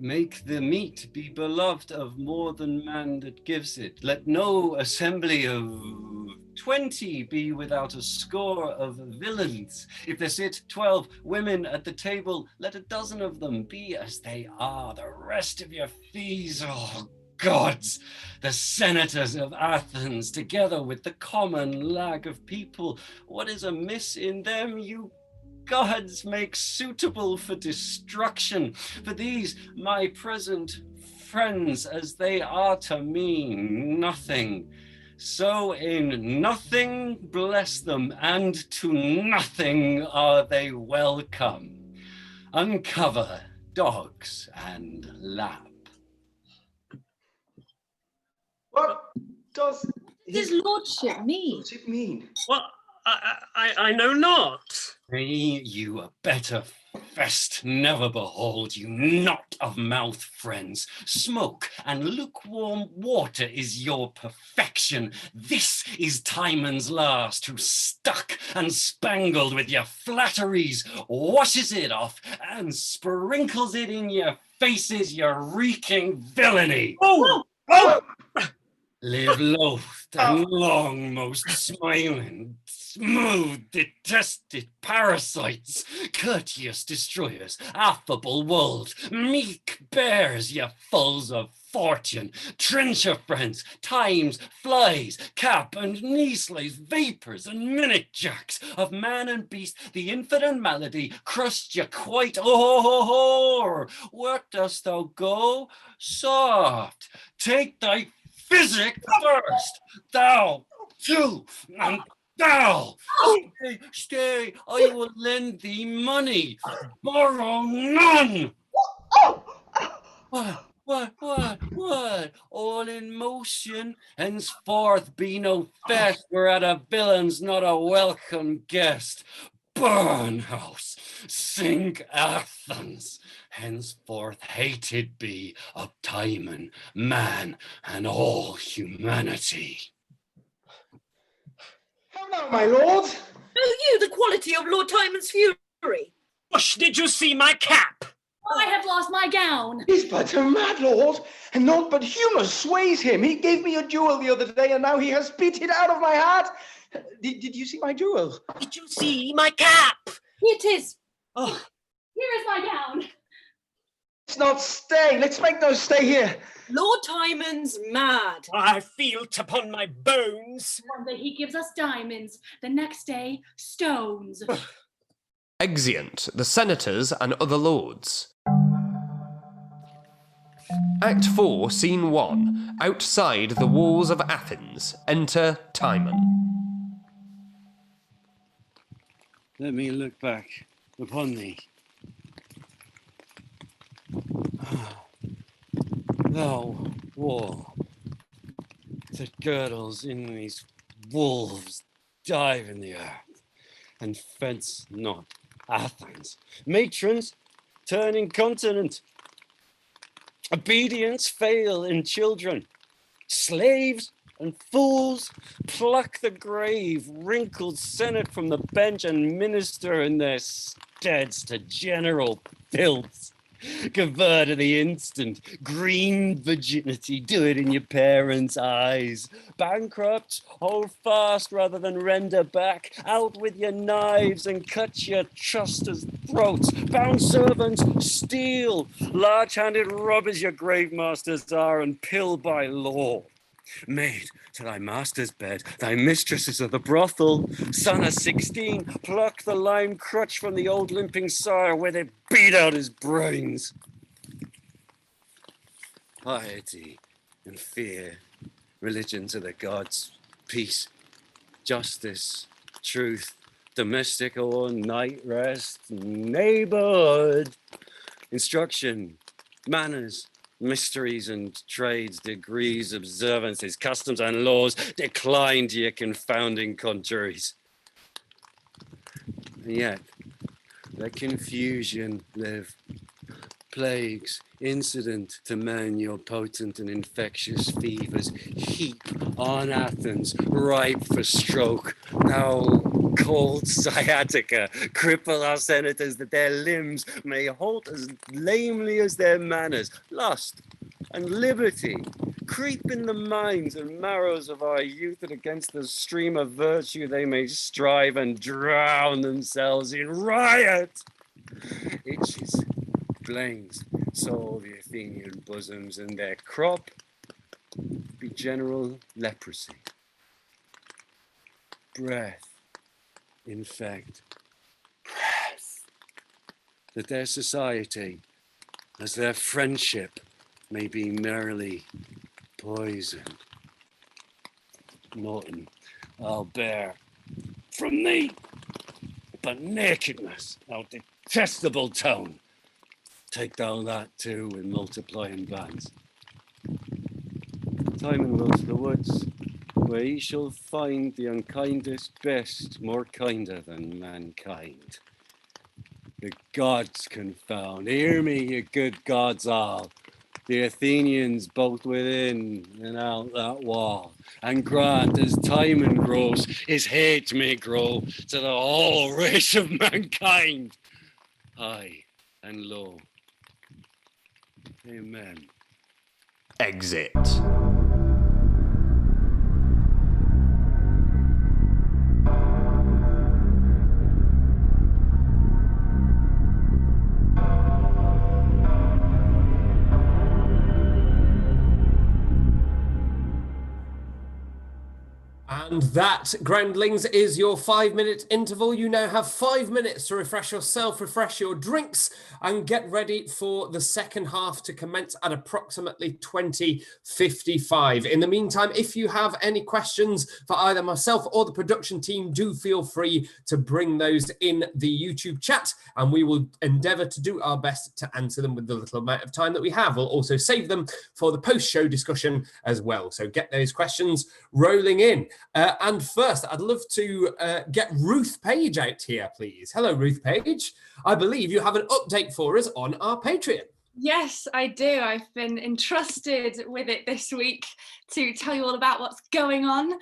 Make the meat be beloved of more than man that gives it. Let no assembly of 20 be without a score of villains. If there sit 12 women at the table, let a dozen of them be as they are. The rest of your fees, oh gods, the senators of Athens, together with the common lag of people, what is amiss in them, you gods make suitable for destruction. For these my present friends, as they are to me nothing, so in nothing bless them, and to nothing are they welcome. Uncover, dogs, and lap. What does his lordship mean? What's it mean? What I know not. You a better fest never behold, you knot of mouth friends. Smoke and lukewarm water is your perfection. This is Timon's last, who stuck and spangled with your flatteries, washes it off and sprinkles it in your faces, your reeking villainy. Oh! Live loathed and long, most smiling, smooth, detested parasites, courteous destroyers, affable wolves, meek bears, ye fulls of fortune, trencher friends, times, flies, cap and knee slaves, vapors and minute jacks of man and beast, the infinite malady crushed ye quite. Oh, where dost thou go? Soft, take thy physic first, thou too, and thou. Stay, I will lend thee money, borrow none. What? All in motion, henceforth be no fest, whereat a villain's not a welcome guest. Burn house, sink Athens, henceforth hated be of Timon, man, and all humanity. Hello, my lord. Know you the quality of Lord Timon's fury? Bush, did you see my cap? I have lost my gown. He's but a mad lord, and naught but humour sways him. He gave me a jewel the other day, and now he has beat it out of my heart. Did you see my jewel? Did you see my cap? Here it is. Oh. Here is my gown. Let's not stay. Let's make no stay here. Lord Timon's mad. I feel 't upon my bones. One day he gives us diamonds, the next day stones. Exeunt the senators and other lords. Act 4, Scene 1. Outside the walls of Athens. Enter Timon. Let me look back upon thee. Thou wall that girdles in these wolves dive in the earth, and fence not Athens. Matrons turn incontinent. Obedience fail in children. Slaves and fools pluck the grave, wrinkled senate from the bench and minister in their steads to general filths. Convert at the instant, green virginity, do it in your parents' eyes. Bankrupts, hold fast rather than render back. Out with your knives and cut your trusters' throats. Bound servants, steal. Large-handed robbers your grave masters are, and pill by law. Maid to thy master's bed, thy mistresses of the brothel. Son of 16, pluck the lime crutch from the old limping sire where they beat out his brains. Piety and fear, religion to the gods, peace, justice, truth, domestic or night rest, neighborhood, instruction, manners, mysteries and trades, degrees, observances, customs and laws, decline to your confounding contraries. And yet, let confusion live. Plagues, incident to man your potent and infectious fevers, heap on Athens, ripe for stroke. Thou cold sciatica, cripple our senators that their limbs may halt as lamely as their manners. Lust and liberty creep in the minds and marrows of our youth, and against the stream of virtue they may strive and drown themselves in riot. Itches, flames, soil the Athenian bosoms, and their crop be general leprosy. Breath, infect, breath, that their society, as their friendship, may be merely poisoned. Norton, I'll bear from thee but nakedness, thou detestable tone. Take thou that too with multiplying bands. Timon loves the woods, where he shall find the unkindest best more kinder than mankind. The gods confound, hear me, you good gods all, the Athenians both within and out that wall, and grant as Timon grows, his hate may grow to the whole race of mankind, high and low. Amen. Exit. And that, Groundlings, is your 5-minute interval. You now have 5 minutes to refresh yourself, refresh your drinks, and get ready for the second half to commence at approximately 20:55. In the meantime, if you have any questions for either myself or the production team, do feel free to bring those in the YouTube chat, and we will endeavour to do our best to answer them with the little amount of time that we have. We'll also save them for the post-show discussion as well. So get those questions rolling in. And first, I'd love to get Ruth Page out here, please. Hello, Ruth Page. I believe you have an update for us on our Patreon. Yes, I do. I've been entrusted with it this week to tell you all about what's going on.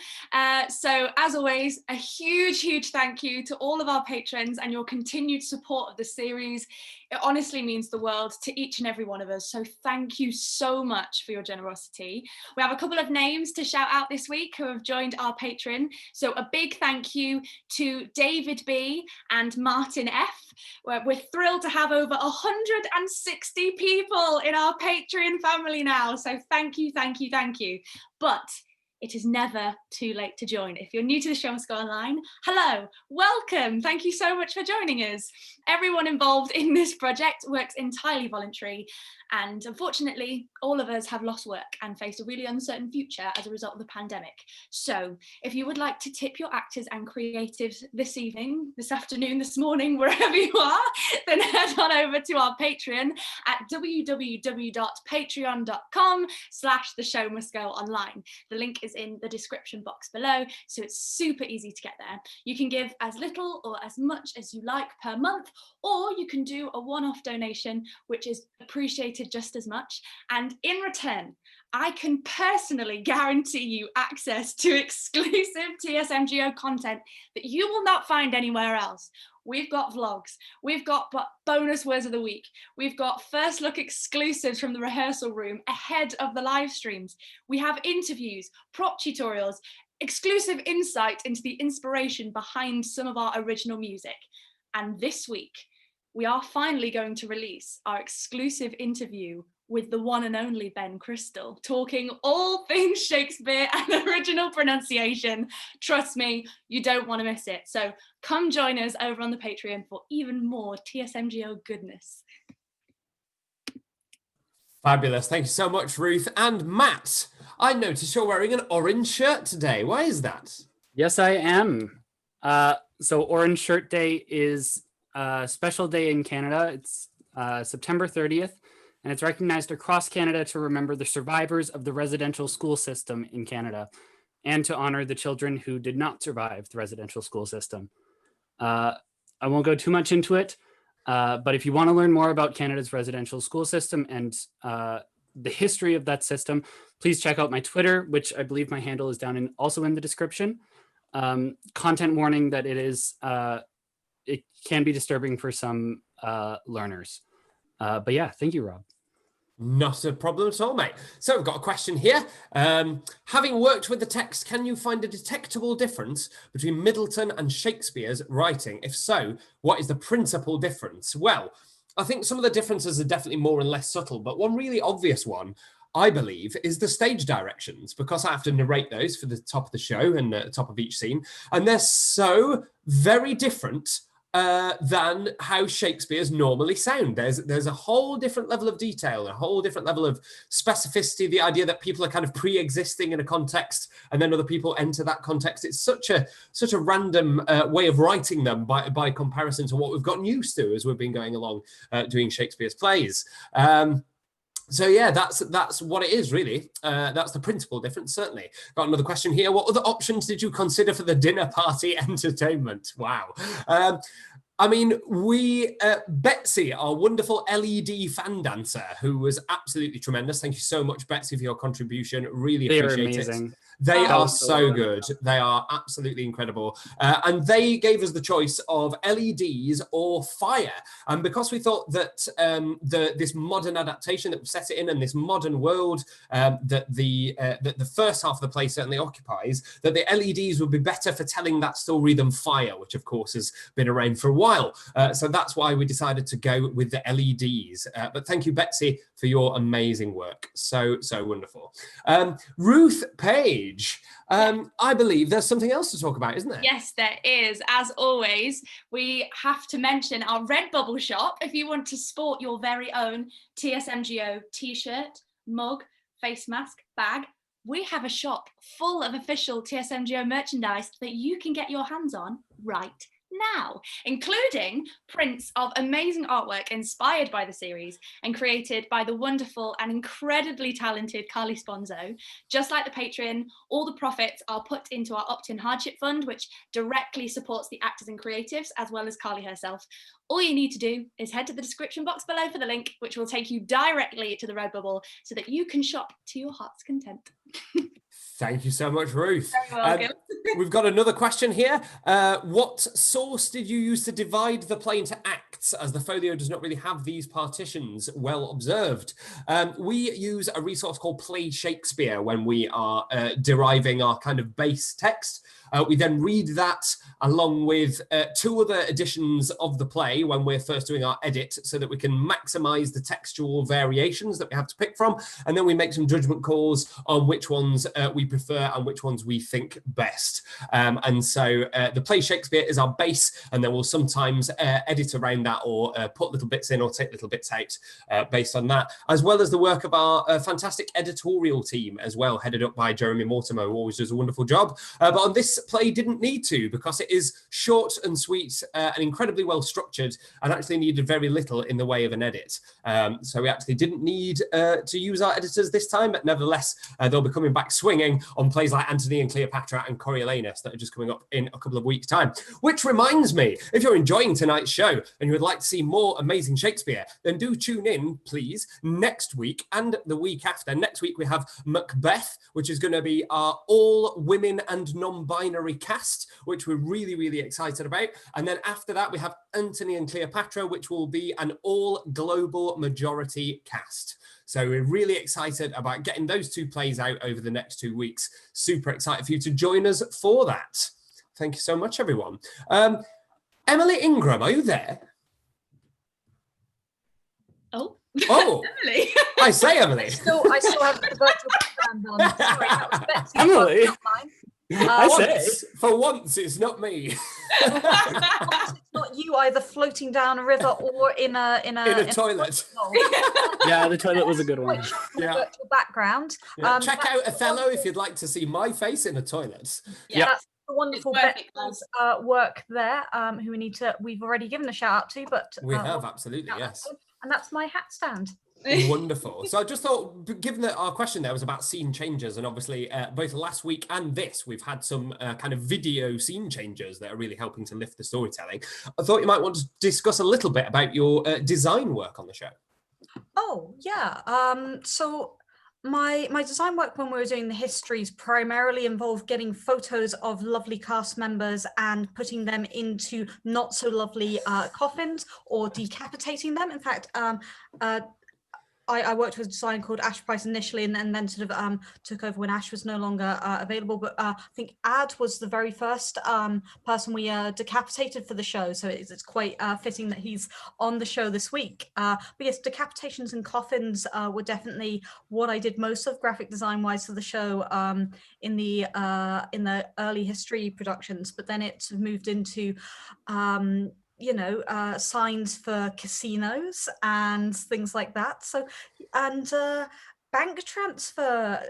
So as always, a huge thank you to all of our patrons and your continued support of the series. It honestly means the world to each and every one of us. So thank you so much for your generosity. We have a couple of names to shout out this week who have joined our Patreon. So a big thank you to David B and Martin F. We're thrilled to have over 160 people in our Patreon family now. So thank you. But it is never too late to join. If you're new to the Show Must Go Online, hello, welcome. Thank you so much for joining us. Everyone involved in this project works entirely voluntary, and unfortunately, all of us have lost work and face a really uncertain future as a result of the pandemic. So if you would like to tip your actors and creatives this evening, this afternoon, this morning, wherever you are, then head on over to our Patreon at www.patreon.com/theshowmustgoonline. The link is in the description box below, so it's super easy to get there. You can give as little or as much as you like per month, or you can do a one-off donation, which is appreciated just as much. And in return, I can personally guarantee you access to exclusive TSMGO content that you will not find anywhere else. We've got vlogs, we've got bonus words of the week, we've got first look exclusives from the rehearsal room ahead of the live streams. We have interviews, prop tutorials, exclusive insight into the inspiration behind some of our original music. And this week, we are finally going to release our exclusive interview with the one and only Ben Crystal, talking all things Shakespeare and original pronunciation. Trust me, you don't want to miss it. So come join us over on the Patreon for even more TSMGO goodness. Fabulous. Thank you so much, Ruth. And Matt, I noticed you're wearing an orange shirt today. Why is that? Yes, I am. So Orange Shirt Day is a special day in Canada. It's September 30th, and it's recognized across Canada to remember the survivors of the residential school system in Canada and to honor the children who did not survive the residential school system. I won't go too much into it, but if you want to learn more about Canada's residential school system and the history of that system, please check out my Twitter, which I believe my handle is down also in the description. Content warning that it can be disturbing for some learners. But yeah, thank you, Rob. Not a problem at all, mate. So I've got a question here. Having worked with the text, can you find a detectable difference between Middleton and Shakespeare's writing? If so, what is the principal difference? Well, I think some of the differences are definitely more and less subtle, but one really obvious one, I believe, is the stage directions, because I have to narrate those for the top of the show and the top of each scene. And they're so very different than how Shakespeare's normally sound. There's a whole different level of detail, a whole different level of specificity, the idea that people are kind of pre-existing in a context and then other people enter that context. It's such a random way of writing them by comparison to what we've gotten used to as we've been going along doing Shakespeare's plays. So yeah, that's what it is really. That's the principal difference, certainly. Got another question here. What other options did you consider for the dinner party entertainment? Wow. I mean, Betsy, our wonderful LED fan dancer, who was absolutely tremendous. Thank you so much, Betsy, for your contribution. Really appreciate it. They are so good. They are absolutely incredible. And they gave us the choice of LEDs or fire. And because we thought that this modern adaptation that we set it in and this modern world that the first half of the play certainly occupies, that the LEDs would be better for telling that story than fire, which of course has been around for a while. So that's why we decided to go with the LEDs. But thank you, Betsy, for your amazing work. So wonderful. Ruth Page, I believe there's something else to talk about, isn't there? Yes, there is. As always, we have to mention our Redbubble shop. If you want to sport your very own TSMGO t-shirt, mug, face mask, bag, we have a shop full of official TSMGO merchandise that you can get your hands on right now, including prints of amazing artwork inspired by the series and created by the wonderful and incredibly talented Carly Sponzo. Just like the Patreon, all the profits are put into our opt-in hardship fund, which directly supports the actors and creatives, as well as Carly herself. All you need to do is head to the description box below for the link, which will take you directly to the Redbubble so that you can shop to your heart's content. Thank you so much, Ruth. Very welcome. We've got another question here. What source did you use to divide the play into acts, as the folio does not really have these partitions well observed? We use a resource called Play Shakespeare when we are deriving our kind of base text. We then read that along with two other editions of the play when we're first doing our edit so that we can maximize the textual variations that we have to pick from. And then we make some judgment calls on which ones we prefer and which ones we think best. And so the Play Shakespeare is our base, and then we'll sometimes edit around that or put little bits in or take little bits out based on that, as well as the work of our fantastic editorial team as well, headed up by Jeremy Mortimer, who always does a wonderful job. But on this play didn't need to, because it is short and sweet and incredibly well structured, and actually needed very little in the way of an edit. So we actually didn't need to use our editors this time, but nevertheless they'll be coming back swinging on plays like Antony and Cleopatra and Coriolanus that are just coming up in a couple of weeks' time. Which reminds me, if you're enjoying tonight's show and you would like to see more amazing Shakespeare, then do tune in, please, next week and the week after. Next week we have Macbeth, which is going to be our all women and non-binary cast, which we're really, really excited about. And then after that, we have Antony and Cleopatra, which will be an all global majority cast. So we're really excited about getting those two plays out over the next 2 weeks. Super excited for you to join us for that. Thank you so much, everyone. Emily Ingram, are you there? Oh. Emily. I say Emily. I still have the virtual background on. Sorry, that was Betsy. Emily. Not mine. For once, it's not me. It's not you either floating down a river or in a toilet. Yeah, the toilet was a good one. Yeah. Virtual background. Yeah. Check out Othello if you'd like to see my face in a toilet. Yeah, that's the wonderful Betsy's work there. Who we've already given a shout out to, but we have absolutely, yes. And that's my hat stand. Wonderful. So I just thought, given that our question there was about scene changes, and obviously both last week and this, we've had some kind of video scene changes that are really helping to lift the storytelling. I thought you might want to discuss a little bit about your design work on the show. Oh, yeah. So my design work when we were doing the histories primarily involved getting photos of lovely cast members and putting them into not so lovely coffins or decapitating them. In fact, I worked with a design called Ash Price initially, and then sort of took over when Ash was no longer available. But I think Ahd was the very first person we decapitated for the show, so it's quite fitting that he's on the show this week. But yes, decapitations and coffins were definitely what I did most of graphic design wise for the show in the early history productions. But then it sort of moved into signs for casinos and things like that. So, and bank transfer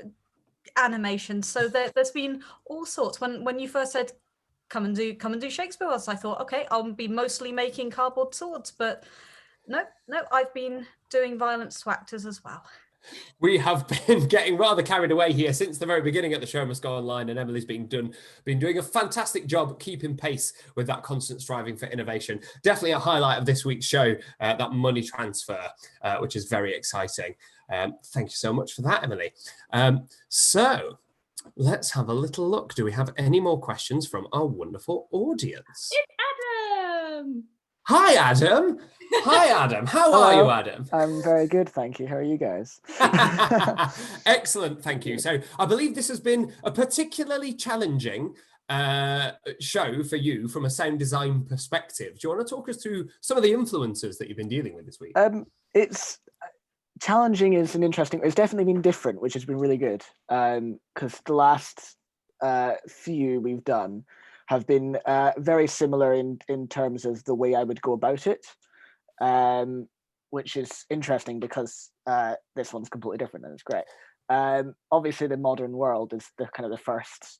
animation. So there's been all sorts. When you first said come and do Shakespeare with us, I thought, okay, I'll be mostly making cardboard swords, but no, I've been doing violence to actors as well. We have been getting rather carried away here since the very beginning at The Show Must Go Online, and Emily's been doing a fantastic job keeping pace with that constant striving for innovation. Definitely a highlight of this week's show, that money transfer, which is very exciting. Thank you so much for that, Emily. So let's have a little look. Do we have any more questions from our wonderful audience? It's Adam! Hi, Adam. Hi, Adam. How are you, Adam? I'm very good, thank you. How are you guys? Excellent, thank you. So I believe this has been a particularly challenging show for you from a sound design perspective. Do you want to talk us through some of the influences that you've been dealing with this week? It's challenging is an interesting, it's definitely been different, which has been really good. Because the last few we've done have been very similar in terms of the way I would go about it, which is interesting because this one's completely different and it's great. Obviously, the modern world is the kind of the first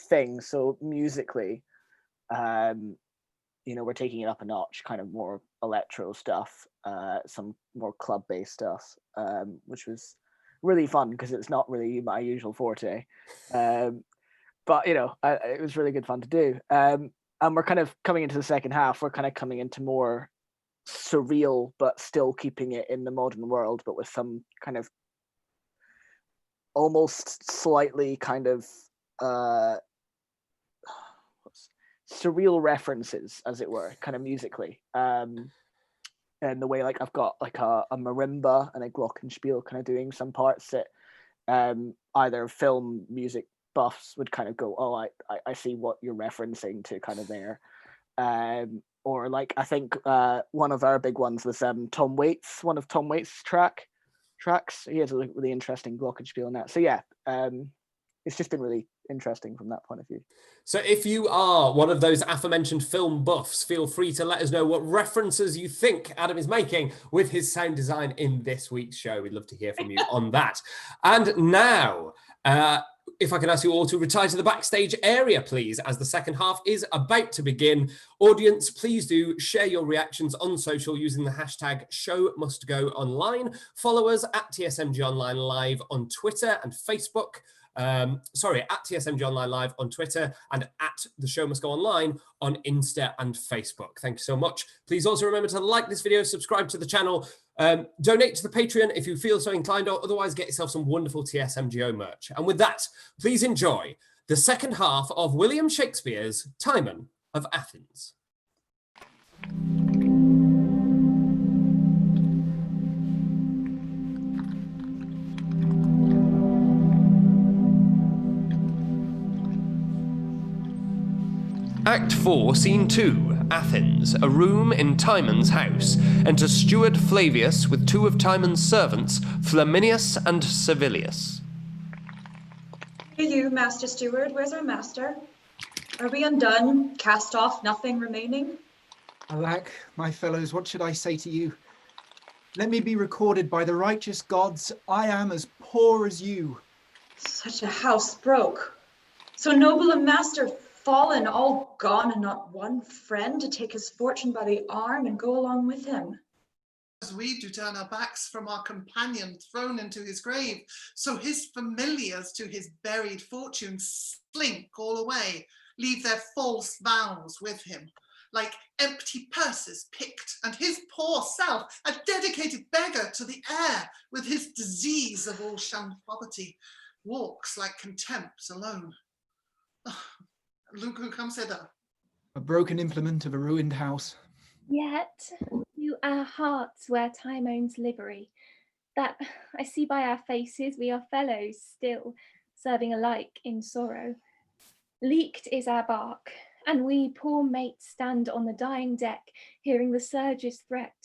thing. So musically, we're taking it up a notch, kind of more electro stuff, some more club-based stuff, which was really fun because it's not really my usual forte. But it was really good fun to do. And we're kind of coming into the second half. We're kind of coming into more surreal, but still keeping it in the modern world, but with some kind of almost slightly kind of surreal references, as it were, kind of musically. And the way, like, I've got like a marimba and a glockenspiel kind of doing some parts that either film music buffs would kind of go, oh, I see what you're referencing to kind of there. Or like, I think one of our big ones was Tom Waits, one of Tom Waits' tracks. He has a really interesting glockenspiel in that. So yeah, it's just been really interesting from that point of view. So if you are one of those aforementioned film buffs, feel free to let us know what references you think Adam is making with his sound design in this week's show. We'd love to hear from you on that. And now, if I can ask you all to retire to the backstage area, please, as the second half is about to begin. Audience, please do share your reactions on social using the hashtag #ShowMustGoOnline. Follow us at TSMG Online Live on Twitter and Facebook. At TSMG Online Live on Twitter and at The Show Must Go Online on Insta and Facebook. Thank you so much. Please also remember to like this video, subscribe to the channel, donate to the Patreon if you feel so inclined, or otherwise get yourself some wonderful TSMGO merch. And with that, please enjoy the second half of William Shakespeare's Timon of Athens. Act 4, Scene 2, Athens, a room in Timon's house. Enter steward Flavius with two of Timon's servants, Flaminius and Servilius. Hey you, master steward, where's our master? Are we undone, cast off, nothing remaining? Alack, my fellows, what should I say to you? Let me be recorded by the righteous gods, I am as poor as you. Such a house broke. So noble a master fallen, all gone, and not one friend to take his fortune by the arm and go along with him. As we do turn our backs from our companion thrown into his grave, so his familiars to his buried fortune slink all away, leave their false vows with him, like empty purses picked, and his poor self, a dedicated beggar to the air, with his disease of all shunned poverty, walks like contempt alone. Luke, who comes hither? A broken implement of a ruined house. Yet to our hearts wear Timon's livery, that I see by our faces we are fellows still, serving alike in sorrow. Leaked is our bark, and we poor mates stand on the dying deck, hearing the surge's threat.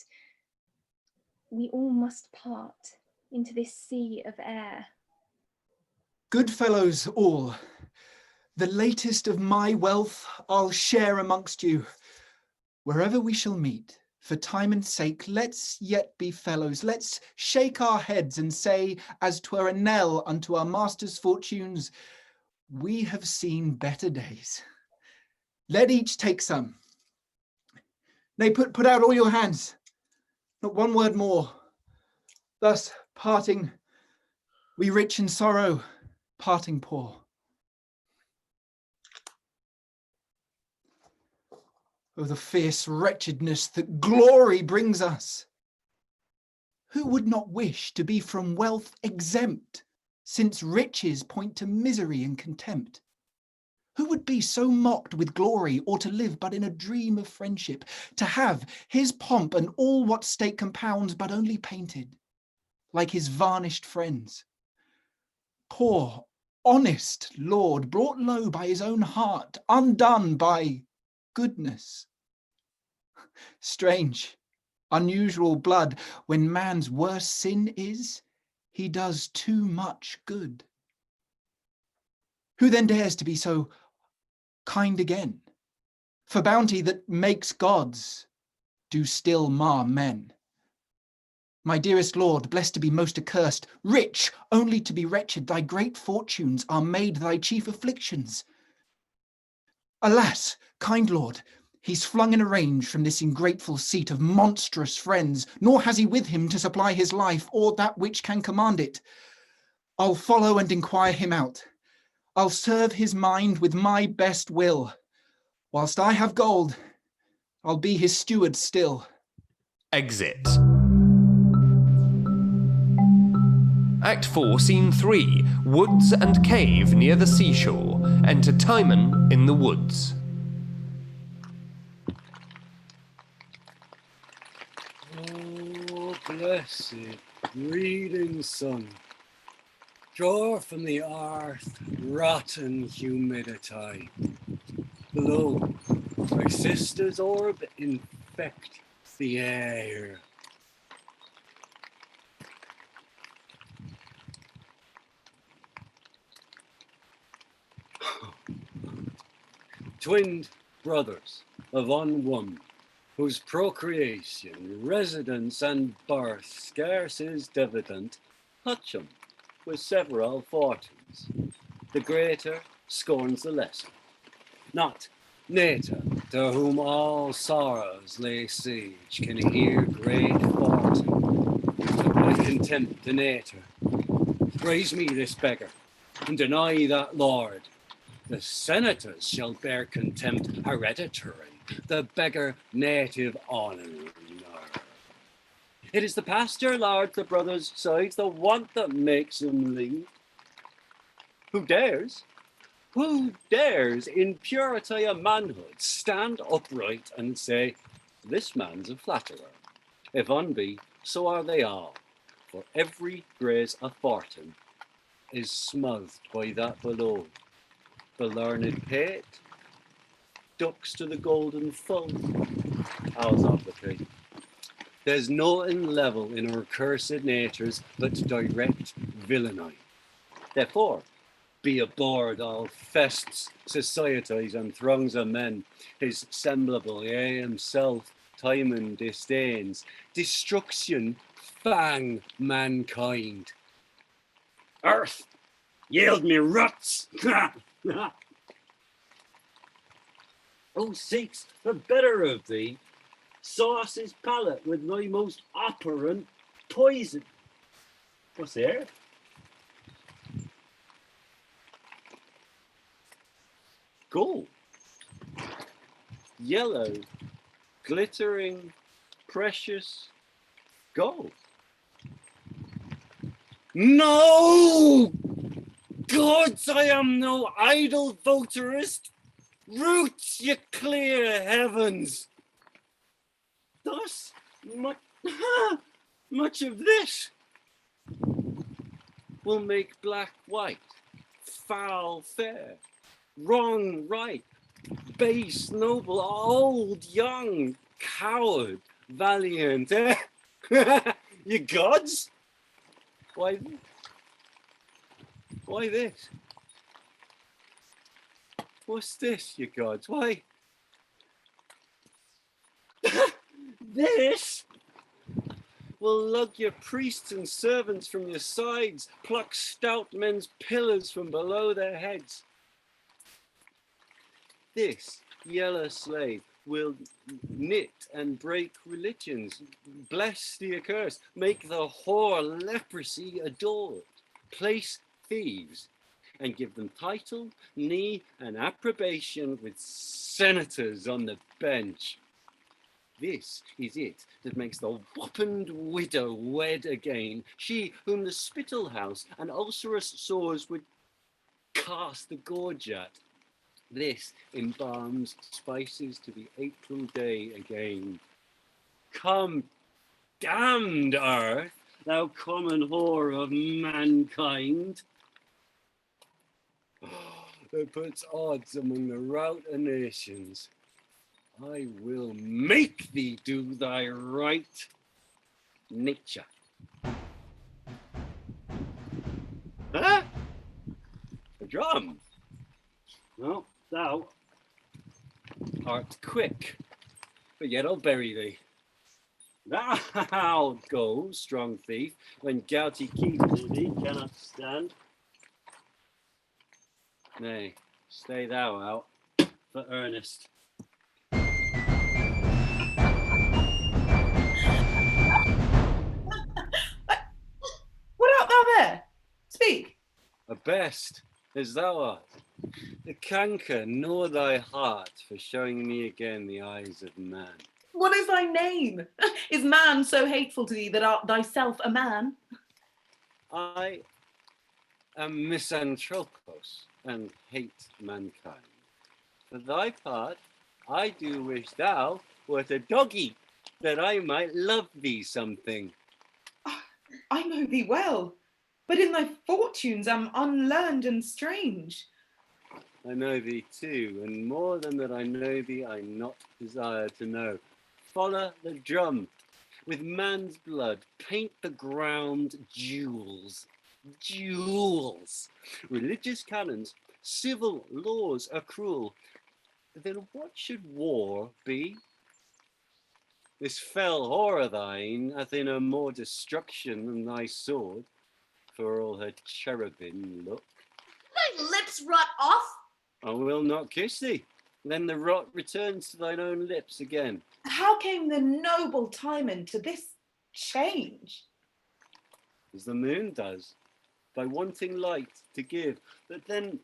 We all must part into this sea of air. Good fellows all, the latest of my wealth I'll share amongst you. Wherever we shall meet, for Timon's sake, let's yet be fellows. Let's shake our heads and say, as 'twere a knell unto our master's fortunes, we have seen better days. Let each take some. Nay, put out all your hands. Not one word more. Thus, Parting, we rich in sorrow, parting poor. Oh, the fierce wretchedness that glory brings us! Who would not wish to be from wealth exempt, since riches point to misery and contempt? Who would be so mocked with glory, or to live but in a dream of friendship, to have his pomp and all what state compounds but only painted, like his varnished friends? Poor, honest lord, brought low by his own heart, undone by goodness. Strange, unusual blood, when man's worst sin is, he does too much good. Who then dares to be so kind again? For bounty that makes gods do still mar men. My dearest lord, blessed to be most accursed, rich only to be wretched, thy great fortunes are made thy chief afflictions. Alas, kind lord, he's flung in a range from this ingrateful seat of monstrous friends, nor has he with him to supply his life, or that which can command it. I'll follow and inquire him out. I'll serve his mind with my best will. Whilst I have gold, I'll be his steward still. Exit. Act 4, Scene 3. Woods and cave near the seashore. Enter Timon in the woods. Oh, blessed, breathing sun. Draw from the earth rotten humidity. Below, my sister's orb infect the air. Twinned brothers of one woman, whose procreation, residence, and birth scarce is dividend, touch 'em with several fortunes. The greater scorns the lesser. Not nature, to whom all sorrows lay siege, can hear great fortune, but by contempt the nature. Raise me this beggar, and deny that lord. The senators shall bear contempt hereditary, the beggar native honor. It is the pasture lord, the brother's sides, the want that makes him leave. Who dares in purity of manhood stand upright and say, this man's a flatterer? If unbe, so are they all, for every grace of fortune is smouthed by that below. The learned pate ducks to the golden foe. How's of the tree? There's nothing level in our cursed natures but direct villainy. Therefore, be aboard all fests, societies, and throngs of men. His semblable, yea, himself, Timon disdains. Destruction fang mankind. Earth, yield me ruts! Oh, seeks the better of thee. Sauce his palate with thy most operant poison. What's there? Gold. Yellow, glittering, precious gold. No! Gods, I am no idle votarist. Roots, ye clear heavens. Thus, much of this will make black white, foul fair, wrong right, base noble, old young, coward, valiant. You gods? Why this? What's this, you gods? Why? This will lug your priests and servants from your sides, pluck stout men's pillars from below their heads. This yellow slave will knit and break religions, bless the accursed, make the whore leprosy adored, place thieves, and give them title, knee, and approbation with senators on the bench. This is it that makes the whoppened widow wed again, she whom the spittle house and ulcerous sores would cast the gorge at. This embalms spices to the April day again. Come, damned earth, thou common whore of mankind, that puts odds among the rout of nations. I will make thee do thy right nature. Huh? A drum? No, thou art quick, but yet I'll bury thee. Thou go, strong thief, when gouty keys to thee cannot stand. Nay, stay thou out for earnest. What art thou there? Speak. A best as thou art, the canker gnaw thy heart for showing me again the eyes of man. What is thy name? Is man so hateful to thee that art thyself a man? I am misanthropos and hate mankind. For thy part, I do wish thou wert a doggy, that I might love thee something. I know thee well, but in thy fortunes am unlearned and strange. I know thee too, and more than that I know thee, I not desire to know. Follow the drum, with man's blood, paint the ground jewels. Jewels! Religious canons, civil laws are cruel. Then what should war be? This fell whore of thine hath in her more destruction than thy sword, for all her cherubim look. Thy lips rot off. I will not kiss thee. Then the rot returns to thine own lips again. How came the noble Timon to this change? As the moon does, by wanting light to give, but then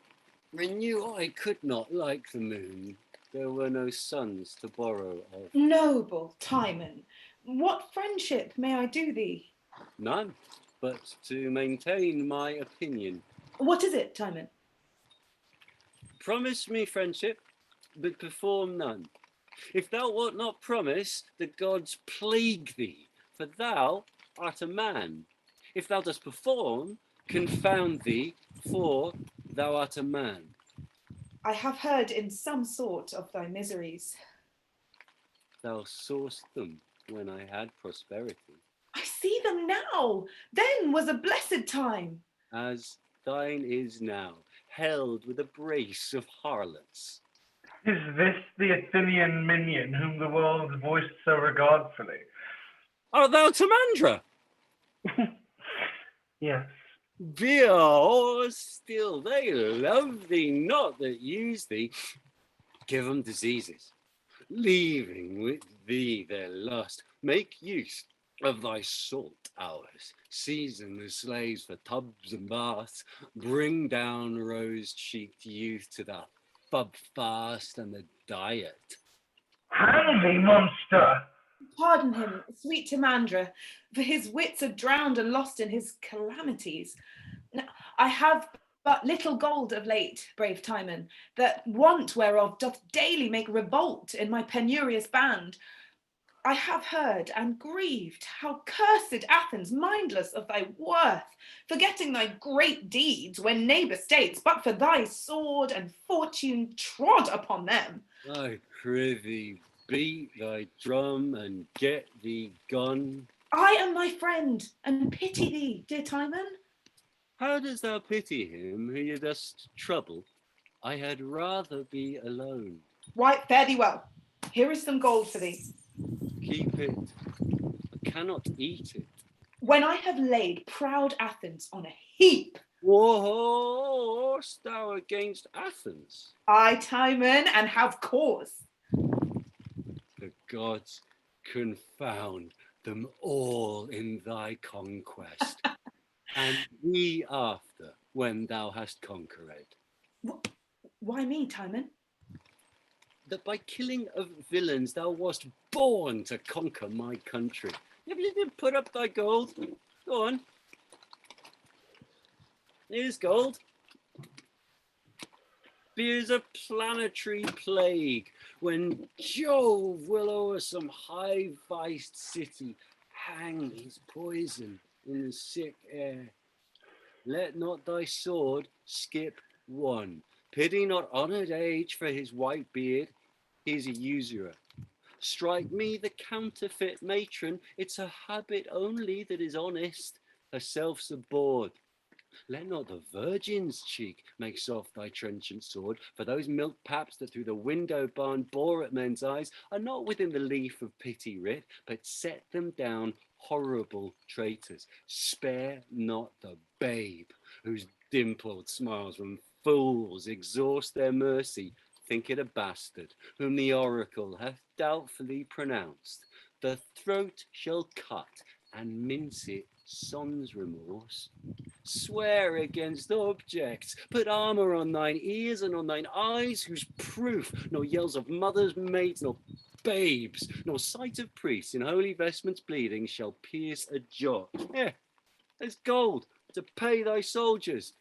renew I could not like the moon. There were no suns to borrow of. Noble Timon, what friendship may I do thee? None, but to maintain my opinion. What is it, Timon? Promise me friendship, but perform none. If thou wilt not promise, the gods plague thee, for thou art a man. If thou dost perform, confound thee, for thou art a man. I have heard in some sort of thy miseries. Thou saw'st them when I had prosperity. I see them now. Then was a blessed time. As thine is now, held with a brace of harlots. Is this the Athenian minion whom the world voiced so regardfully? Art thou Timandra? Yes. Beale, or still they love thee not that use thee. Give them diseases, leaving with thee their lust. Make use of thy salt hours, season the slaves for tubs and baths, bring down rose-cheeked youth to the fub fast and the diet. Hang thee, monster! Pardon him, sweet Timandra, for his wits are drowned and lost in his calamities. Now, I have but little gold of late, brave Timon, that want whereof doth daily make revolt in my penurious band. I have heard and grieved how cursed Athens, mindless of thy worth, forgetting thy great deeds when neighbour states, but for thy sword and fortune trod upon them. I prithee, beat thy drum and get thee gone. I am thy friend, and pity thee, dear Timon. How dost thou pity him who you dost trouble? I had rather be alone. Why, fare thee well. Here is some gold for thee. Keep it. I cannot eat it. When I have laid proud Athens on a heap. Warst thou against Athens? I, Timon, and have cause. gods, confound them all in thy conquest, and we after, when thou hast conquered. Why me, Timon? That by killing of villains thou wast born to conquer my country. If you did put up thy gold, go on. Here's gold. Here's a planetary plague, when Jove will o'er some high-viced city hang his poison in the sick air. Let not thy sword skip one. Pity not honoured age for his white beard. He's a usurer. Strike me the counterfeit matron. It's her habit only that is honest. Herself's abhorred. Let not the virgin's cheek make soft thy trenchant sword, for those milk paps that through the window barn bore at men's eyes are not within the leaf of pity writ, but set them down horrible traitors. Spare not the babe, whose dimpled smiles when fools exhaust their mercy, think it a bastard, whom the oracle hath doubtfully pronounced. The throat shall cut, and mince it son's remorse. Swear against objects, put armour on thine ears and on thine eyes, whose proof nor yells of mothers, maids, nor babes, nor sight of priests in holy vestments bleeding shall pierce a jot. There's gold to pay thy soldiers.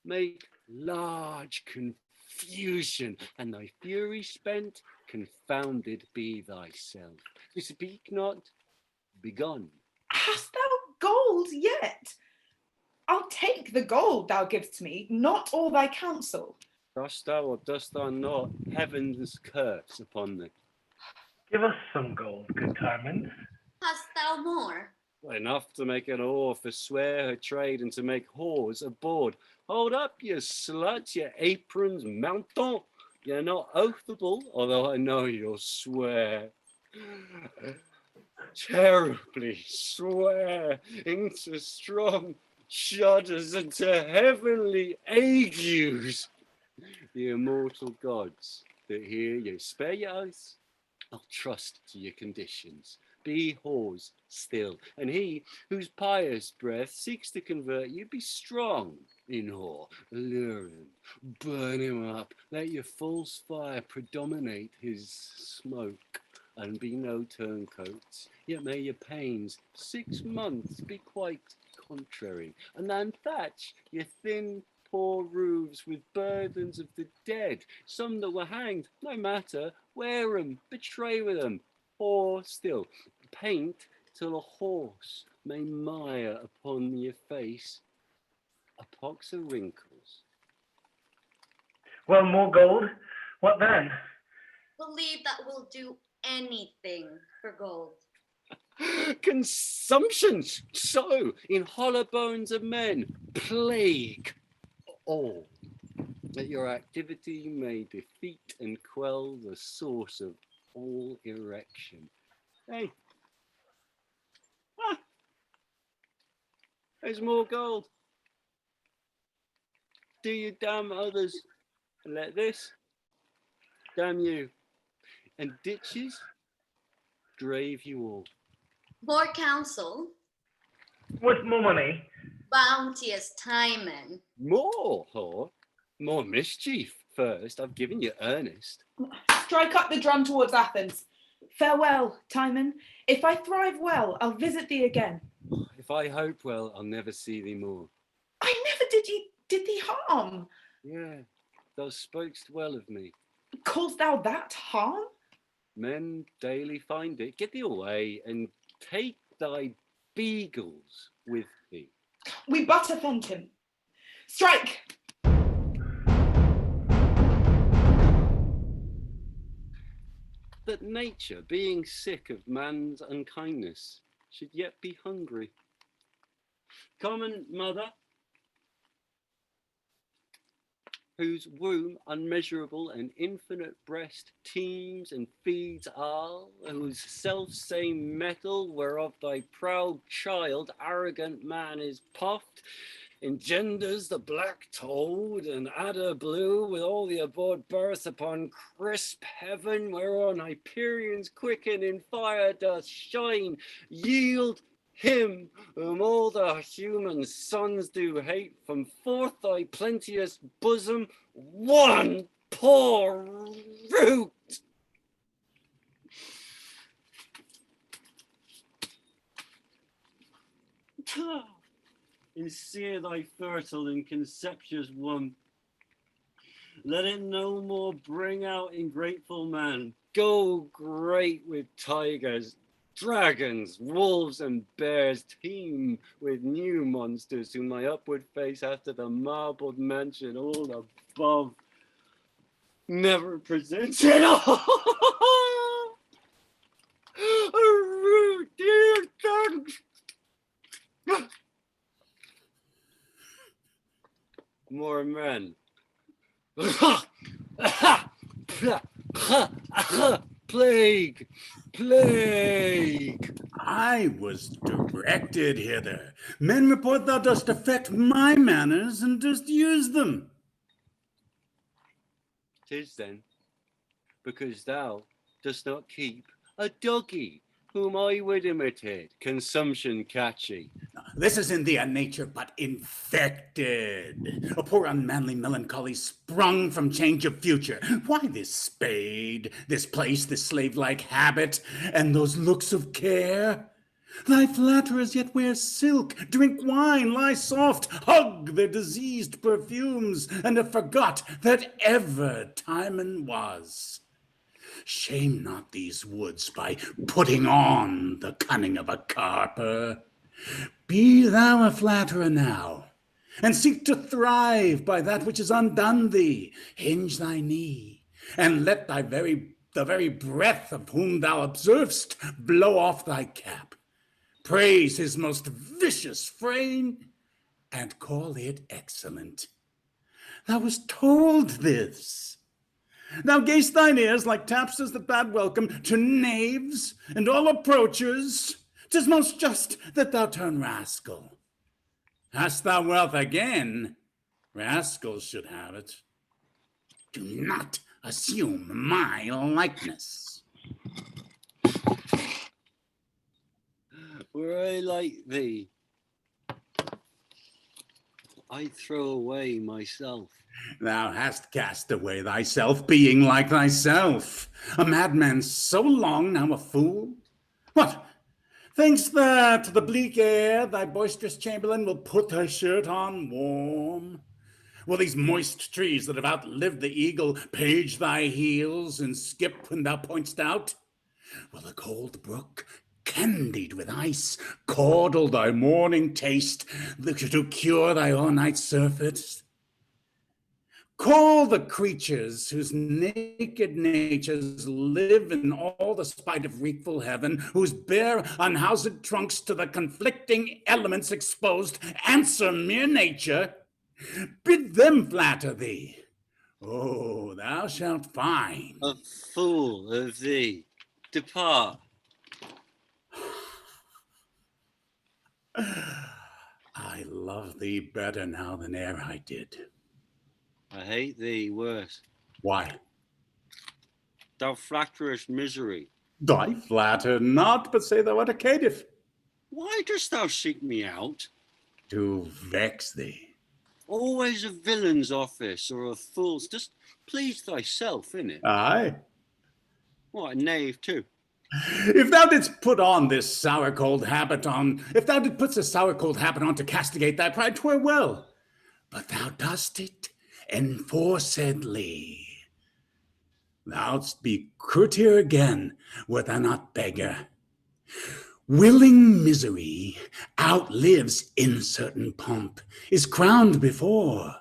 Make large confusion, and thy fury spent, confounded be thyself. To speak not, begone. Hast thou gold yet? I'll take the gold thou givest me, not all thy counsel. Dost thou or dost thou not heaven's curse upon thee? Give us some gold, good Timon. Hast thou more? Enough to make an whore forswear her trade and to make whores aboard. Hold up, you slut, your aprons mountant. You're not oathable, although I know you'll swear. Terribly swear into strong shudders and to heavenly agues. The immortal gods that hear you spare your oaths, I'll trust to your conditions. Be whores still, and he whose pious breath seeks to convert you, be strong in whore, allure him, burn him up, let your false fire predominate his smoke, and be no turncoats, yet may your pains 6 months be quite contrary, and then thatch your thin poor roofs with burdens of the dead, some that were hanged, no matter, wear 'em, betray with 'em, or still, paint till a horse may mire upon your face a pox of wrinkles. Well, more gold? What then? Believe that we'll do anything for gold. Consumptions, so in hollow bones of men, plague all, that your activity may defeat and quell the source of all erection. Hey, there's more gold. Do you damn others, and let this damn you, and ditches drave you all. More counsel. With more money? Bounteous Timon. More, whore. More mischief first. I've given you earnest. Strike up the drum towards Athens. Farewell, Timon. If I thrive well, I'll visit thee again. If I hope well, I'll never see thee more. I never did thee harm. Yeah, thou spokest well of me. Call'st thou that harm? Men daily find it. Get thee away and take thy beagles with thee. We but offend him. Strike! That nature, being sick of man's unkindness, should yet be hungry. Common mother, whose womb unmeasurable and infinite breast teems and feeds all, whose self-same metal whereof thy proud child, arrogant man, is puffed, engenders the black toad and adder blue with all the abhorred birth upon crisp heaven, whereon Hyperion's quicken in fire doth shine, yield him whom all the human sons do hate, from forth thy plenteous bosom one poor root. And sear thy fertile and conceptuous womb. Let it no more bring out ingrateful man. Go great with tigers, dragons, wolves, and bears. Teem with new monsters whom my upward face after the marbled mansion all above never presented. A rude dear son. More men. Plague! Plague! I was directed hither. Men report thou dost affect my manners and dost use them. 'Tis then, because thou dost not keep a doggy, whom I would imitate, consumption catchy. This is in thee a nature but infected, a poor unmanly melancholy sprung from change of future. Why this spade, this place, this slave-like habit, and those looks of care? Thy flatterers yet wear silk, drink wine, lie soft, hug their diseased perfumes, and have forgot that ever Timon was. Shame not these woods by putting on the cunning of a carper. Be thou a flatterer now, and seek to thrive by that which is undone thee. Hinge thy knee, and let the very breath of whom thou observest blow off thy cap. Praise his most vicious frame, and call it excellent. Thou wast told this. Thou gay'st thine ears like tapsters that bade welcome to knaves and all approachers. 'Tis most just that thou turn rascal. Hast thou wealth again? Rascals should have it. Do not assume my likeness. Were I like thee, I'd throw away myself. Thou hast cast away thyself, being like thyself. A madman so long, now a fool? What? Think'st that the bleak air, thy boisterous chamberlain, will put thy shirt on warm? Will these moist trees that have outlived the eagle page thy heels and skip when thou point'st out? Will the cold brook, candied with ice, curdle thy morning taste to cure thy all-night surfeit? Call the creatures whose naked natures live in all the spite of wreakful heaven, whose bare unhoused trunks to the conflicting elements exposed answer mere nature. Bid them flatter thee. Oh, thou shalt find. A fool of thee. Depart. I love thee better now than e'er I did. I hate thee worse. Why? Thou flatterest misery. I flatter not, but say thou art a caitiff. Why dost thou seek me out? To vex thee. Always a villain's office or a fool's. Just please thyself, innit? Aye. What, a knave too? If thou didst put on this sour cold habit on, if thou did put this sour cold habit on to castigate thy pride, 'twere well. But thou dost it enforcedly. Thou'dst be courtier again, wert thou not beggar. Willing misery outlives incertain pomp, is crowned before.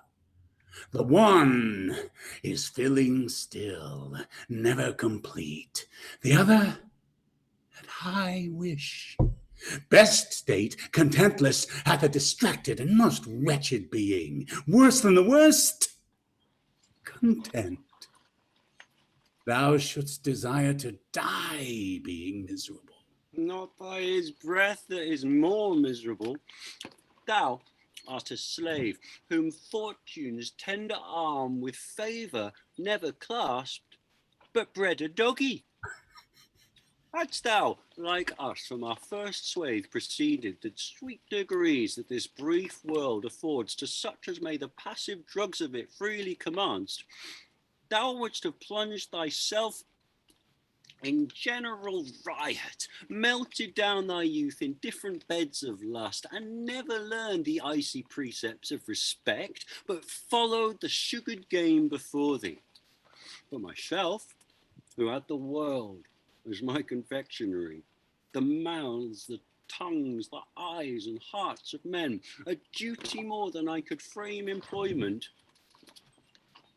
The one is filling still, never complete. The other at high wish. Best state, contentless, hath a distracted and most wretched being. Worse than the worst, content. Thou shouldst desire to die being miserable. Not by his breath that is more miserable. Thou art a slave, whom fortune's tender arm with favour never clasped, but bred a doggy. Hadst thou, like us, from our first swathe proceeded the sweet degrees that this brief world affords to such as may the passive drugs of it freely commandst, thou wouldst have plunged thyself in general riot, melted down thy youth in different beds of lust, and never learned the icy precepts of respect, but followed the sugared game before thee. But myself, who had the world as my confectionery, the mouths, the tongues, the eyes and hearts of men, a duty more than I could frame employment,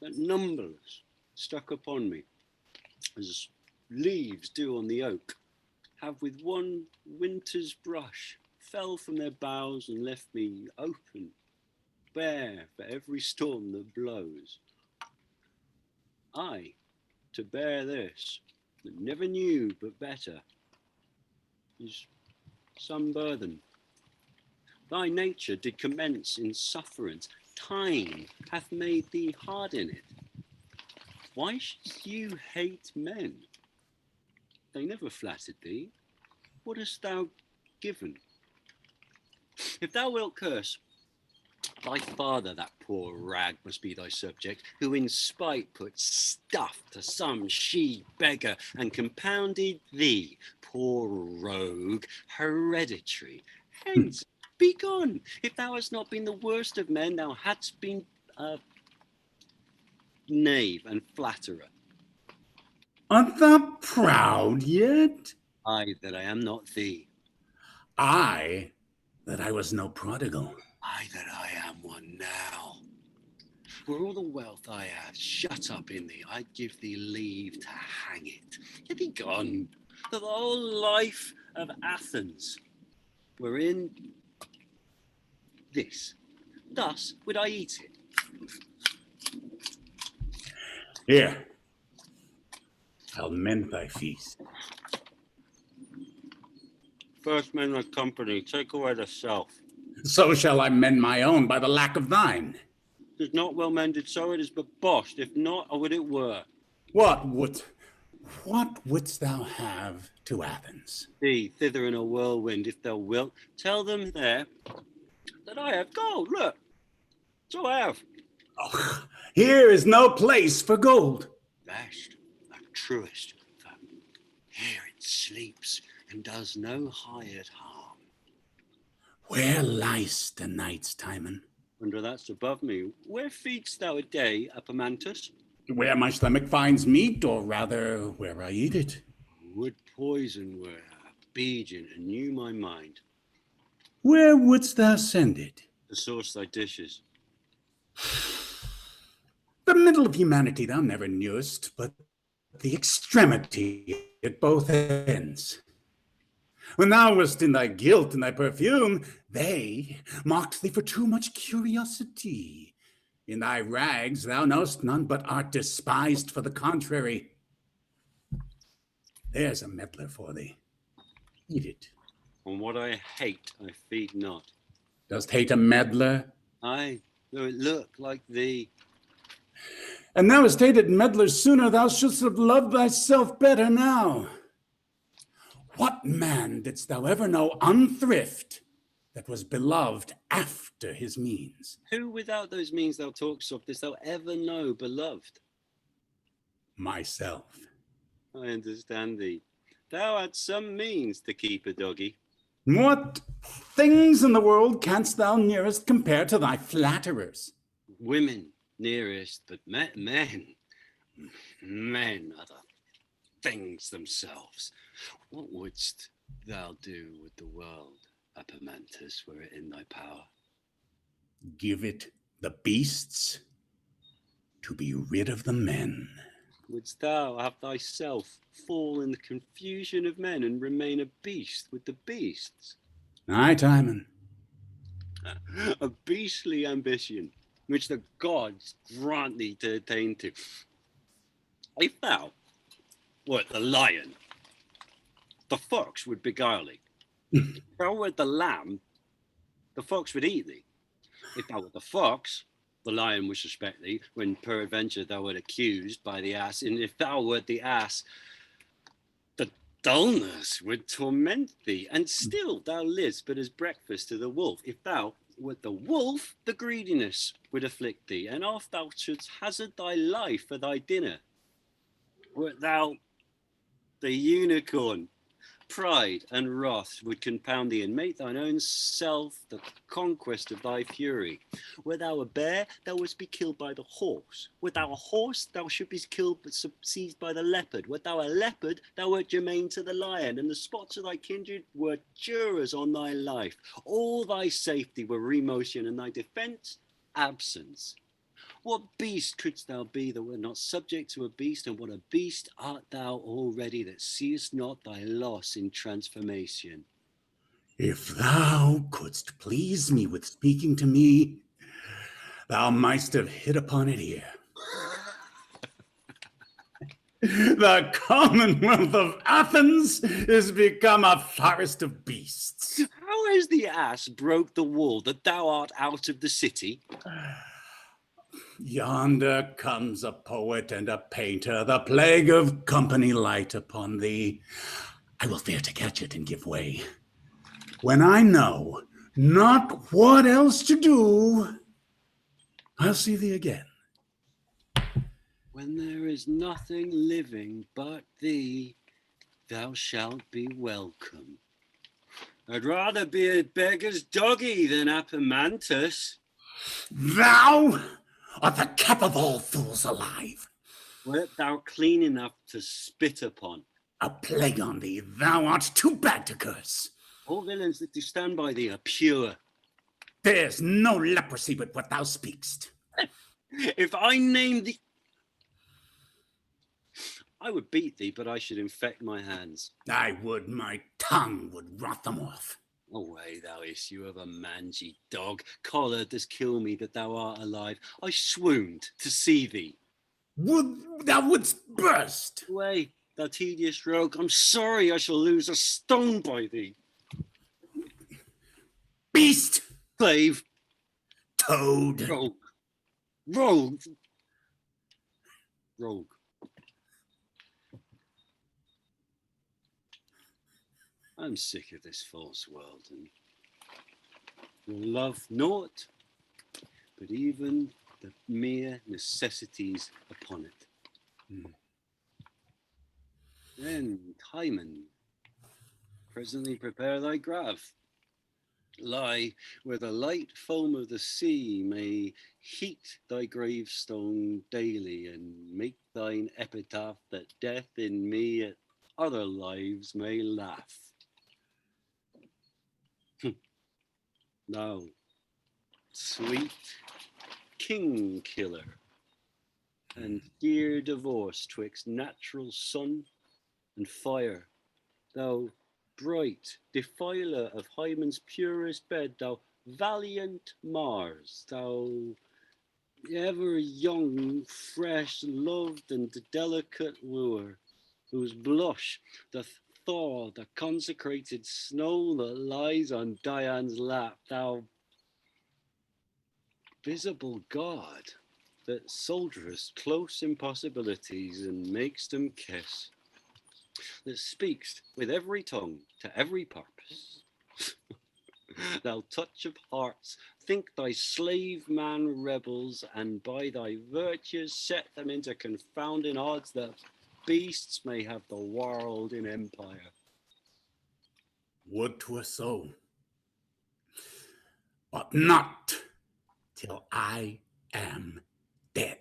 that numberless stuck upon me, as leaves do on the oak, have with one winter's brush fell from their boughs and left me open, bare for every storm that blows. I, to bear this, that never knew but better, is some burthen. Thy nature did commence in sufferance, time hath made thee hard in it. Why should you hate men? They never flattered thee. What hast thou given? If thou wilt curse, thy father, that poor rag, must be thy subject, who in spite put stuff to some she-beggar, and compounded thee, poor rogue, hereditary. Hence, be gone. If thou hast not been the worst of men, thou hadst been a knave and flatterer. Art thou proud yet? I that I am not thee. I that I was no prodigal. I that I am one now. Were all the wealth I have shut up in thee, I'd give thee leave to hang it. Get thee gone. The whole life of Athens were in this. Thus would I eat it. Here, I'll mend thy feast. First mend thy company, take away the self. So shall I mend my own by the lack of thine. 'Tis not well mended, so it is but boshed. If not, I would it were. What wouldst thou have to Athens? Thee thither in a whirlwind, if thou wilt. Tell them there that I have gold. Look, so I have. Oh, here is no place for gold. Best, the truest, for here it sleeps and does no hired harm. Where liest the nights, Timon? Under that's above me. Where feedst thou a day, Apemantus? Where my stomach finds meat, or rather, where I eat it. Would poison were obedient and knew my mind. Where wouldst thou send it? To source thy dishes. The middle of humanity thou never knewest, but the extremity at both ends. When thou wast in thy guilt and thy perfume, they mocked thee for too much curiosity. In thy rags thou knowest none, but art despised for the contrary. There's a meddler for thee. Eat it. On what I hate, I feed not. Dost hate a meddler? Aye, though it look like thee. And thou hast hated meddlers sooner, thou shouldst have loved thyself better now. What man didst thou ever know unthrift that was beloved after his means? Who without those means thou talkst of didst thou ever know beloved? Myself. I understand thee. Thou had some means to keep a doggy. What things in the world canst thou nearest compare to thy flatterers? Women nearest, but men are the things themselves. What wouldst thou do with the world, Apemantus, were it in thy power? Give it the beasts to be rid of the men. Wouldst thou have thyself fall in the confusion of men and remain a beast with the beasts? Aye, Timon. A beastly ambition, which the gods grant thee to attain to. If thou wert the lion, the fox would beguile thee. If thou wert the lamb, the fox would eat thee. If thou wert the fox, the lion would suspect thee, when peradventure thou wert accused by the ass, and if thou wert the ass, the dullness would torment thee, and still thou livest but as breakfast to the wolf. If thou wert the wolf, the greediness would afflict thee, and oft thou shouldst hazard thy life for thy dinner. Wert thou the unicorn, pride and wrath would confound thee, and make thine own self the conquest of thy fury. Wert thou a bear, thou wouldst be killed by the horse. Wert thou a horse, thou shouldst be killed but seized by the leopard. Wert thou a leopard, thou wert germane to the lion, and the spots of thy kindred were jurors on thy life. All thy safety were remotion, and thy defence absence. What beast couldst thou be that were not subject to a beast, and what a beast art thou already that seest not thy loss in transformation? If thou couldst please me with speaking to me, thou mightst have hit upon it here. The Commonwealth of Athens is become a forest of beasts. How has the ass broke the wall that thou art out of the city? Yonder comes a poet and a painter, the plague of company light upon thee. I will fear to catch it and give way. When I know not what else to do, I'll see thee again. When there is nothing living but thee, thou shalt be welcome. I'd rather be a beggar's doggy than Apemantus. Thou art the cap of all fools alive. Wert thou clean enough to spit upon? A plague on thee, thou art too bad to curse. All villains that do stand by thee are pure. There's no leprosy but what thou speak'st. If I named thee, I would beat thee, but I should infect my hands. I would, my tongue would rot them off. Away, thou issue of a mangy dog, collar does kill me that thou art alive. I swooned to see thee. Thou wouldst burst. Away, thou tedious rogue, I'm sorry I shall lose a stone by thee. Beast! Slave! Toad! Rogue! Rogue! Rogue! I'm sick of this false world, and will love naught but even the mere necessities upon it. Then, Timon, presently prepare thy grave. Lie where the light foam of the sea may heat thy gravestone daily, and make thine epitaph that death in me at other lives may laugh. Thou, sweet king killer, and dear divorce twixt natural sun and fire, thou bright defiler of Hymen's purest bed, thou valiant Mars, thou ever young, fresh, loved, and delicate lure, whose blush doth thaw the consecrated snow that lies on Dian's lap, thou visible God that soldierest close impossibilities and makes them kiss, that speakst with every tongue to every purpose. Thou touch of hearts, think thy slave man rebels, and by thy virtues set them into confounding odds that beasts may have the world in empire. Would 'twere so, but not till I am dead.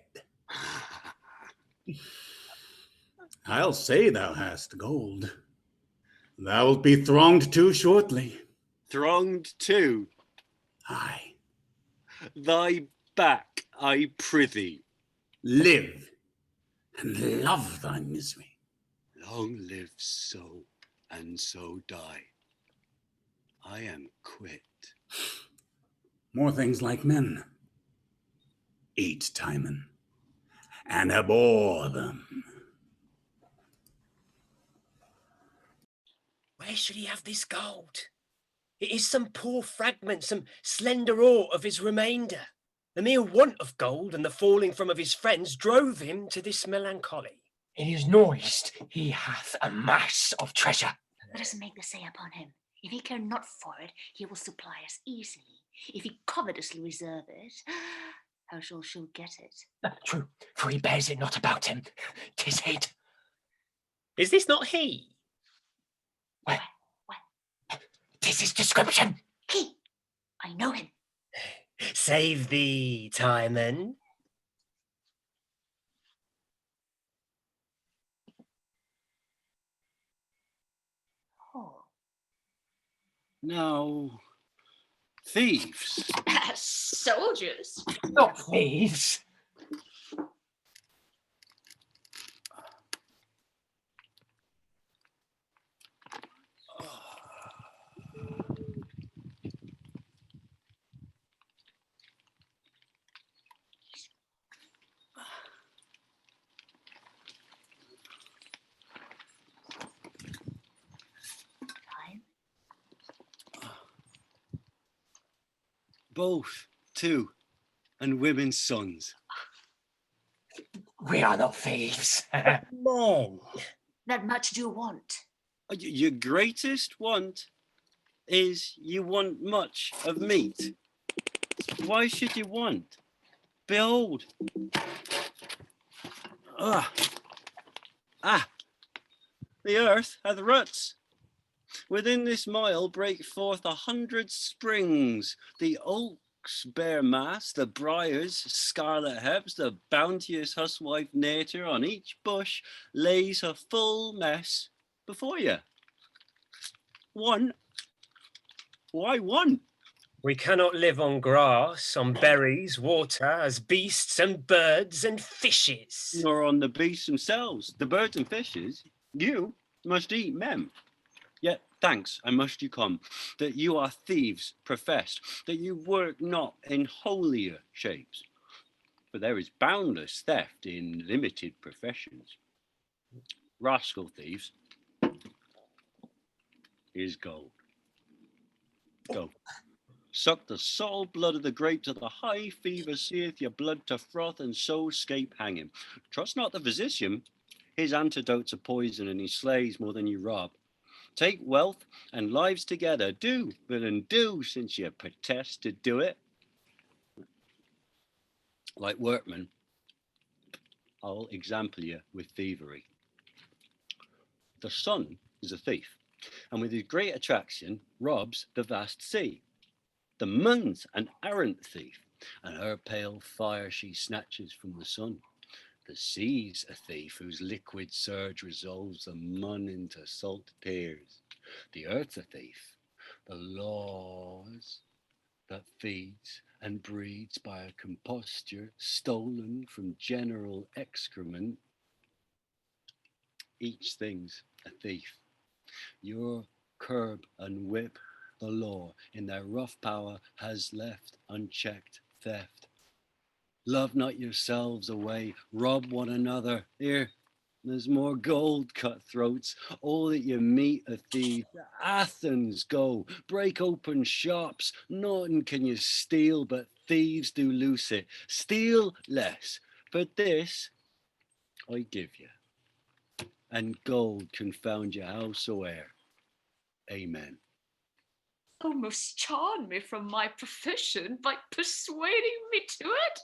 I'll say thou hast gold. Thou wilt be thronged to shortly. Thronged to? Aye. Thy back, I prithee. Live and love thy misery. Long live so, and so die. I am quit. More things like men. Eat, Timon, and abhor them. Where should he have this gold? It is some poor fragment, some slender ore of his remainder. The mere want of gold and the falling from of his friends drove him to this melancholy. It is noised he hath a mass of treasure. Let us make the say upon him. If he care not for it, he will supply us easily. If he covetously reserve it, how shall get it? True, for he bears it not about him. 'Tis hid. Is this not he? Where? 'Tis his description. He! I know him. Save thee, Timon. Oh. Now, thieves. Soldiers. Not thieves. Both, too, and women's sons. We are not thieves. Men. Not much do you want. Your greatest want is you want much of meat. Why should you want? Behold. The earth hath ruts. Within this mile break forth 100 springs. The oaks bear mass, the briars scarlet herbs, the bounteous huswife nature on each bush lays her full mess before you. One? Why one? We cannot live on grass, on berries, water, as beasts and birds and fishes. Nor on the beasts themselves, the birds and fishes. You must eat men. Yet thanks I must you come, that you are thieves professed, that you work not in holier shapes. For there is boundless theft in limited professions. Rascal thieves, here's gold. Go. Suck the salt blood of the grape till the high fever seeth your blood to froth, and so scape hanging. Trust not the physician, his antidotes are poison, and he slays more than you rob. Take wealth and lives together, do, villain, do, since you protest to do it. Like workmen, I'll example you with thievery. The sun is a thief, and with his great attraction robs the vast sea. The moon's an arrant thief, and her pale fire she snatches from the sun. The sea's a thief whose liquid surge resolves the mun into salt tears. The earth's a thief, the laws that feeds and breeds by a composture stolen from general excrement. Each thing's a thief. Your curb and whip the law in their rough power has left unchecked theft. Love not yourselves away, rob one another. Here, there's more gold, cutthroats. All that you meet a thief. To Athens go, break open shops. Nothing can you steal, but thieves do loose it. Steal less, but this I give you. And gold confound you howsoe'er. Amen. Almost charm me from my profession by persuading me to it.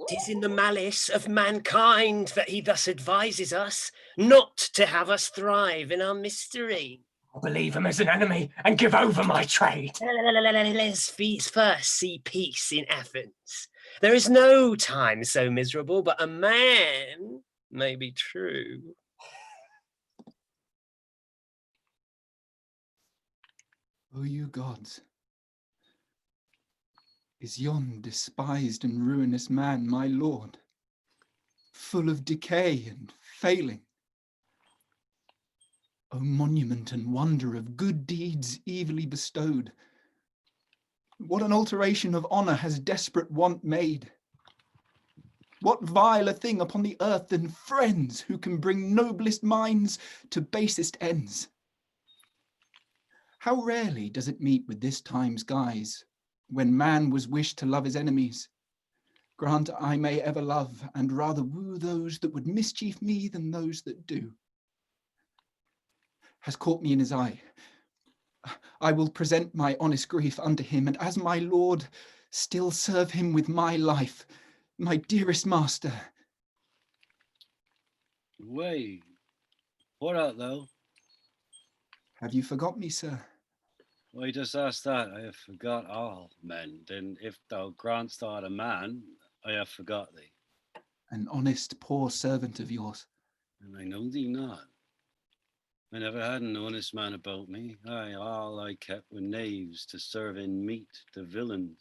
'Tis in the malice of mankind that he thus advises us not to have us thrive in our mystery. I'll believe him as an enemy and give over my trade. Let's first see peace in Athens. There is no time so miserable, but a man may be true. O you gods, is yon despised and ruinous man my lord, full of decay and failing? O monument and wonder of good deeds evilly bestowed, what an alteration of honour has desperate want made? What viler thing upon the earth than friends who can bring noblest minds to basest ends? How rarely does it meet with this time's guise, when man was wished to love his enemies. Grant I may ever love, and rather woo those that would mischief me than those that do. Has caught me in his eye. I will present my honest grief unto him, and as my lord, still serve him with my life, my dearest master. Wait, what art thou? Have you forgot me, sir? Why dost ask that? I have forgot all men. Then if thou grantst art a man, I have forgot thee. An honest poor servant of yours. And I know thee not. I never had an honest man about me. All I kept were knaves to serve in meat to villains.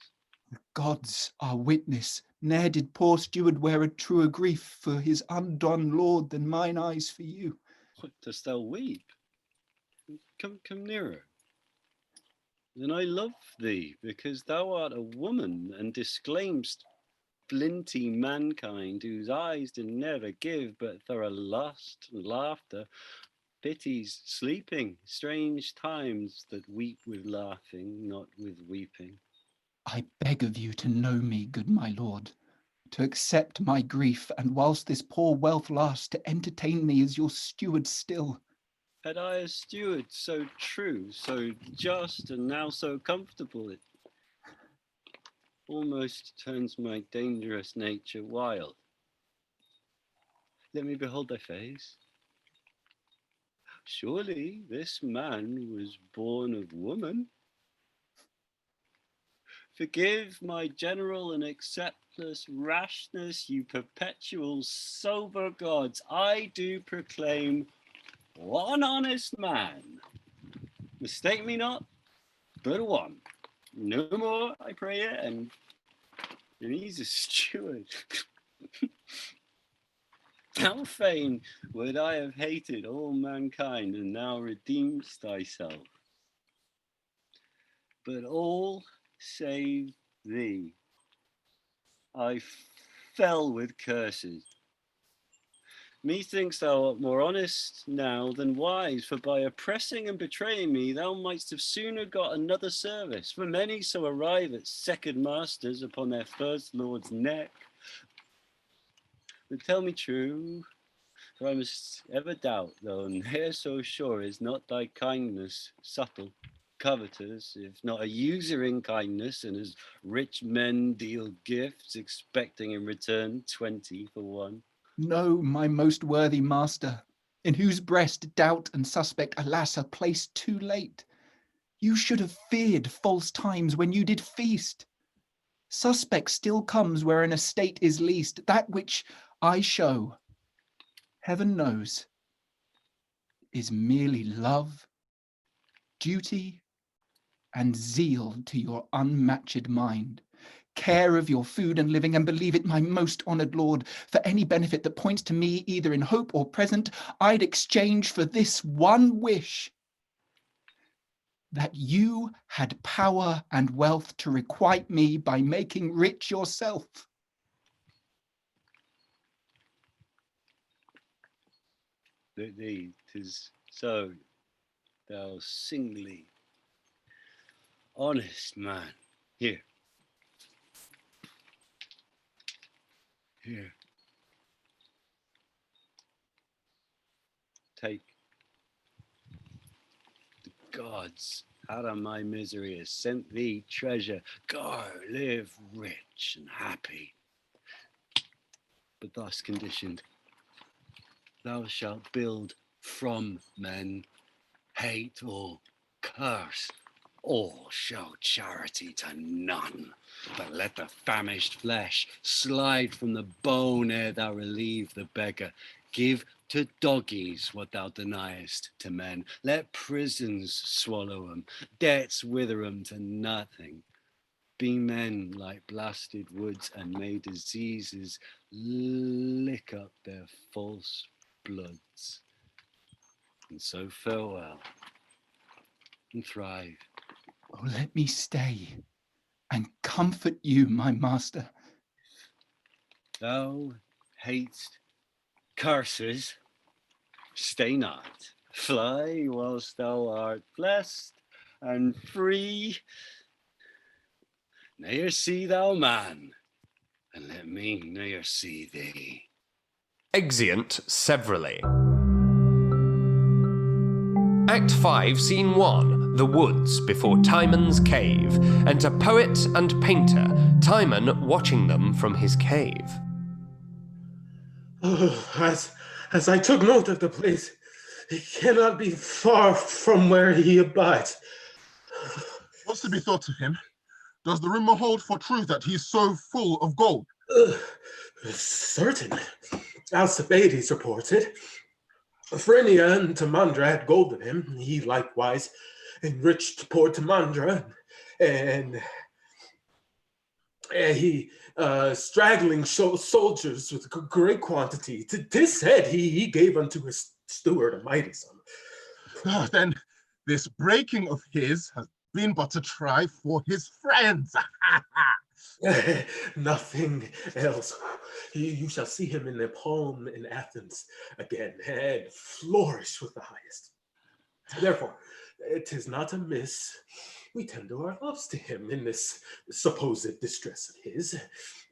The gods are witness, ne'er did poor steward wear a truer grief for his undone lord than mine eyes for you. What dost thou weep? Come nearer. Then I love thee, because thou art a woman, and disclaimst flinty mankind, whose eyes do never give but thorough lust and laughter, pities sleeping, strange times that weep with laughing, not with weeping. I beg of you to know me, good my lord, to accept my grief, and whilst this poor wealth lasts, to entertain me as your steward still. Had I a steward so true, so just, and now so comfortable, it almost turns my dangerous nature wild. Let me behold thy face. Surely this man was born of woman. Forgive my general and acceptless rashness, you perpetual sober gods. I do proclaim one honest man. Mistake me not, but one. No more, I pray you, and he's a steward. How fain would I have hated all mankind, and now redeemest thyself. But all save thee I fell with curses. Methinks thou art more honest now than wise, for by oppressing and betraying me, thou mightst have sooner got another service. For many so arrive at second masters upon their first lord's neck. But tell me true, for I must ever doubt, though ne'er so sure is not thy kindness subtle, covetous, if not a user in kindness, and as rich men deal gifts, expecting in return 20 for one. No, my most worthy master, in whose breast doubt and suspect, alas, are placed too late. You should have feared false times when you did feast. Suspect still comes where an estate is least. That which I show, heaven knows, is merely love, duty, and zeal to your unmatched mind. Care of your food and living, and believe it, my most honoured lord, for any benefit that points to me, either in hope or present, I'd exchange for this one wish, that you had power and wealth to requite me by making rich yourself. Thee, 'tis so, thou singly honest man. Here. Here. Take. The gods out of my misery has sent thee treasure. Go, live rich and happy. But thus conditioned, thou shalt build from men, hate or curse, or show charity to none. But let the famished flesh slide from the bone ere thou relieve the beggar. Give to doggies what thou deniest to men. Let prisons swallow 'em, debts wither 'em to nothing. Be men like blasted woods, and may diseases lick up their false bloods. And so farewell, and thrive. Oh, let me stay and comfort you, my master. Thou hatest curses, stay not. Fly whilst thou art blessed. and free. Ne'er see thou man, and let me ne'er see thee. Exeunt severally. Act 5, Scene 1, The Woods before Timon's cave. Enter poet and painter, Timon watching them from his cave. As I took note of the place, it cannot be far from where he abides. What's to be thought of him? Does the rumor hold for true that he's so full of gold? Certain. Alcibiades reports it. Phrynia and Timandra had gold of him. He likewise enriched poor Timandra, and he straggling soldiers with a great quantity. 'Tis said he gave unto his steward a mighty sum. Then this breaking of his has been but a try for his friends. Nothing else. You shall see him in their palm in Athens again, and flourish with the highest. Therefore, 'tis not amiss we tender our loves to him in this supposed distress of his.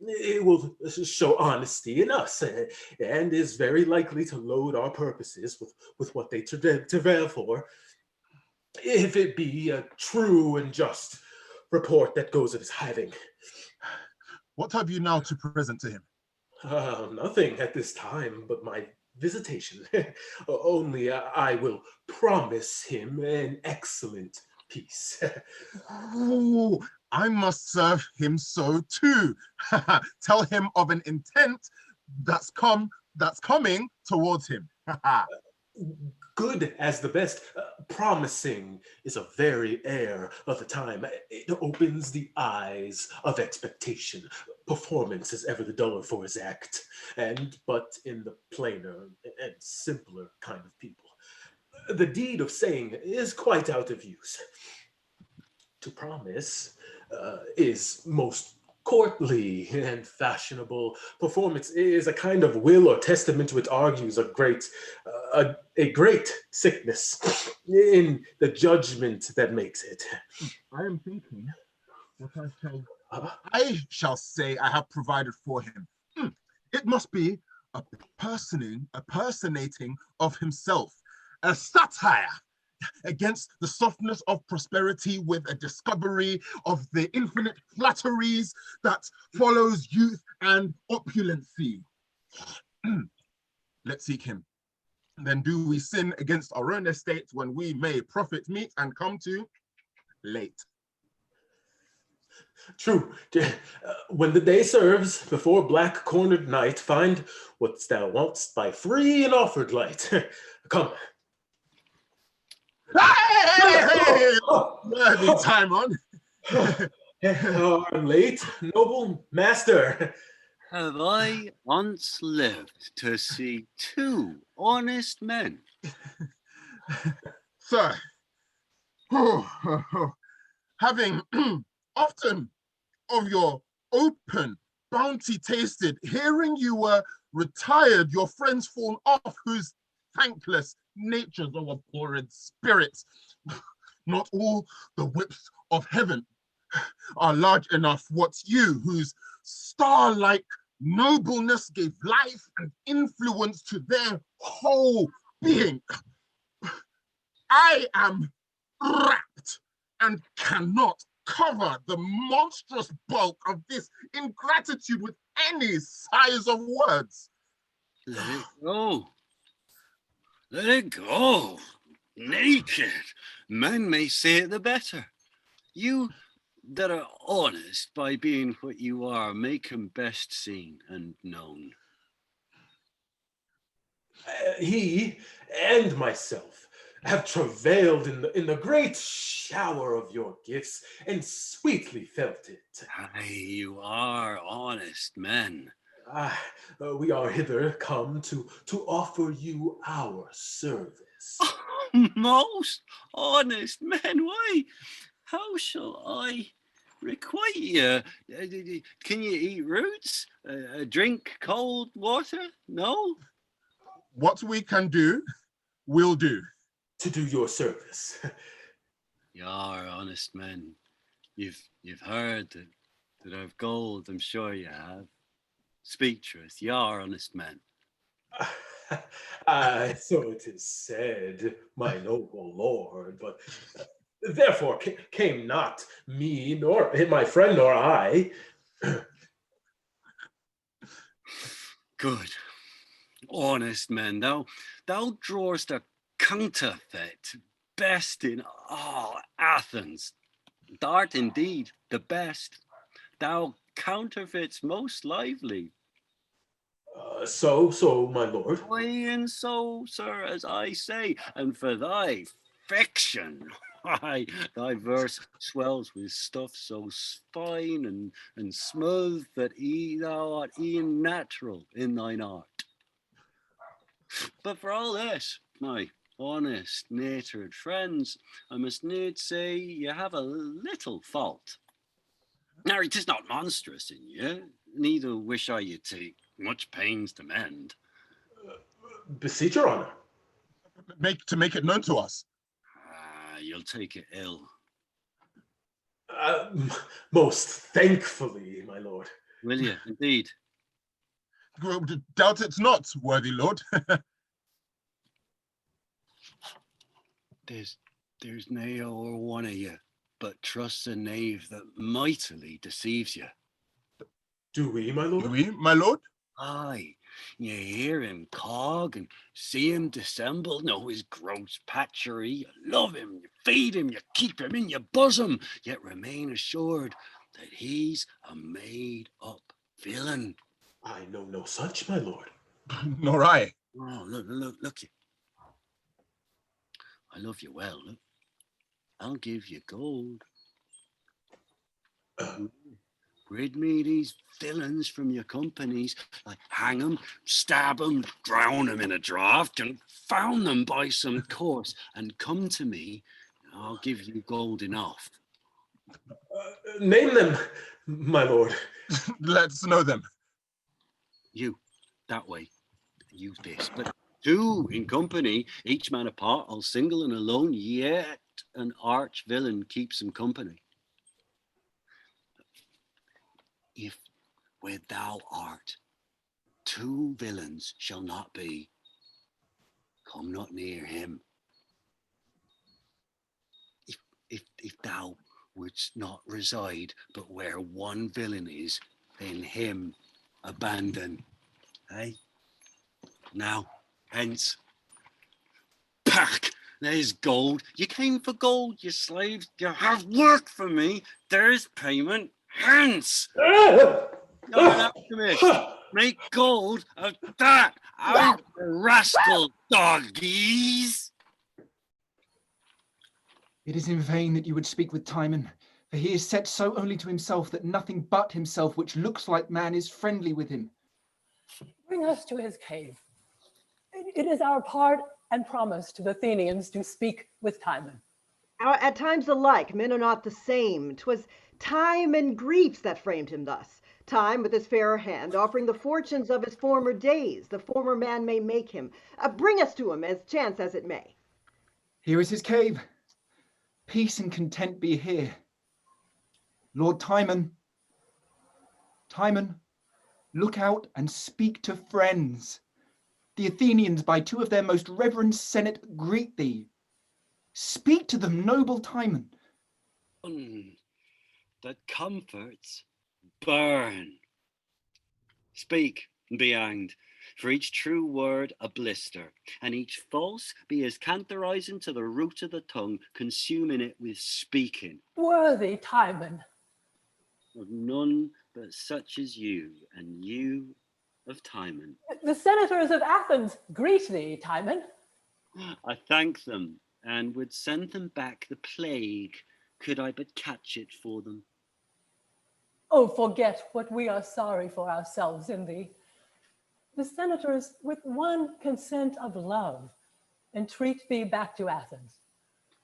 It will show honesty in us, and is very likely to load our purposes with what they travail for, if it be a true and just report that goes of his having. What have you now to present to him? Nothing at this time but my visitation. Only I will promise him an excellent peace. Oh, I must serve him so too. Tell him of an intent that's coming towards him. Good as the best. Promising is a very air of the time. It opens the eyes of expectation. Performance is ever the duller for his act, but in the plainer and simpler kind of people. The deed of saying is quite out of use. To promise is most courtly and fashionable. Performance is a kind of will or testament which argues a great sickness in the judgment that makes it. I am thinking what I shall say I have provided for him. It must be a personating of himself, a satire against the softness of prosperity with a discovery of the infinite flatteries that follows youth and opulency. Let's seek him. Then do we sin against our own estate when we may profit meet and come to late. True. When the day serves, before black-cornered night, find what thou want'st by free and offered light. Come. Hey! Worthy Timon. Late, noble master. Have I once lived to see two honest men? Sir, having often of your open bounty tasted, hearing you were retired, your friends fallen off, whose thankless natures of abhorred spirits, not all the whips of heaven are large enough. What's you, whose star-like nobleness gave life and influence to their whole being. I am wrapped and cannot cover the monstrous bulk of this ingratitude with any size of words. Let it go. Let it go. Naked. Men may say it the better. You that are honest by being what you are, make him best seen and known. He and myself have travailed in the great shower of your gifts and sweetly felt it. Aye, you are honest men. We are hither come to offer you our service. Most honest men, why? How shall I requite you? Can you eat roots? Drink cold water? No? What we can do, we'll do. To do your service. You are honest men. You've heard that I've gold, I'm sure you have. Speak truth, you are honest men. So it is said, my noble lord, but therefore came not me, nor my friend, nor I. Good. Honest men, thou drawest a counterfeit, best in all Athens. Thou'rt indeed the best. Thou counterfeits most lively. So, my lord. Aye, and so, sir, as I say, and for thy fiction, why, thy verse swells with stuff so fine and smooth that thou art e'en natural in thine art. But for all this, my honest natured friends, I must needs say you have a little fault. Now, it is not monstrous in you, neither wish I you take much pains to mend. Beseech your honor. To make it known to us. You'll take it ill. Most thankfully, my lord. Will you, indeed? Doubt it's not, worthy lord. There's nae or one of you, but trusts a knave that mightily deceives you. Do we, my lord? Do we, my lord? Aye, you hear him cog and see him dissemble, know his gross patchery, you love him, you feed him, you keep him in your bosom, yet remain assured that he's a made-up villain. I know no such, my lord. Nor I. Oh, look you. I love you well, look. I'll give you gold. Rid me these villains from your companies, like hang them, stab them, drown them in a draught, and found them by some course, and come to me, and I'll give you gold enough. Name them, my lord. Let's know them. You, that way, you this, but two in company, each man apart, all single and alone, yet an arch villain keeps him company. If where thou art, two villains shall not be, come not near him. If thou wouldst not reside, but where one villain is, then him abandon. Hey? Now, hence. Pack! There's gold. You came for gold, you slaves. You have worked for me. There's payment. Hence! You're an alchemist. Make gold of that. Out, rascal doggies. It is in vain that you would speak with Timon, for he is set so only to himself that nothing but himself which looks like man is friendly with him. Bring us to his cave. It is our part and promise to the Athenians to speak with Timon. At times alike, men are not the same. 'Twas time and griefs that framed him thus. Time with his fairer hand, offering the fortunes of his former days, the former man may make him. Bring us to him, as chance as it may. Here is his cave. Peace and content be here. Lord Timon, look out and speak to friends. The Athenians by two of their most reverend senate greet thee. Speak to them, noble Timon. That comforts burn. Speak and be hanged, for each true word a blister, and each false be as cantherizing to the root of the tongue, consuming it with speaking. Worthy Timon. Of none but such as you, and you of Timon. The senators of Athens greet thee, Timon. I thank them, and would send them back the plague, could I but catch it for them. Oh, forget what we are sorry for ourselves in thee. The senators, with one consent of love, entreat thee back to Athens,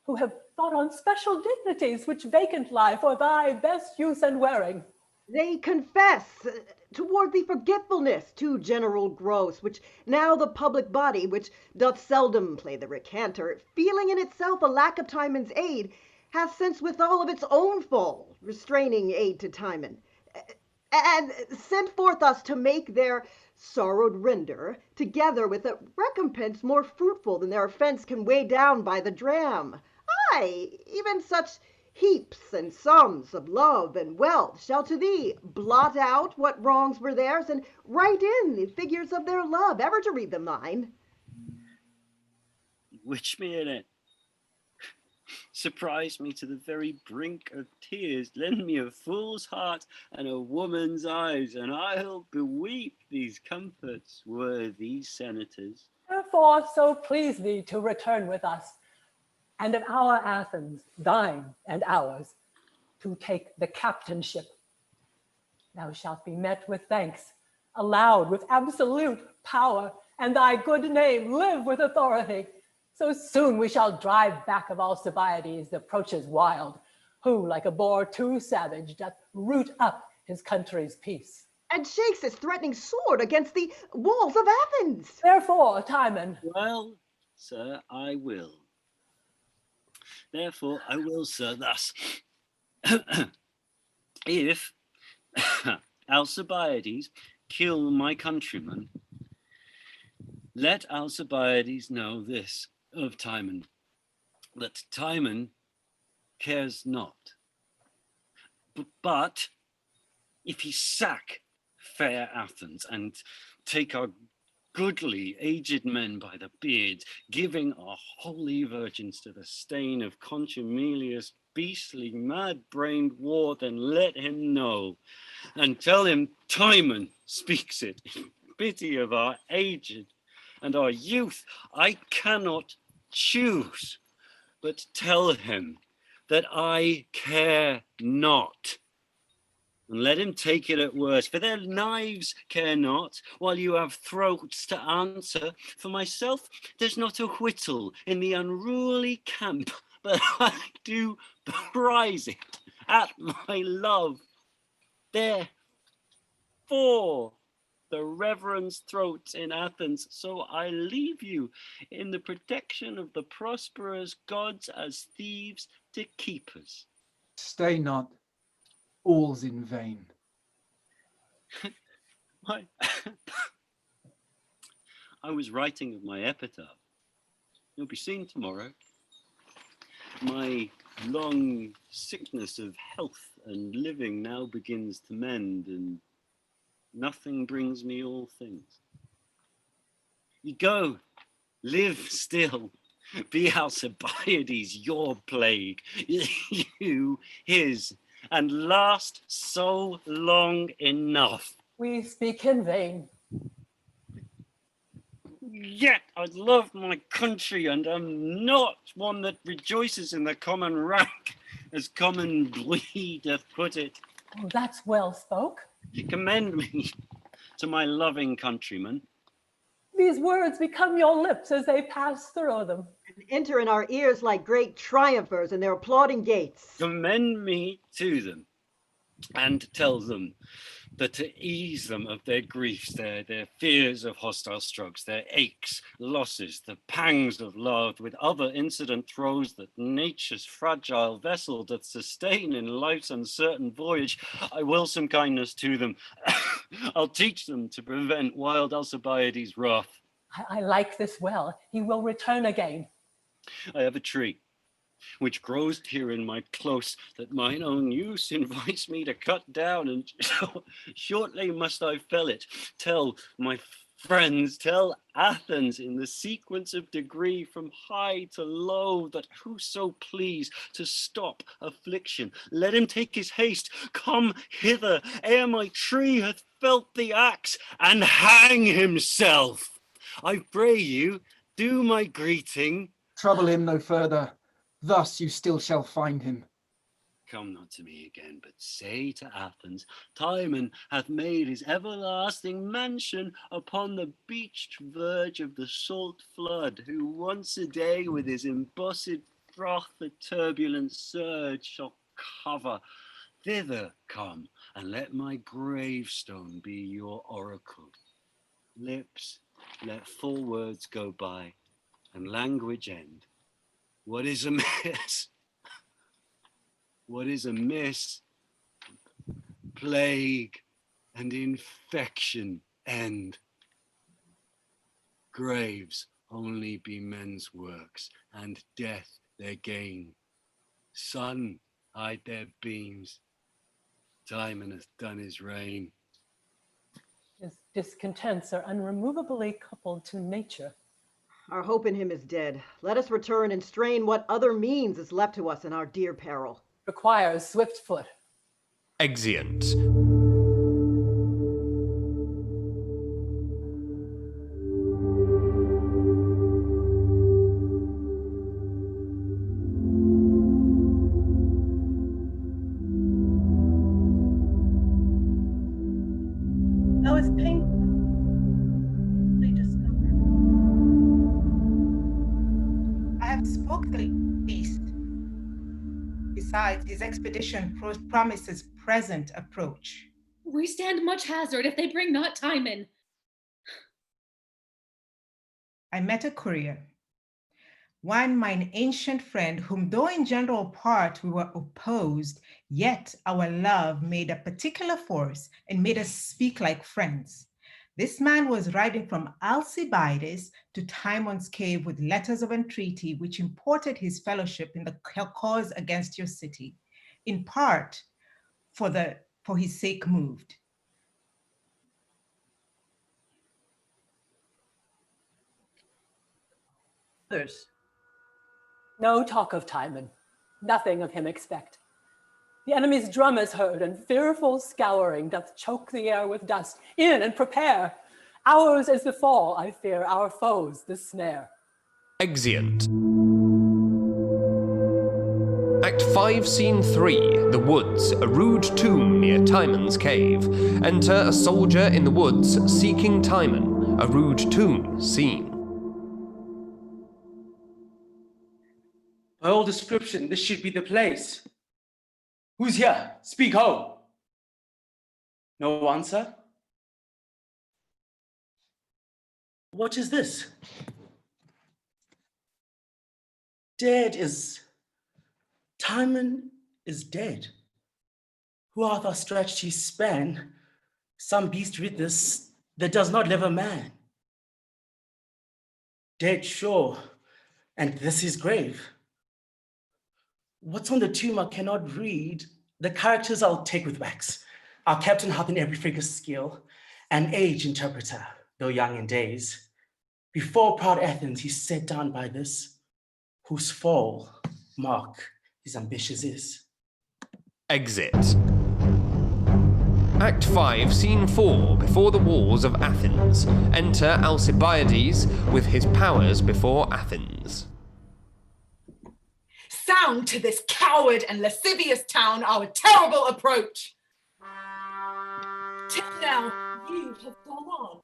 who have thought on special dignities which vacant lie for thy best use and wearing. They confess toward the forgetfulness too general gross, which now the public body, which doth seldom play the recanter, feeling in itself a lack of Timon's aid, hath since with all of its own fall, restraining aid to Timon, and sent forth us to make their sorrowed render, together with a recompense more fruitful than their offence can weigh down by the dram. Aye, even such heaps and sums of love and wealth shall to thee blot out what wrongs were theirs, and write in the figures of their love, ever to read them thine. Witch me in it. Surprise me to the very brink of tears. Lend me a fool's heart and a woman's eyes, and I'll beweep these comforts, worthy senators. Therefore, so please thee to return with us, and of our Athens, thine and ours, to take the captainship. Thou shalt be met with thanks, allowed with absolute power, and thy good name live with authority. So soon we shall drive back of Alcibiades the approaches wild, who, like a boar too savage, doth root up his country's peace. And shakes his threatening sword against the walls of Athens. Therefore, Timon. Well, sir, I will. Therefore, I will, sir, thus. If Alcibiades kill my countrymen, let Alcibiades know this of Timon, that Timon cares not. But if he sack fair Athens and take our goodly aged men by the beard, giving our holy virgins to the stain of contumelious, beastly, mad-brained war, then let him know, and tell him Timon speaks it in pity of our aged and our youth. I cannot choose but tell him that I care not. And let him take it at worst, for their knives care not, while you have throats to answer. For myself, there's not a whittle in the unruly camp, but I do prize it at my love. Therefore, the reverend's throats in Athens, so I leave you in the protection of the prosperous gods as thieves to keepers. Stay not. All's in vain. I was writing of my epitaph. You'll be seen tomorrow. My long sickness of health and living now begins to mend, and nothing brings me all things. You go, live still, be Alcibiades your plague, you his, and last so long enough. We speak in vain. Yet I love my country, and am not one that rejoices in the common rank, as common Bleed doth put it. Oh, that's well spoke. Commend me to my loving countrymen. These words become your lips as they pass through them. And enter in our ears like great triumphers in their applauding gates. Commend me to them, and tell them that to ease them of their griefs, their fears of hostile strokes, their aches, losses, the pangs of love, with other incident throes that nature's fragile vessel doth sustain in life's uncertain voyage, I will some kindness to them. I'll teach them to prevent wild Alcibiades' wrath. I like this well. He will return again. I have a tree which grows here in my close, that mine own use invites me to cut down, and shortly must I fell it. Tell my friends, tell Athens in the sequence of degree from high to low, that whoso please to stop affliction, let him take his haste, come hither ere my tree hath felt the axe, and hang himself. I pray you, do my greeting. Trouble him no further. Thus you still shall find him. Come not to me again, but say to Athens, Timon hath made his everlasting mansion upon the beached verge of the salt flood, who once a day with his embossed froth the turbulent surge shall cover. Thither come, and let my gravestone be your oracle. Lips, let full words go by, and language end. What is amiss? what is amiss, plague and infection end. Graves only be men's works, and death their gain. Sun hide their beams, Timon hath done his reign. His discontents are unremovably coupled to nature. Our hope in him is dead. Let us return and strain what other means is left to us in our dear peril. Requires swift foot. Exeunt. I was painfully discovered. I have spoke the least. Besides, his expedition promises present approach. We stand much hazard if they bring not Timon. I met a courier, one mine ancient friend, whom though in general part we were opposed, yet our love made a particular force and made us speak like friends. This man was riding from Alcibiades to Timon's cave with letters of entreaty, which imported his fellowship in the cause against your city, in part for his sake moved. Others. No talk of Timon. Nothing of him expect. The enemy's drum is heard, and fearful scouring doth choke the air with dust. In and prepare. Ours is the fall, I fear, our foes the snare. Exeunt. Act 5, Scene 3, The Woods, a rude tomb near Timon's cave. Enter a soldier in the woods seeking Timon, a rude tomb seen. By all description, this should be the place. Who's here? Speak ho! No answer? What is this? Dead is... Timon is dead. Who hath outstretched his span? Some beast with this that does not live a man. Dead sure, and this is grave. What's on the tomb I cannot read. The characters I'll take with wax. Our captain hath in every figure skill, an age interpreter, though young in days. Before proud Athens he sat down by this, whose fall, mark, his ambitious is. Exit. Act 5, Scene 4, before the walls of Athens. Enter Alcibiades with his powers before Athens. Sound to this coward and lascivious town our terrible approach. Till now you have gone on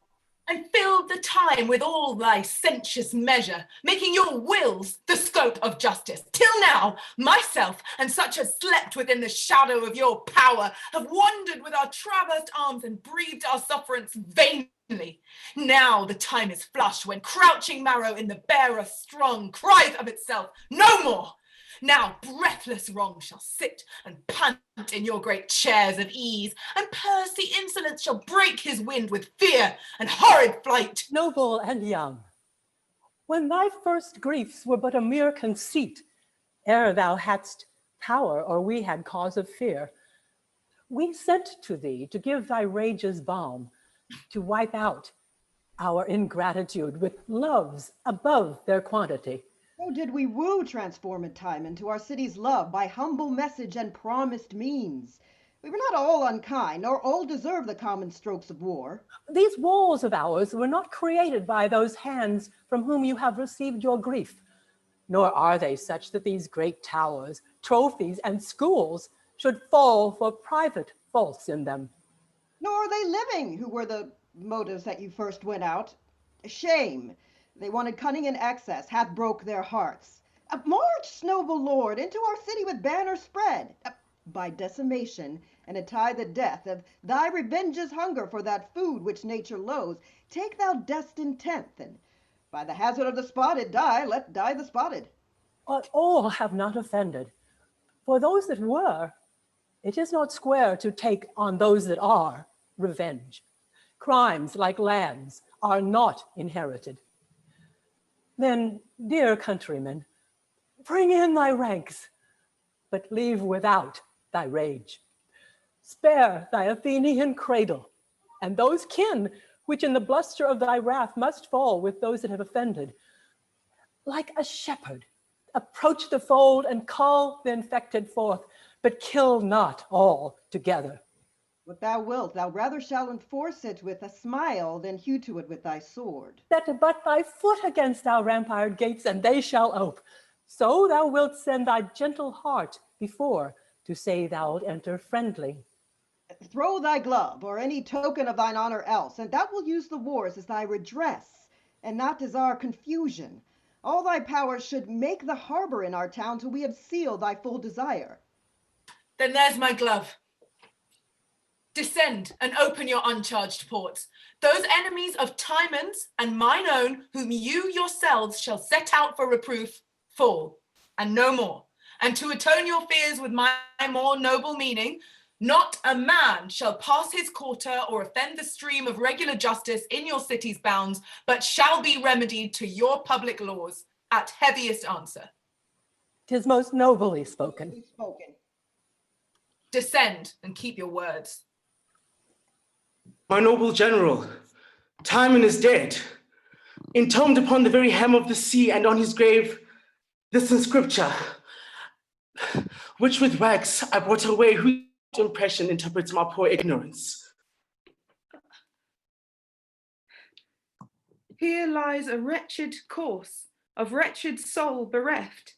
and filled the time with all licentious measure, making your wills the scope of justice. Till now, myself and such as slept within the shadow of your power have wandered with our traversed arms and breathed our sufferance vainly. Now the time is flush when crouching marrow in the bearer strong cries of itself, no more. Now breathless wrong shall sit and pant in your great chairs of ease, and pursy insolence shall break his wind with fear and horrid flight. Noble and young, when thy first griefs were but a mere conceit, ere thou hadst power or we had cause of fear, we sent to thee to give thy rages balm, to wipe out our ingratitude with loves above their quantity. So did we woo transformed Timon to our city's love by humble message and promised means. We were not all unkind, nor all deserve the common strokes of war. These walls of ours were not created by those hands from whom you have received your grief, nor are they such that these great towers, trophies, and schools should fall for private faults in them. Nor are they living, who were the motives that you first went out. Shame. They wanted cunning and excess, hath broke their hearts. March, noble lord, into our city with banner spread. By decimation, and a tithe of death of thy revenge's hunger for that food which nature loathes, take thou destined tenth, and by the hazard of the spotted die, let die the spotted. But all have not offended. For those that were, it is not square to take on those that are revenge. Crimes, like lands, are not inherited. Then, dear countrymen, bring in thy ranks, but leave without thy rage. Spare thy Athenian cradle, and those kin which in the bluster of thy wrath must fall with those that have offended. Like a shepherd, approach the fold and call the infected forth, but kill not all together. What thou wilt, thou rather shalt enforce it with a smile than hew to it with thy sword. Set but thy foot against our rampired gates, and they shall ope. So thou wilt send thy gentle heart before to say thou'lt enter friendly. Throw thy glove, or any token of thine honor else, and thou wilt use the wars as thy redress, and not as our confusion. All thy power should make the harbor in our town till we have sealed thy full desire. Then there's my glove. Descend and open your uncharged ports. Those enemies of Timon's and mine own, whom you yourselves shall set out for reproof, fall, and no more. And to atone your fears with my more noble meaning, not a man shall pass his quarter or offend the stream of regular justice in your city's bounds, but shall be remedied to your public laws at heaviest answer. 'Tis most nobly spoken. Descend and keep your words. My noble general, Timon is dead, entombed upon the very hem of the sea, and on his grave this inscripture, which with wax I brought away, whose impression interprets my poor ignorance. Here lies a wretched corse, of wretched soul bereft.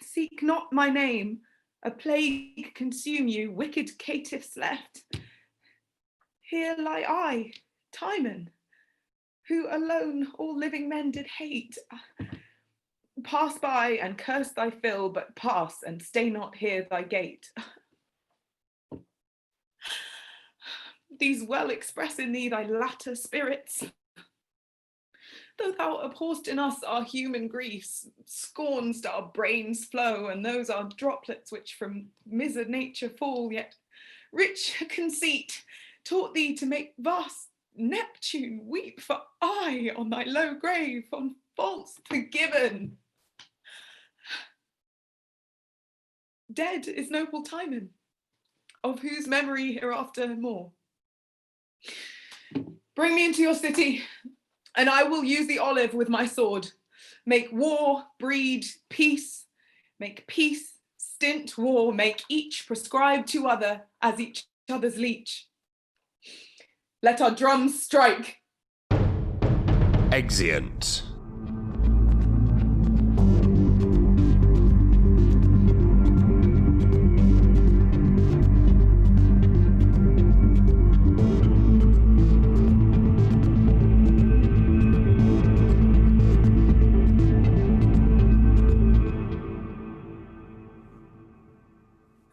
Seek not my name, a plague consume you, wicked caitiffs left. Here lie I, Timon, who alone all living men did hate. Pass by and curse thy fill, but pass and stay not here thy gate. These well express in thee thy latter spirits. Though thou abhorrest in us our human griefs, scornst our brains flow, and those are droplets which from misered nature fall, yet rich conceit taught thee to make vast Neptune weep for I on thy low grave, on faults forgiven. Dead is noble Timon, of whose memory hereafter more. Bring me into your city, and I will use the olive with my sword. Make war, breed peace. Make peace, stint war. Make each prescribe to other as each other's leech. Let our drums strike. Exeunt.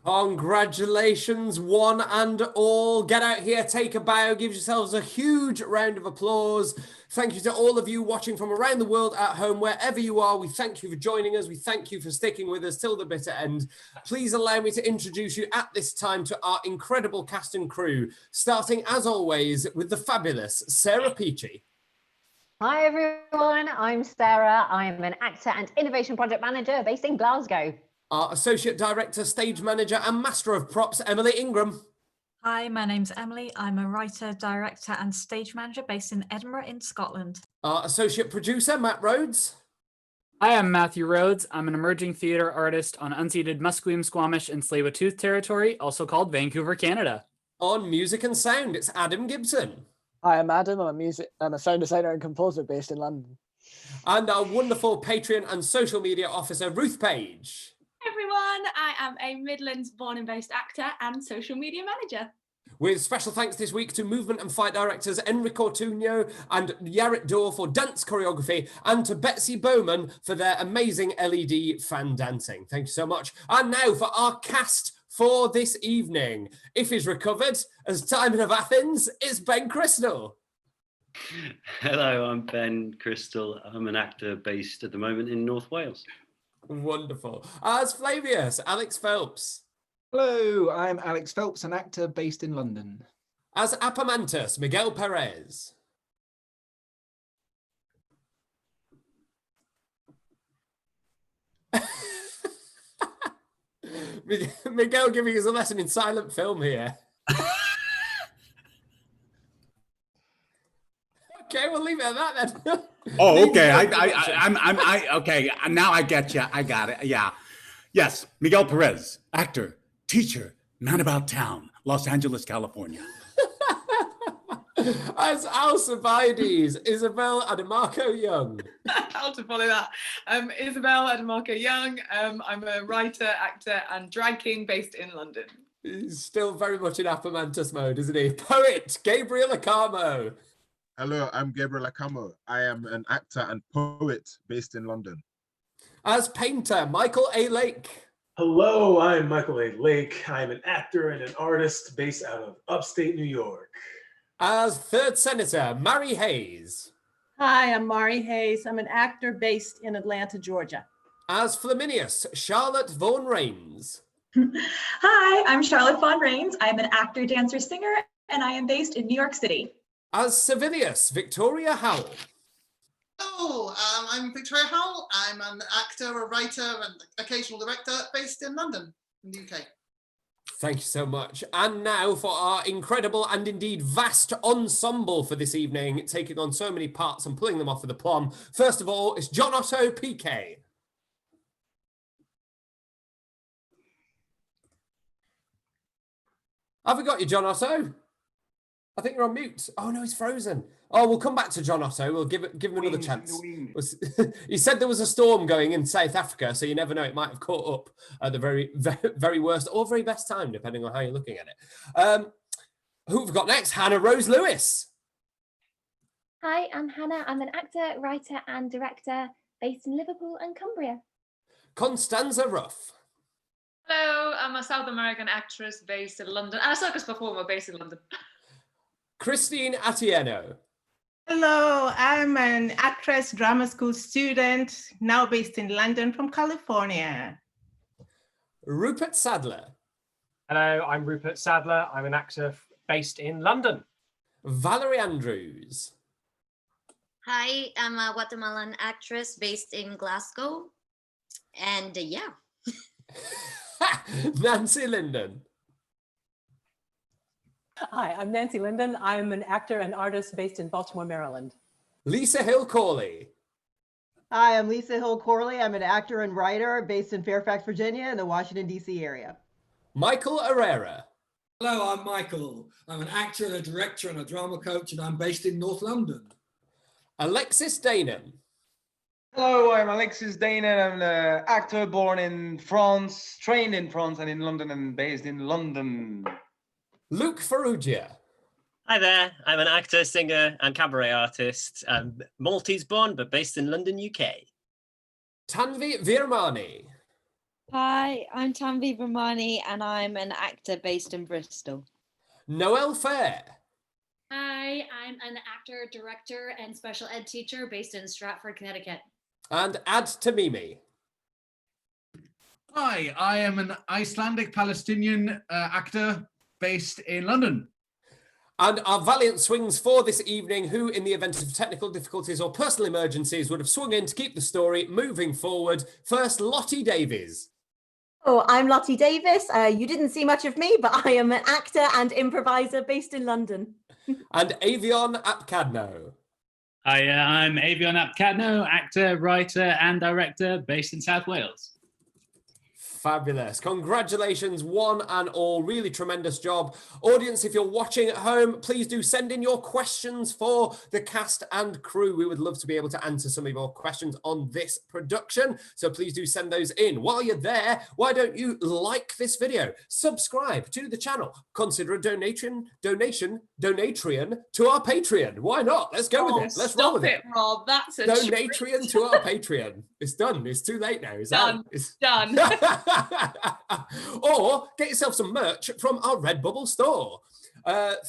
Congratulations, one and all. Get out here, take a bow, give yourselves a huge round of applause. Thank you to all of you watching from around the world at home, wherever you are. We thank you for joining us. We thank you for sticking with us till the bitter end. Please allow me to introduce you at this time to our incredible cast and crew, starting as always with the fabulous Sarah Peachy. Hi everyone, I'm Sarah. I'm an actor and innovation project manager based in Glasgow. Our Associate Director, Stage Manager and Master of Props, Emily Ingram. Hi, my name's Emily. I'm a writer, director and stage manager based in Edinburgh in Scotland. Our Associate Producer, Matt Rhodes. Hi, I'm Matthew Rhodes. I'm an emerging theatre artist on unceded Musqueam, Squamish and Tsleil-Waututh territory, also called Vancouver, Canada. On Music and Sound, it's Adam Gibson. Hi, I'm Adam. I'm a sound designer and composer based in London. And our wonderful Patreon and social media officer, Ruth Page. Everyone, I am a Midlands born and based actor and social media manager. With special thanks this week to movement and fight directors Enrico Ortuño and Yarit Dore for dance choreography, and to Betsy Bowman for their amazing LED fan dancing. Thank you so much. And now for our cast for this evening. If he's recovered as Timon of Athens, it's Ben Crystal. Hello, I'm Ben Crystal. I'm an actor based at the moment in North Wales. Wonderful. As Flavius, Alex Phelps. Hello, I'm Alex Phelps, an actor based in London. As Apemantus, Miguel Pérez. Miguel giving us a lesson in silent film here. Okay, we'll leave it at that then. Oh, okay. Okay. Now I get you. I got it. Yeah. Yes. Miguel Pérez, actor, teacher, man about town, Los Angeles, California. As Alcibiades, Isabel Adomakoh Young. How to follow that? Isabel Adomakoh Young. I'm a writer, actor, and drag king based in London. He's still very much in Apemantus mode, isn't he? Poet, Gabriel Akamo. Hello, I'm Gabriel Akamo. I am an actor and poet based in London. As painter, Michael A. Lake. Hello, I'm Michael A. Lake. I'm an actor and an artist based out of upstate New York. As third senator, Mary Hayes. Hi, I'm Mari Hayes. I'm an actor based in Atlanta, Georgia. As Flaminius, Charlotte Vaughn Rains. Hi, I'm Charlotte Vaughn Rains. I'm an actor, dancer, singer, and I am based in New York City. As Servilius, Victoria Howell. Hello, I'm Victoria Howell. I'm an actor, a writer, and occasional director based in London, in the UK. Thank you so much. And now for our incredible and indeed vast ensemble for this evening, taking on so many parts and pulling them off with aplomb. First of all, it's John-Otto Phike. Have we got you, John-Otto? I think you're on mute. Oh, no, he's frozen. Oh, we'll come back to John-Otto. We'll give him another chance. He said there was a storm going in South Africa, so you never know. It might have caught up at the very worst or very best time, depending on how you're looking at it. Who have we got next? Hannah Roze-Lewis. Hi, I'm Hannah. I'm an actor, writer, and director based in Liverpool and Cumbria. Constanza Ruff. Hello, I'm a South American actress based in London, and a circus performer based in London. Christine Atieno. Hello, I'm an actress, drama school student, now based in London from California. Rupert Sadler. Hello, I'm Rupert Sadler. I'm an actor based in London. Valerie Andrews. Hi, I'm a Guatemalan actress based in Glasgow. And yeah. Nancy Linden. Hi, I'm Nancy Linden. I'm an actor and artist based in Baltimore, Maryland. Lisa Hill-Corley. Hi, I'm Lisa Hill-Corley. I'm an actor and writer based in Fairfax, Virginia, in the Washington, D.C. area. Michael Eriera. Hello, I'm Michael. I'm an actor and a director and a drama coach, and I'm based in North London. Alexis Danon. Hello, I'm Alexis Danon. I'm an actor born in France, trained in France and in London, and based in London. Luke Ferrugia. Hi there, I'm an actor, singer, and cabaret artist. I'm Maltese born, but based in London, UK. Tanvi Virmani. Hi, I'm Tanvi Virmani, and I'm an actor based in Bristol. Noel Fair. Hi, I'm an actor, director, and special ed teacher based in Stratford, Connecticut. And Ahd Tamimi. Hi, I am an Icelandic Palestinian actor based in London. And our valiant swings for this evening, who in the event of technical difficulties or personal emergencies would have swung in to keep the story moving forward. First, Lottie Davies. Oh, I'm Lottie Davis. You didn't see much of me, but I am an actor and improviser based in London. And Avion Apkadno. Hi, I'm Avion Apkadno, actor, writer, and director based in South Wales. Fabulous. Congratulations, one and all. Really tremendous job. Audience, if you're watching at home, please do send in your questions for the cast and crew. We would love to be able to answer some of your questions on this production. So please do send those in. While you're there, why don't you like this video? Subscribe to the channel. Consider a donation to our Patreon. Why not? Let's go with it. Let's roll with it. Stop it, Rob. That's a Donatrian to our Patreon. It's done. It's too late now. Done. It's done. Or get yourself some merch from our Redbubble store.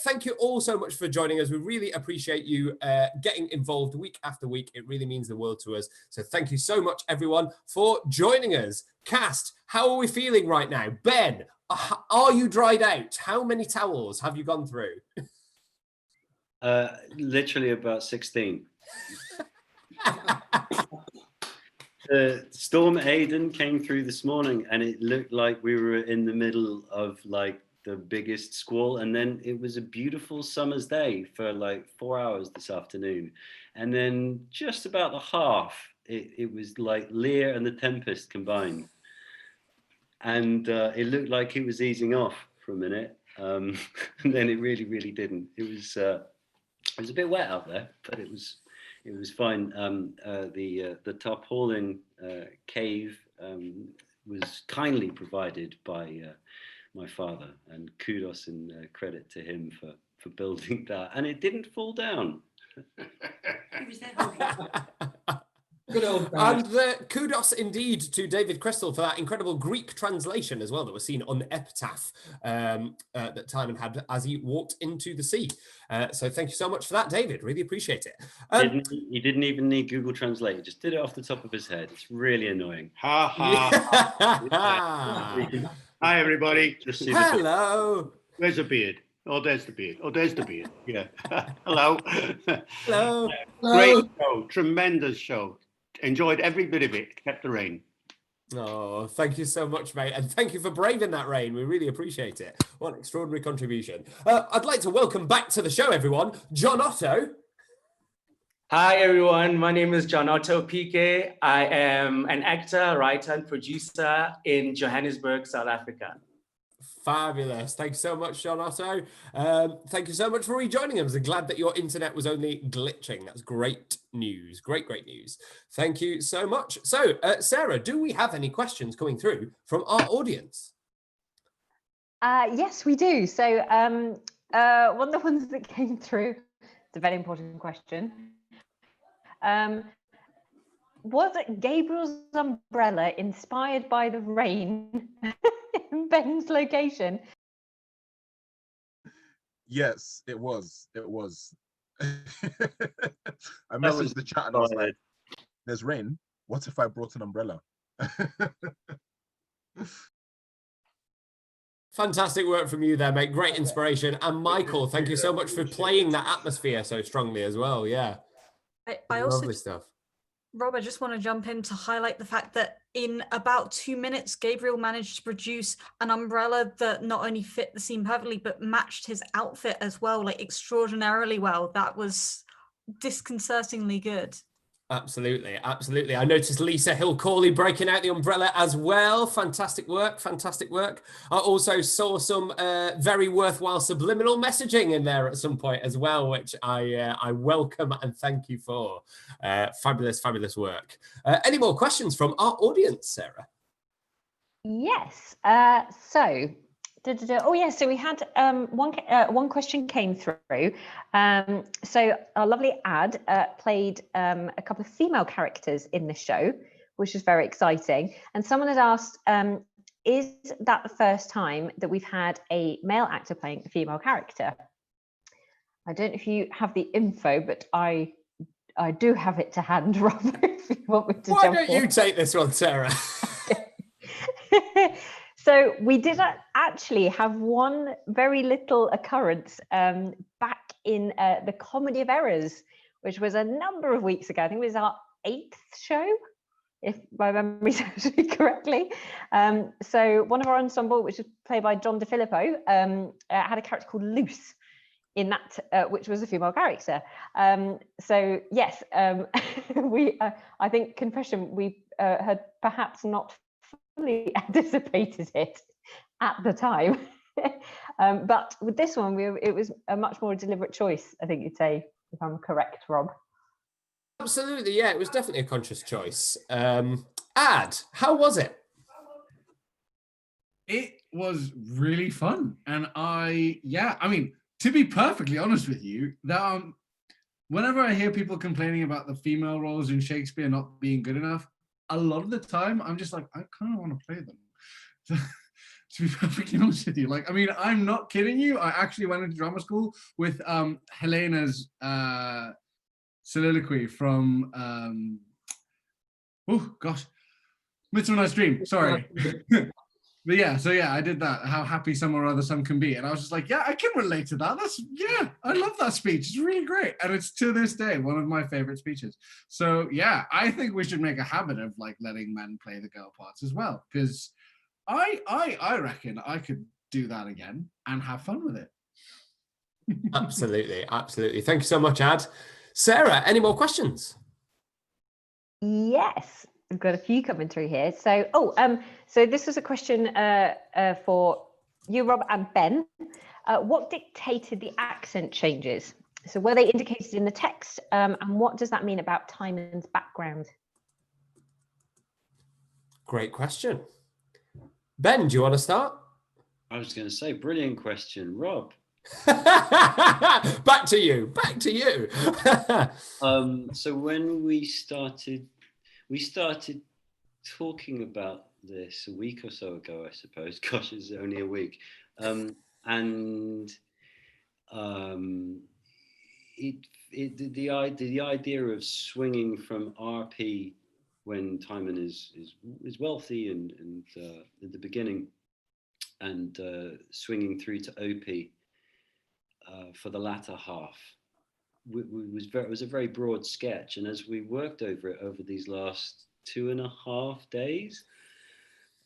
Thank you all so much for joining us. We really appreciate you getting involved week after week. It really means the world to us. So thank you so much, everyone, for joining us. Cast, how are we feeling right now? Ben, are you dried out? How many towels have you gone through? Literally about 16. The storm Aiden came through this morning, and it looked like we were in the middle of like the biggest squall, and then it was a beautiful summer's day for like 4 hours this afternoon, and then just about the half it was like Lear and the Tempest combined, and it looked like it was easing off for a minute, and then it really didn't. It was a bit wet out there, but it was fine. The tarpaulin cave was kindly provided by my father, and kudos and credit to him for building that, and it didn't fall down. Good old and kudos indeed to David Crystal for that incredible Greek translation as well that was seen on the epitaph that Timon had as he walked into the sea. So thank you so much for that, David. Really appreciate it. He didn't even need Google Translate. He just did it off the top of his head. It's really annoying. Ha ha. Hi everybody. Hello. Where's the beard? Oh, there's the beard. Oh, there's the beard. Yeah. Hello. Hello. Great show. Tremendous show. Enjoyed every bit of it. Kept the rain. Oh, thank you so much, mate. And thank you for braving that rain. We really appreciate it. What an extraordinary contribution. I'd like to welcome back to the show, everyone, John-Otto. Hi, everyone. My name is John-Otto Phike. I am an actor, writer, and producer in Johannesburg, South Africa. Fabulous. Thank you so much, John-Otto. Thank you so much for rejoining us. I'm glad that your internet was only glitching. That's great news. Great news. Thank you so much. So, Sarah, do we have any questions coming through from our audience? Yes, we do. So one of the ones that came through, it's a very important question. Was Gabriel's umbrella inspired by the rain in Ben's location? Yes, it was. It was. I messaged the chat and I was like, there's rain. What if I brought an umbrella? Fantastic work from you there, mate. Great inspiration. And Michael, thank you so much for playing that atmosphere so strongly as well. Yeah. I also, lovely stuff. Rob, I just want to jump in to highlight the fact that in about 2 minutes, Gabriel managed to produce an umbrella that not only fit the scene perfectly, but matched his outfit as well, like extraordinarily well. That was disconcertingly good. Absolutely, absolutely. I noticed Lisa Hill-Corley breaking out the umbrella as well. Fantastic work, fantastic work. I also saw some very worthwhile subliminal messaging in there at some point as well, which I welcome and thank you for. Fabulous, fabulous work. Any more questions from our audience, Sarah? Yes. Oh yeah, so we had one question came through. So our lovely Ahd played a couple of female characters in the show, which is very exciting. And someone had asked, is that the first time that we've had a male actor playing a female character? I don't know if you have the info, but I do have it to hand, Robert, if you want me to Why jump don't in. you take this one, Sarah? So we did actually have one very little occurrence back in the Comedy of Errors, which was a number of weeks ago. I think it was our 8th show, if my memory serves me correctly. So one of our ensemble, which was played by John DeFilippo, had a character called Luce in that, which was a female character. So yes, I think confession, we had perhaps not fully anticipated it at the time. But with this one, it was a much more deliberate choice, I think you'd say, if I'm correct, Rob. Absolutely, yeah, it was definitely a conscious choice. Ahd, how was it? It was really fun. And I mean, to be perfectly honest with you, that whenever I hear people complaining about the female roles in Shakespeare not being good enough, a lot of the time I'm just like, I kind of want to play them. To be perfectly honest with you, like, I mean, I'm not kidding you. I actually went into drama school with Helena's soliloquy from oh gosh, Midsummer Night's Dream. Sorry. But yeah, so yeah, I did that. How happy some or other some can be, and I was just like, yeah, I can relate to that. I love that speech. It's really great, and it's to this day one of my favorite speeches. So yeah, I think we should make a habit of like letting men play the girl parts as well, because I reckon I could do that again and have fun with it. Absolutely, absolutely. Thank you so much, Ahd. Sarah, any more questions? Yes, I've got a few coming through here. So, so this was a question for you, Rob, and Ben. What dictated the accent changes? So were they indicated in the text? And what does that mean about Timon's background? Great question. Ben, do you want to start? I was going to say, brilliant question, Rob. Back to you. So when we started talking about this a week or so ago, I suppose. Gosh, it's only a week. The idea of swinging from RP when Timon is wealthy and at the beginning, and swinging through to OP for the latter half was a very broad sketch. And as we worked over it over these last 2.5 days,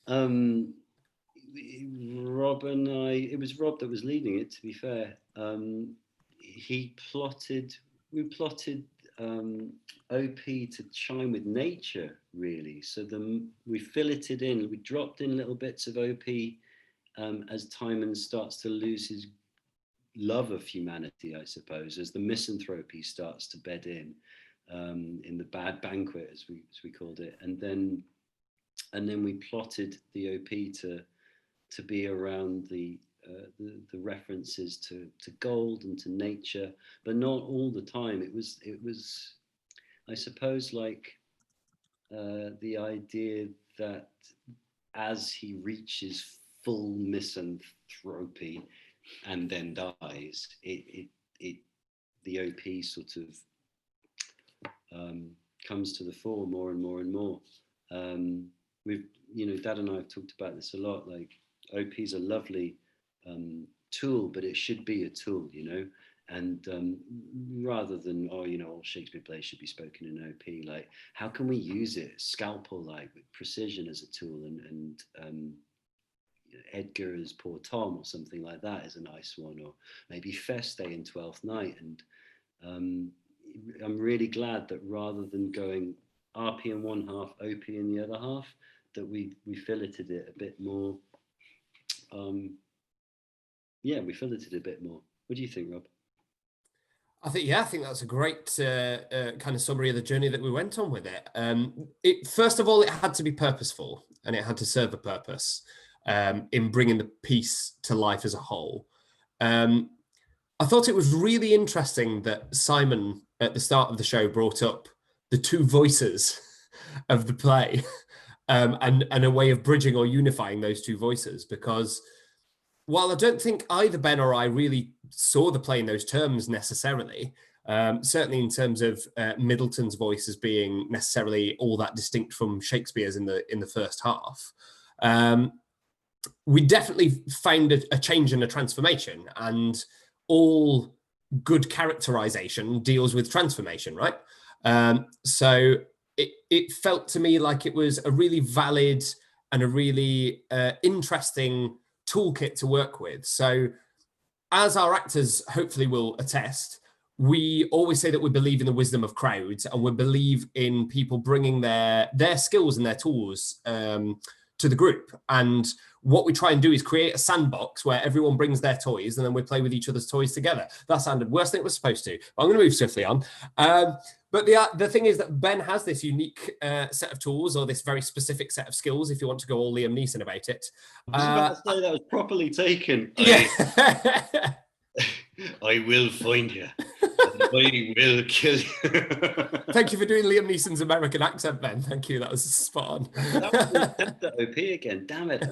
Rob and I, it was Rob that was leading it, to be fair. We plotted OP to chime with nature, really. So we filleted in, we dropped in little bits of OP as Timon starts to lose his love of humanity, I suppose, as the misanthropy starts to bed in the bad banquet, as we called it, and then we plotted the OP to be around the references to gold and to nature, but not all the time. It was I suppose, like the idea that as he reaches full misanthropy and then dies, the OP sort of comes to the fore more and more and more. Dad and I have talked about this a lot. Like, OP is a lovely tool, but it should be a tool, and rather than all Shakespeare plays should be spoken in OP. Like, how can we use it scalpel-like with precision as a tool, and Edgar as Poor Tom or something like that is a nice one, or maybe Feste in Twelfth Night. And I'm really glad that rather than going RP in one half, OP in the other half, that we filleted it a bit more. We filleted it a bit more. What do you think, Rob? I think that's a great kind of summary of the journey that we went on with it. First of all, it had to be purposeful, and it had to serve a purpose in bringing the piece to life as a whole. I thought it was really interesting that Simon, at the start of the show, brought up the two voices of the play, and a way of bridging or unifying those two voices, because while I don't think either Ben or I really saw the play in those terms necessarily, certainly in terms of Middleton's voice as being necessarily all that distinct from Shakespeare's in the first half, we definitely found a change and a transformation, and all good characterization deals with transformation, right? So it felt to me like it was a really valid and a really interesting toolkit to work with. So as our actors hopefully will attest, we always say that we believe in the wisdom of crowds, and we believe in people bringing their skills and their tools to the group. And what we try and do is create a sandbox where everyone brings their toys and then we play with each other's toys together. That sounded worse than it was supposed to. But I'm going to move swiftly on. But the thing is that Ben has this unique set of tools, or this very specific set of skills, if you want to go all Liam Neeson about it. I was about to say that was properly taken. Yeah. I will find you. We will kill you. Thank you for doing Liam Neeson's American accent, Ben. Thank you. That was spot on. That was the OP again. Damn it.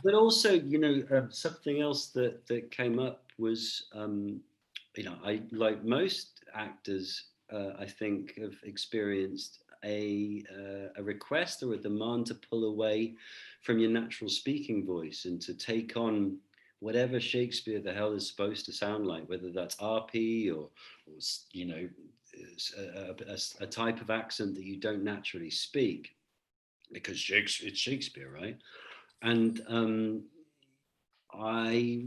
But also, you know, something else that came up was, you know, I like most actors, I think, have experienced a request or a demand to pull away from your natural speaking voice and to take on whatever Shakespeare the hell is supposed to sound like, whether that's RP or you know, a type of accent that you don't naturally speak, because it's Shakespeare, right? And I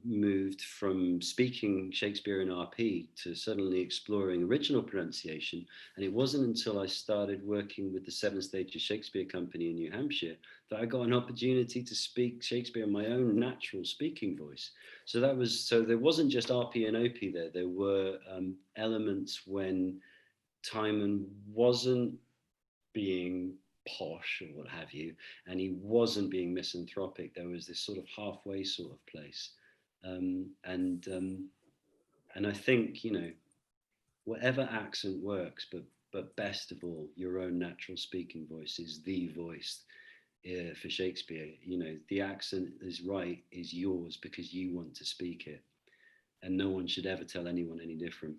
moved from speaking Shakespearean RP to suddenly exploring original pronunciation. And it wasn't until I started working with the Seven Stages Shakespeare Company in New Hampshire that I got an opportunity to speak Shakespeare in my own natural speaking voice. So there wasn't just RP and OP there. There were elements when Timon wasn't being posh or what have you, and he wasn't being misanthropic. There was this sort of halfway sort of place, and I think, you know, whatever accent works, but best of all, your own natural speaking voice is the voice for Shakespeare. You know, the accent is yours because you want to speak it, and no one should ever tell anyone any different.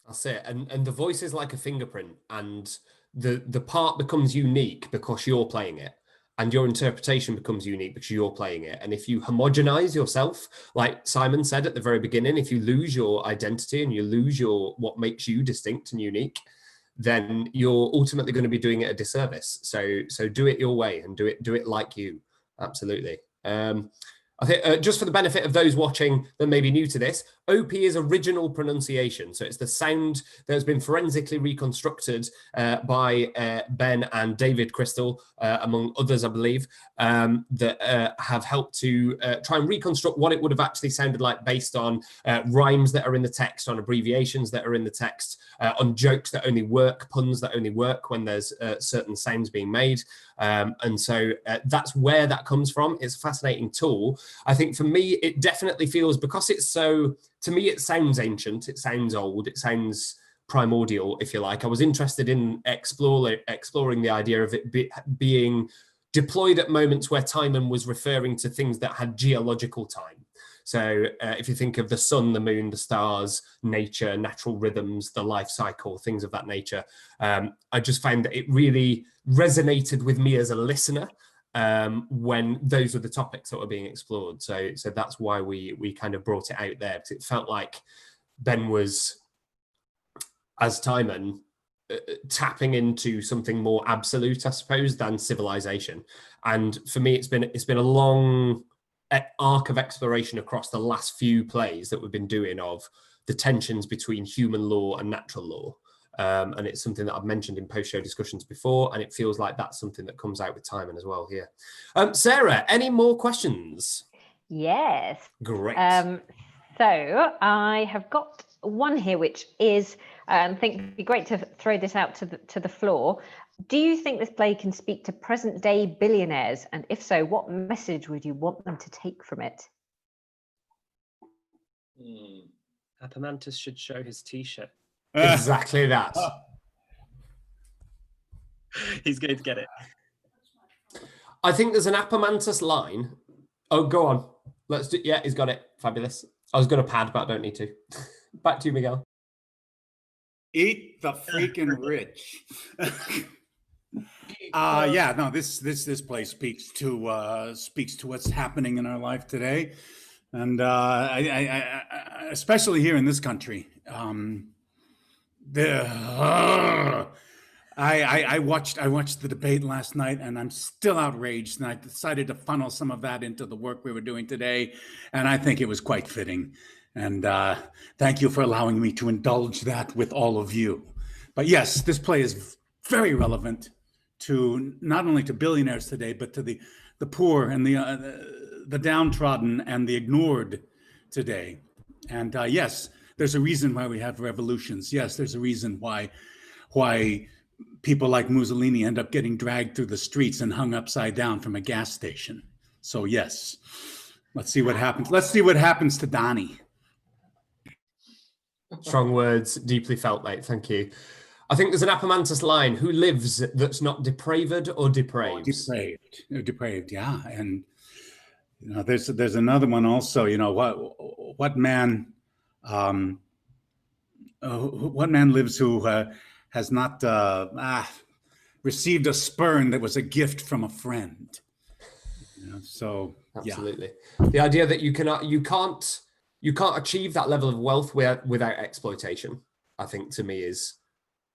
That's it. And the voice is like a fingerprint, and the part becomes unique because you're playing it, and your interpretation becomes unique because you're playing it. And if you homogenize yourself, like Simon said at the very beginning, if you lose your identity and you lose what makes you distinct and unique, then you're ultimately going to be doing it a disservice. So do it your way and do it like you. Absolutely. I think just for the benefit of those watching that may be new to this, OP is original pronunciation. So it's the sound that has been forensically reconstructed by Ben and David Crystal, among others, I believe, that have helped to try and reconstruct what it would have actually sounded like based on rhymes that are in the text, on abbreviations that are in the text, on jokes that only work, puns that only work when there's certain sounds being made. And so that's where that comes from. It's a fascinating tool. I think for me, it definitely feels, because it's so, to me, it sounds ancient, it sounds old, it sounds primordial, if you like. I was interested in exploring the idea of it being deployed at moments where Timon was referring to things that had geological time. So if you think of the sun, the moon, the stars, nature, natural rhythms, the life cycle, things of that nature, I just found that it really resonated with me as a listener when those were the topics that were being explored. So that's why we kind of brought it out there, because it felt like Ben was, as Timon, tapping into something more absolute, I suppose, than civilization. And for me, it's been a long arc of exploration across the last few plays that we've been doing of the tensions between human law and natural law. And it's something that I've mentioned in post-show discussions before, and it feels like that's something that comes out with Timon as well here. Sarah, any more questions? Yes. Great. So I have got one here, which is, I think it'd be great to throw this out to the floor. Do you think this play can speak to present-day billionaires? And if so, what message would you want them to take from it? Apemantus should show his T-shirt. Exactly that. He's going to get it. I think there's an Apemantus line. Oh, go on. Let's do. Yeah, he's got it. Fabulous. I was going to pad, but I don't need to. Back to you, Miguel. Eat the freaking rich. Yeah, no, this play speaks to what's happening in our life today, and I especially here in this country. I watched the debate last night, and I'm still outraged, and I decided to funnel some of that into the work we were doing today, and I think it was quite fitting. And thank you for allowing me to indulge that with all of you. But yes, this play is very relevant to not only to billionaires today, but to the poor and the downtrodden and the ignored today. And yes, there's a reason why we have revolutions. Yes, there's a reason why people like Mussolini end up getting dragged through the streets and hung upside down from a gas station. So yes, let's see what happens. Let's see what happens to Donnie. Strong words, deeply felt, mate. Thank you. I think there's an Apemantus line: "Who lives that's not depraved or depraved?" Depraved, yeah. And there's another one also. What man lives who has not received a spurn that was a gift from a friend? So absolutely, the idea that you can't achieve that level of wealth without exploitation, I think, to me, is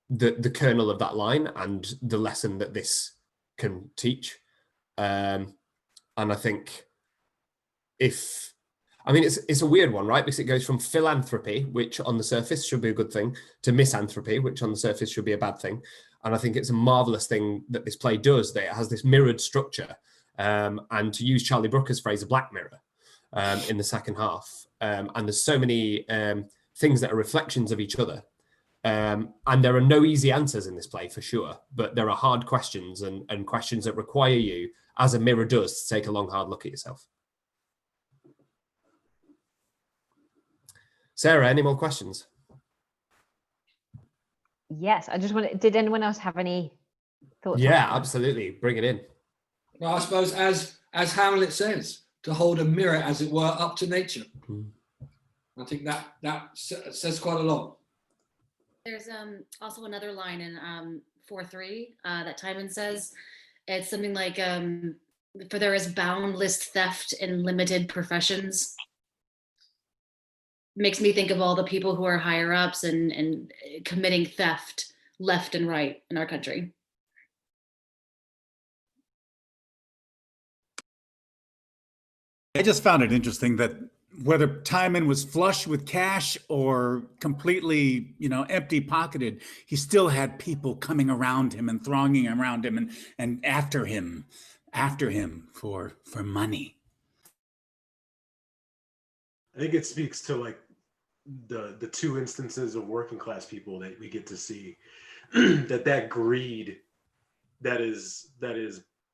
the kernel of that line and the lesson that this can teach. And I think it's a weird one, right? Because it goes from philanthropy, which on the surface should be a good thing, to misanthropy, which on the surface should be a bad thing. And I think it's a marvelous thing that this play does, that it has this mirrored structure. And to use Charlie Brooker's phrase, a black mirror in the second half. And there's so many things that are reflections of each other. And there are no easy answers in this play, for sure, but there are hard questions and questions that require you, as a mirror does, to take a long, hard look at yourself. Sarah, any more questions? Yes, I just wanted, did anyone else have any thoughts? Yeah, absolutely. Bring it in. Well, I suppose as Hamlet says, to hold a mirror, as it were, up to nature. I think that says quite a lot. There's also another line in 4:3 that Timon says. It's something like, for there is boundless theft in limited professions. Makes me think of all the people who are higher ups and committing theft left and right in our country. I just found it interesting that whether Timon was flush with cash or completely, empty pocketed, he still had people coming around him and thronging around him and after him for money. I think it speaks to like the two instances of working class people that we get to see, that greed that is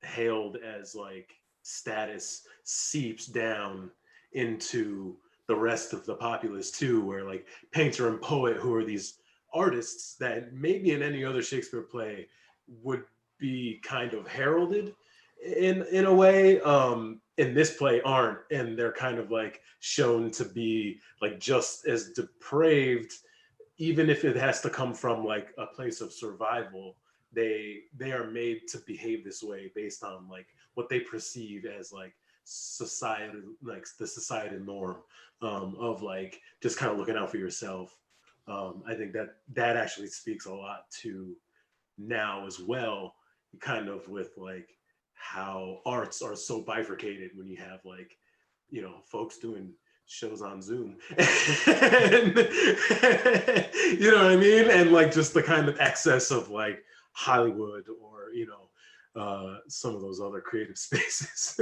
hailed as like status seeps down into the rest of the populace too, where like painter and poet, who are these artists that maybe in any other Shakespeare play would be kind of heralded in a way, in this play aren't, and they're kind of like shown to be like just as depraved, even if it has to come from like a place of survival. They are made to behave this way based on like what they perceive as like society, like the society norm, of like just kind of looking out for yourself. I think that actually speaks a lot to now as well, kind of with like how arts are so bifurcated when you have like, folks doing shows on Zoom and, you know what I mean? And like just the kind of excess of like Hollywood or, some of those other creative spaces.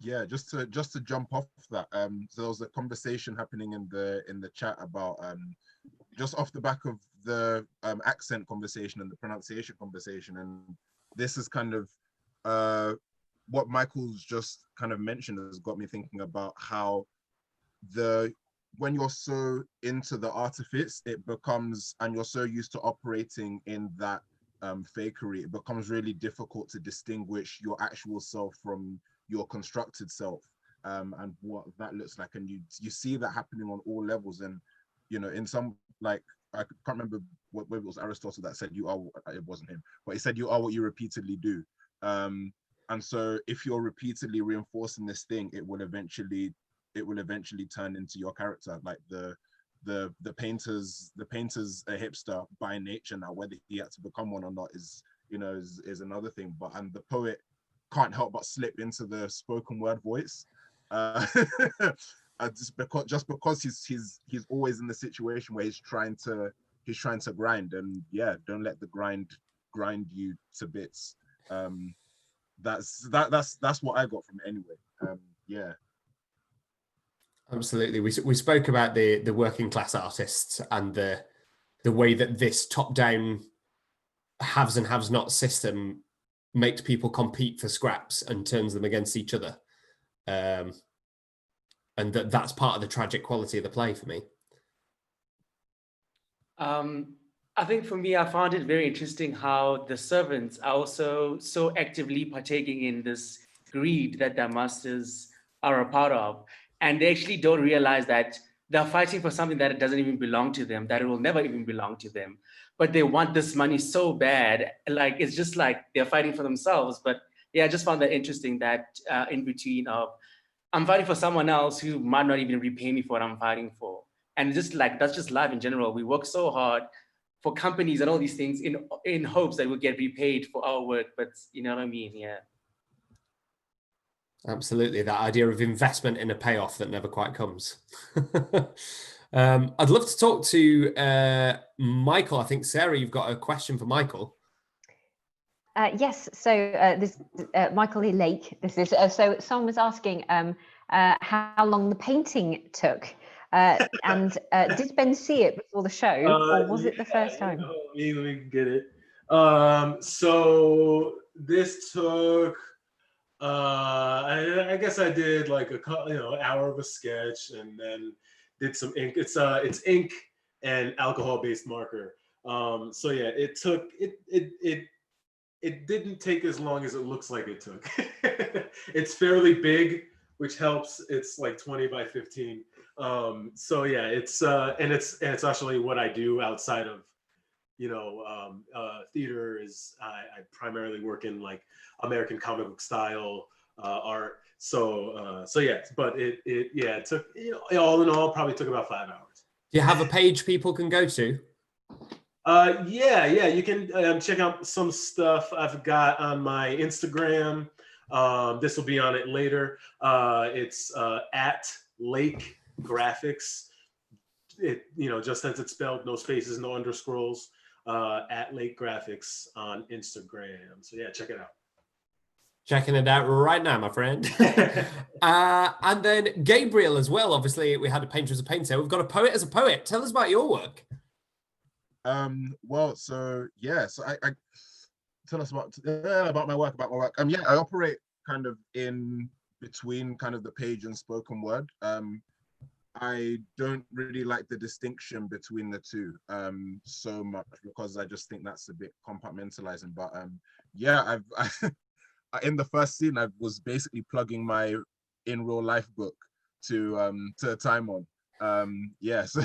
Yeah, just to jump off that, so there was a conversation happening in the chat about just off the back of the accent conversation and the pronunciation conversation, and this is kind of what Michael's just kind of mentioned has got me thinking about how when you're so into the artifice, it becomes, and you're so used to operating in that fakery, it becomes really difficult to distinguish your actual self from your constructed self, and what that looks like. And you see that happening on all levels. And in some, like, I can't remember whether it was Aristotle that said it wasn't him, but he said you are what you repeatedly do. And so if you're repeatedly reinforcing this thing, it will eventually turn into your character. Like the painter's a hipster by nature now. Whether he had to become one or not is another thing. And the poet can't help but slip into the spoken word voice, just because he's always in the situation where he's trying to grind. And yeah, don't let the grind you to bits. That's what I got from it anyway. Yeah. Absolutely. We spoke about the working class artists and the way that this top-down haves and have-not system makes people compete for scraps and turns them against each other. And that's part of the tragic quality of the play for me. I think for me, I found it very interesting how the servants are also so actively partaking in this greed that their masters are a part of. And they actually don't realize that they're fighting for something that it doesn't even belong to them, that it will never even belong to them. But they want this money so bad, like it's just like they're fighting for themselves. But yeah, I just found that interesting, that in between of, I'm fighting for someone else who might not even repay me for what I'm fighting for. And just like, that's just life in general. We work so hard for companies and all these things in hopes that we'll get repaid for our work. But you know what I mean? Yeah. Absolutely, that idea of investment in a payoff that never quite comes. I'd love to talk to Michael. I think, Sarah, you've got a question for Michael. Yes, so this Michael E. Lake, this is, so someone was asking how long the painting took. And did Ben see it before the show, or was it the first time? Let me get it. So this took, I guess I did like an hour of a sketch, and then did some ink. It's ink and alcohol-based marker. So yeah, it took it didn't take as long as it looks like it took. It's fairly big, which helps. It's like 20 by 15. So yeah, it's actually what I do outside of, theater. Is I primarily work in like American comic book style art. So yeah, but it took, all in all, probably took about 5 hours. Do you have a page people can go to? Yeah, you can check out some stuff I've got on my Instagram. This will be on it later. It's at Lake Graphics. It, just as it's spelled, no spaces, no underscrolls. At Lake Graphics on Instagram. So yeah, check it out. Checking it out right now, my friend. And then Gabriel as well. Obviously, we had a painter as a painter. We've got a poet as a poet. Tell us about your work. Well, so I tell us about my work. Yeah, I operate kind of in between kind of the page and spoken word. I don't really like the distinction between the two so much, because I just think that's a bit compartmentalizing. But yeah, I've in the first scene, I was basically plugging my in real life book to Timon. Yes.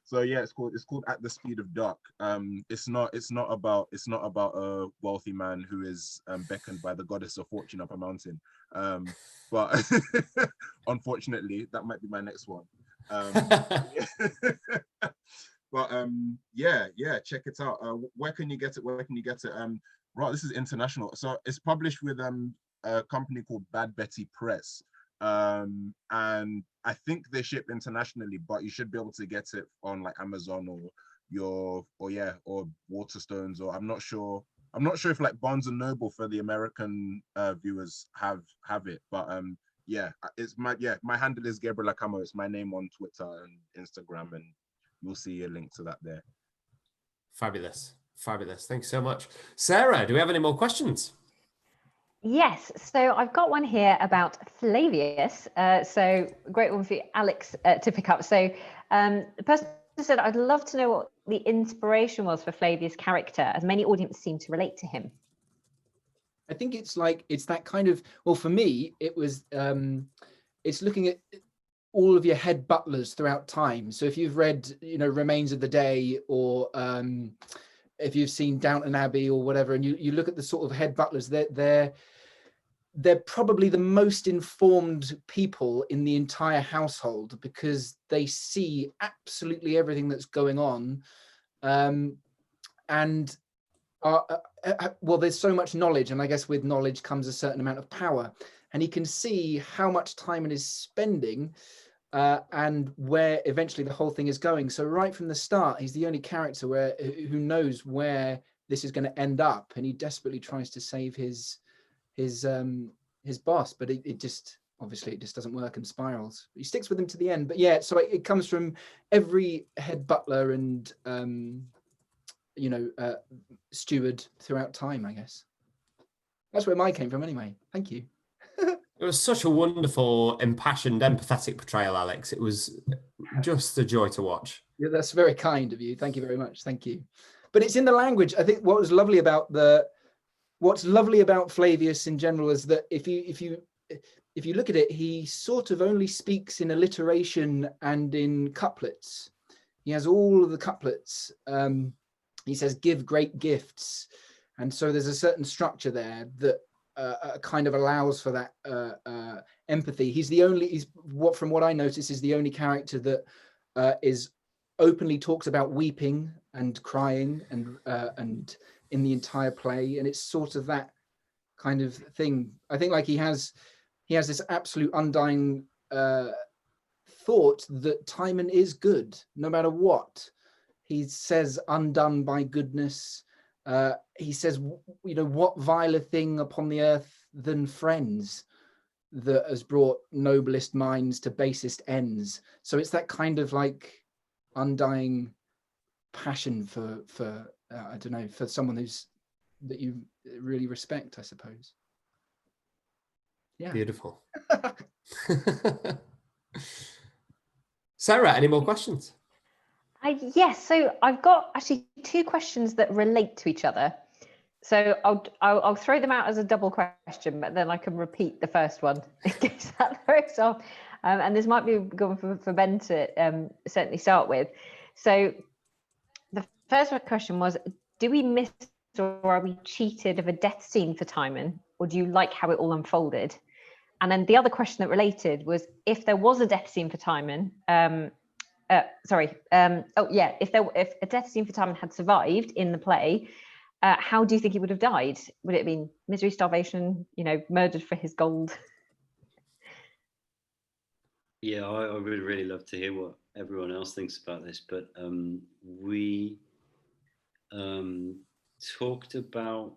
So yeah, it's called At the Speed of Dark. It's not about a wealthy man who is beckoned by the goddess of fortune up a mountain. But unfortunately, that might be my next one. But yeah, check it out. Where can you get it? Right, this is international. So it's published with a company called Bad Betty Press. And I think they ship internationally, but you should be able to get it on like Amazon or Waterstones, or I'm not sure if like Barnes and Noble for the American viewers have it. But yeah, it's my handle is Gabriel Akamo. It's my name on Twitter and Instagram, and you'll see a link to that there. Fabulous. Thanks so much. Sarah, do we have any more questions? Yes, so I've got one here about Flavius. So great one for you, Alex, to pick up. So the person said, I'd love to know what the inspiration was for Flavius' character, as many audiences seem to relate to him. I think it's that kind of, well, for me, it was, it's looking at all of your head butlers throughout time. So if you've read, Remains of the Day, or if you've seen Downton Abbey or whatever, and you look at the sort of head butlers, they're probably the most informed people in the entire household, because they see absolutely everything that's going on. And well, there's so much knowledge, and I guess with knowledge comes a certain amount of power, and he can see how much time it is spending and where eventually the whole thing is going. So right from the start, he's the only character who knows where this is going to end up, and he desperately tries to save his boss, but it just doesn't work and spirals. He sticks with him to the end. But yeah, so it comes from every head butler and steward throughout time, I guess. That's where mine came from anyway. Thank you. It was such a wonderful, impassioned, empathetic portrayal, Alex. It was just a joy to watch. Yeah, that's very kind of you. Thank you very much. Thank you. But it's in the language. I think what's lovely about Flavius in general is that if you look at it, he sort of only speaks in alliteration and in couplets. He has all of the couplets. He says, "Give great gifts," and so there's a certain structure there that kind of allows for that empathy. From what I notice, is the only character that is openly talks about weeping and crying and in the entire play, and it's sort of that kind of thing. I think like he has this absolute undying thought that Timon is good no matter what. He says, "Undone by goodness." He says, "What viler thing upon the earth than friends that has brought noblest minds to basest ends?" So it's that kind of like undying passion for I don't know, for someone that you really respect, I suppose. Yeah. Beautiful. Sarah, any more questions? Yes, so I've got actually two questions that relate to each other. So I'll throw them out as a double question, but then I can repeat the first one in case that throws off. And this might be good for Ben to certainly start with. So the first question was, do we miss or are we cheated of a death scene for Timon, or do you like how it all unfolded? And then the other question that related was, if there was a death scene for Timon, if a death scene for Timon had survived in the play, how do you think he would have died? Would it have been misery, starvation, murdered for his gold? Yeah, I would really love to hear what everyone else thinks about this, but we talked about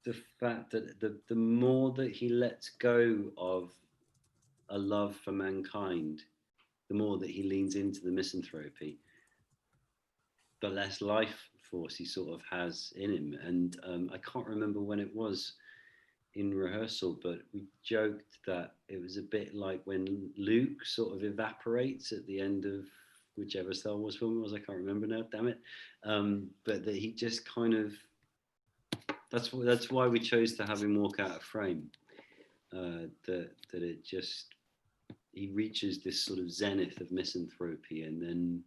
the fact that the more that he lets go of a love for mankind, the more that he leans into the misanthropy, the less life force he sort of has in him. And I can't remember when it was in rehearsal, but we joked that it was a bit like when Luke sort of evaporates at the end of whichever Star Wars film it was, I can't remember now, damn it. But that he just kind of, that's why we chose to have him walk out of frame. That it just, he reaches this sort of zenith of misanthropy, and then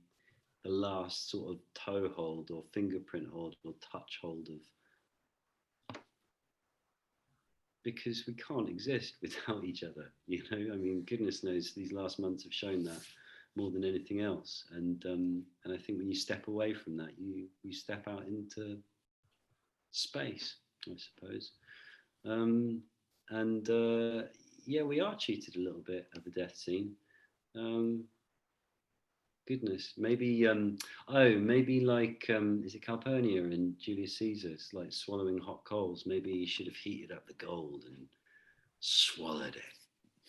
the last sort of toe hold or fingerprint hold or touch hold of, because we can't exist without each other, I mean, goodness knows these last months have shown that more than anything else. And I think when you step away from that, you step out into space, I suppose. Yeah, we are cheated a little bit of a death scene. Goodness, maybe maybe like is it Calpurnia and Julius Caesar's like swallowing hot coals? Maybe he should have heated up the gold and swallowed it.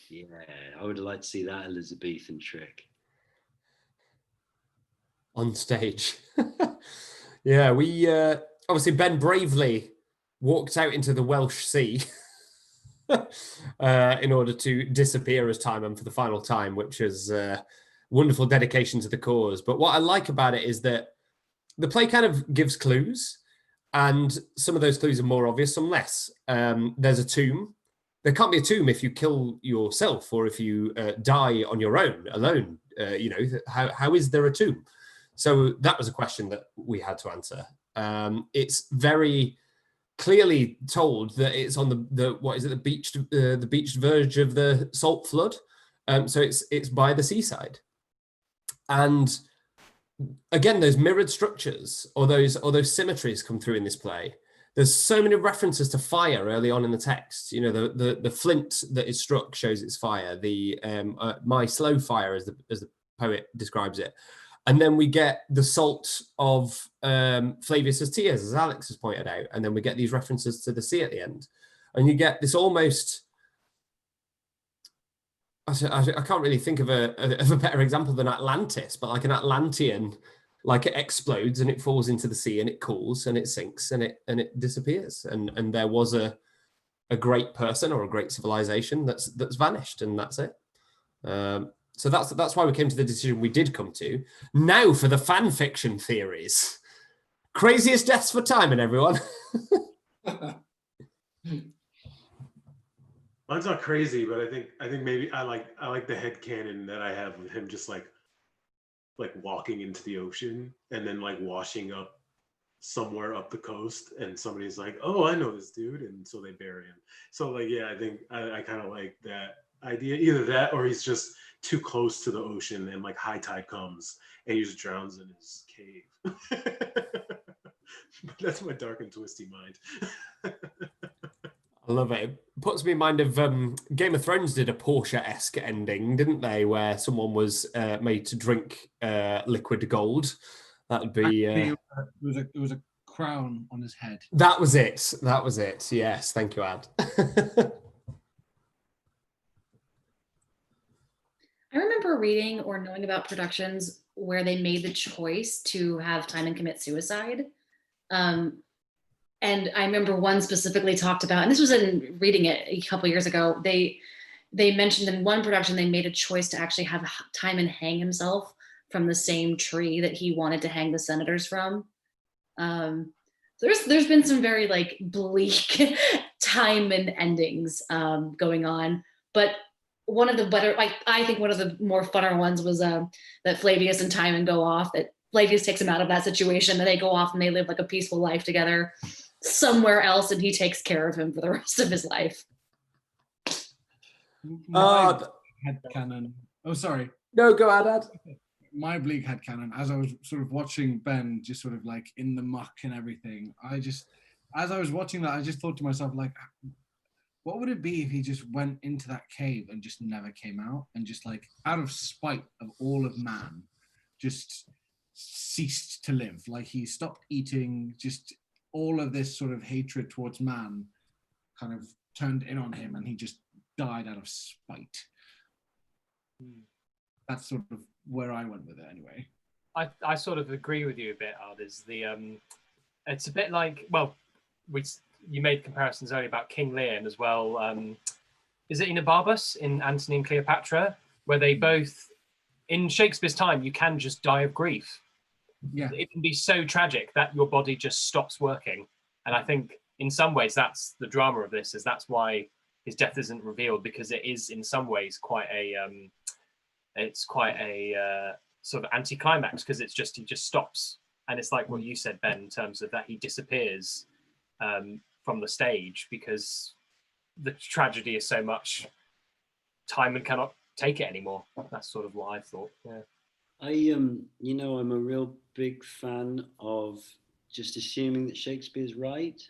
Yeah, I would like to see that Elizabethan trick on stage. Yeah, we obviously Ben bravely walked out into the Welsh Sea in order to disappear as Timon for the final time, which is wonderful dedication to the cause. But what I like about it is that the play kind of gives clues, and some of those clues are more obvious, some less. There's a tomb. There can't be a tomb if you kill yourself or if you die on your own, alone. How is there a tomb? So that was a question that we had to answer. It's very clearly told that it's on the beached verge of the salt flood. So it's by the seaside. And again, those mirrored structures or those symmetries come through in this play. There's so many references to fire early on in the text. The flint that is struck shows it's fire. The my slow fire, as the poet describes it. And then we get the salt of Flavius's tears, as Alex has pointed out. And then we get these references to the sea at the end. And you get this almost, I can't really think of a better example than Atlantis, but like an Atlantean, like it explodes and it falls into the sea and it cools and it sinks and it disappears. And there was a great person or a great civilization that's vanished, and that's it. So that's why we came to the decision we did come to. Now for the fan fiction theories. Craziest deaths for Timon, everyone. Mine's not crazy, but I think maybe I like the headcanon that I have with him just like walking into the ocean and then like washing up somewhere up the coast, and somebody's like, "Oh, I know this dude," and so they bury him. So like, yeah, I think I kind of like that idea. Either that, or he's just too close to the ocean, and like high tide comes, and he just drowns in his cave. But that's my dark and twisty mind. I love it. It puts me in mind of Game of Thrones did a Portia-esque ending, didn't they? Where someone was made to drink liquid gold. That would be... It was a crown on his head. That was it. That was it. Yes. Thank you, Ahd. I remember reading or knowing about productions where they made the choice to have Timon commit suicide. And I remember one specifically talked about, and this was in reading it a couple years ago, they mentioned in one production they made a choice to actually have Timon hang himself from the same tree that he wanted to hang the senators from. There's been some very like bleak Timon endings going on, but one of the better, like I think one of the more funner ones was that Flavius and Timon go off, that Flavius takes him out of that situation, that they go off and they live like a peaceful life together somewhere else, and he takes care of him for the rest of his life. My headcanon. Oh, sorry. No, go ahead. My bleak headcanon, as I was sort of watching Ben just sort of like in the muck and everything, as I was watching that, I just thought to myself, like, what would it be if he just went into that cave and just never came out, and just like out of spite of all of man, just ceased to live? Like he stopped eating, just all of this sort of hatred towards man kind of turned in on him, and he just died out of spite. That's sort of where I went with it anyway. I sort of agree with you a bit, Ahd. It's a bit like, well, you made comparisons earlier about King Lear as well. Is it Enobarbus in Antony and Cleopatra, where they both, in Shakespeare's time, you can just die of grief. Yeah, it can be so tragic that your body just stops working. And I think in some ways that's the drama of this, is that's why his death isn't revealed, because it is in some ways quite a sort of anticlimax, because he just stops, and it's like what you said, Ben, in terms of that he disappears from the stage because the tragedy is so much, Timon cannot take it anymore. That's sort of what I thought. Yeah. I'm a real big fan of just assuming that Shakespeare's right.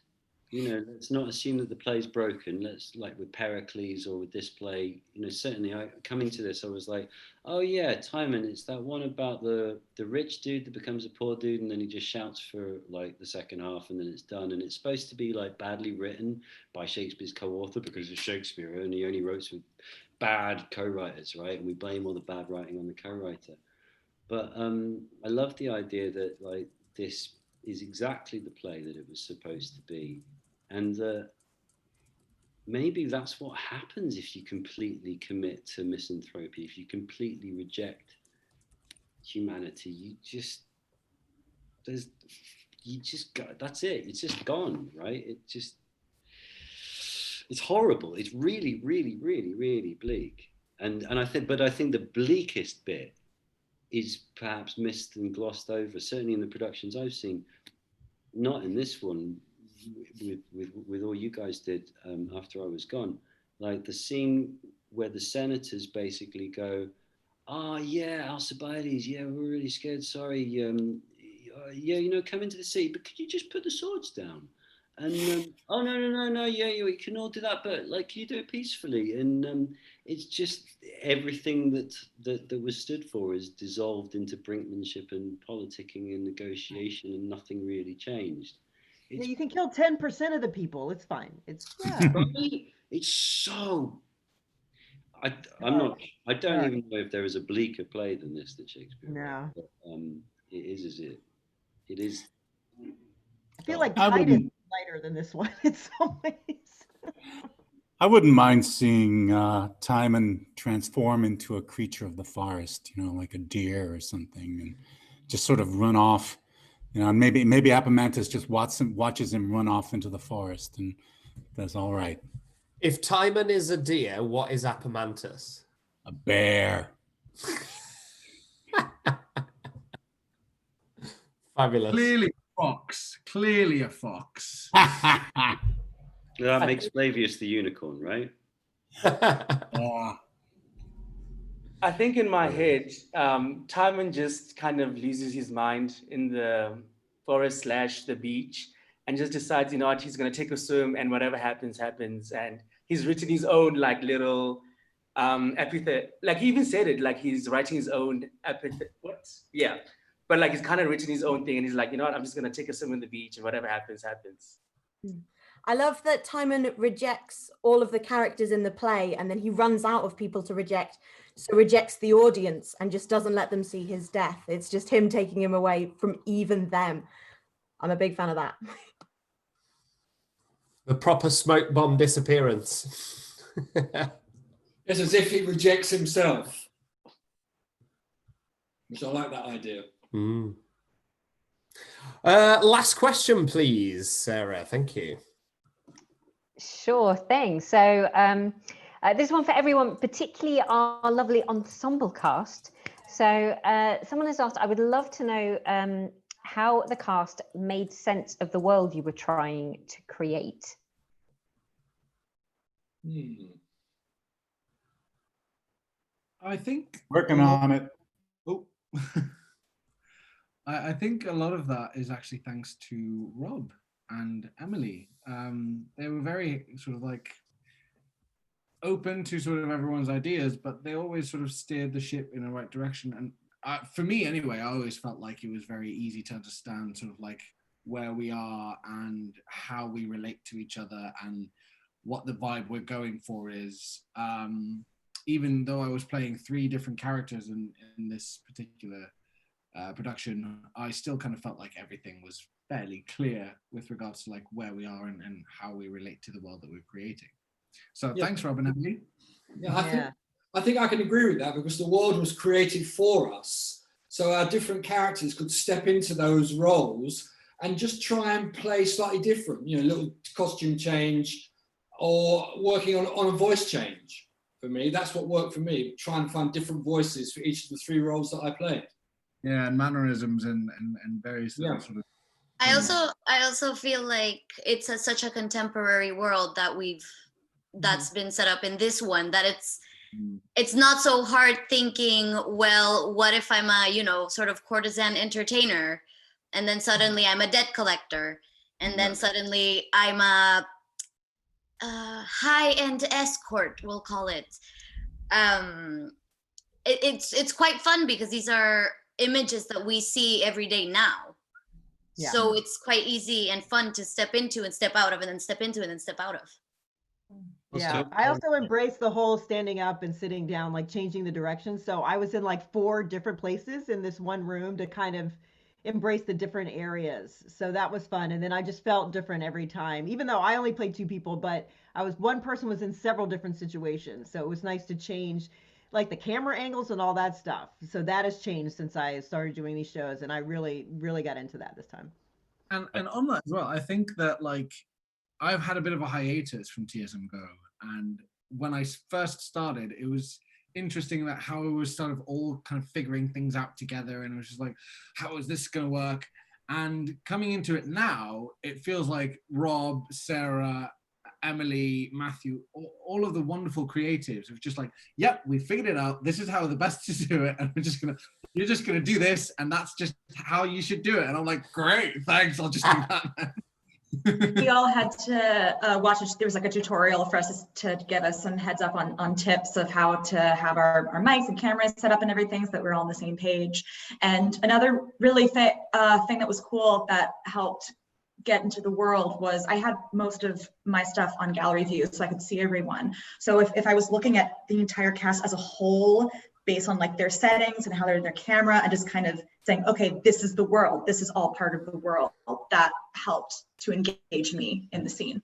Let's not assume that the play's broken. Let's, like with Pericles or with this play, certainly coming to this, I was like, oh yeah, Timon, it's that one about the rich dude that becomes a poor dude, and then he just shouts for like the second half, and then it's done. And it's supposed to be like badly written by Shakespeare's co-author, because it's Shakespeare and he only wrote with bad co-writers, right? And we blame all the bad writing on the co-writer. But I love the idea that like this is exactly the play that it was supposed to be. And maybe that's what happens if you completely commit to misanthropy, if you completely reject humanity. That's it. It's just gone, right? It's horrible. It's really, really, really, really bleak. And I think the bleakest bit is perhaps missed and glossed over, certainly in the productions I've seen, not in this one, with all you guys did after I was gone, like the scene where the senators basically go, yeah, Alcibiades, yeah, we're really scared, sorry, come into the city, but could you just put the swords down? And oh no, yeah, we can all do that, but like, can you do it peacefully? And it's just everything that was stood for is dissolved into brinkmanship and politicking and negotiation, and nothing really changed. You can kill 10% of the people. It's fine. It's so. I don't even know if there is a bleaker play than this that Shakespeare. No. But, it is. It is. I feel like Titus is lighter than this one in some ways. I wouldn't mind seeing Timon transform into a creature of the forest, like a deer or something, and just sort of run off. And maybe Apemantus just watches him run off into the forest, and that's all right. If Timon is a deer, what is Apemantus? A bear. Fabulous. Clearly a fox. Clearly a fox. That makes Flavius the unicorn, right? I think in my head, Timon just kind of loses his mind in the forest / the beach and just decides, what, he's going to take a swim and whatever happens, happens. And he's written his own little epithet. He even said it, he's writing his own epithet. What? Yeah. But he's kind of written his own thing and he's like, what, I'm just going to take a swim in the beach and whatever happens, happens. I love that Timon rejects all of the characters in the play and then he runs out of people to reject. So rejects the audience and just doesn't let them see his death. It's just him taking him away from even them. I'm a big fan of that. The proper smoke bomb disappearance. It's as if he rejects himself. Which I like that idea. Last question, please, Sarah. Thank you. Sure thing. So this one for everyone, particularly our lovely ensemble cast. So someone has asked, I would love to know how the cast made sense of the world you were trying to create. I think working on it. Oh, I think a lot of that is actually thanks to Rob and Emily. They were very sort of open to sort of everyone's ideas, but they always sort of steered the ship in the right direction. And for me anyway, I always felt like it was very easy to understand sort of where we are and how we relate to each other and what the vibe we're going for is. Even though I was playing 3 different characters in this particular production, I still kind of felt like everything was fairly clear with regards to where we are and how we relate to the world that we're creating. So thanks, Rob and Emily. Yeah, I think I can agree with that because the world was created for us. So our different characters could step into those roles and just try and play slightly different, a little costume change or working on a voice change. For me, that's what worked for me, trying to find different voices for each of the 3 roles that I played. Yeah, and mannerisms and various sort of. I also feel like it's such a contemporary world that that's been set up in this one, that it's not so hard thinking, well, what if I'm a, sort of courtesan entertainer, and then suddenly I'm a debt collector, and then suddenly I'm a high-end escort, we'll call it. It's quite fun because these are images that we see every day now. Yeah. So it's quite easy and fun to step into and step out of, and then step into and then step out of. Yeah, I also embraced the whole standing up and sitting down, changing the direction. So I was in 4 different places in this one room to kind of embrace the different areas. So that was fun. And then I just felt different every time, even though I only played 2 people, but one person was in several different situations. So it was nice to change the camera angles and all that stuff. So that has changed since I started doing these shows. And I really, really got into that this time. And on that as well, I think that I've had a bit of a hiatus from TSM Go. And when I first started, it was interesting that how it was sort of all kind of figuring things out together. And it was just how is this going to work? And coming into it now, it feels like Rob, Sarah, Emily, Matthew, all of the wonderful creatives have just yep, we figured it out. This is how the best to do it. And you're just going to do this. And that's just how you should do it. And I'm great, thanks. I'll just do that. We all had to watch it. There was a tutorial for us to give us some heads up on tips of how to have our mics and cameras set up and everything so that we're all on the same page. And another really thing that was cool that helped get into the world was I had most of my stuff on gallery view so I could see everyone. So if I was looking at the entire cast as a whole based on their settings and how they're their camera and just kind of saying, okay, this is the world, this is all part of the world, that helped to engage me in the scene.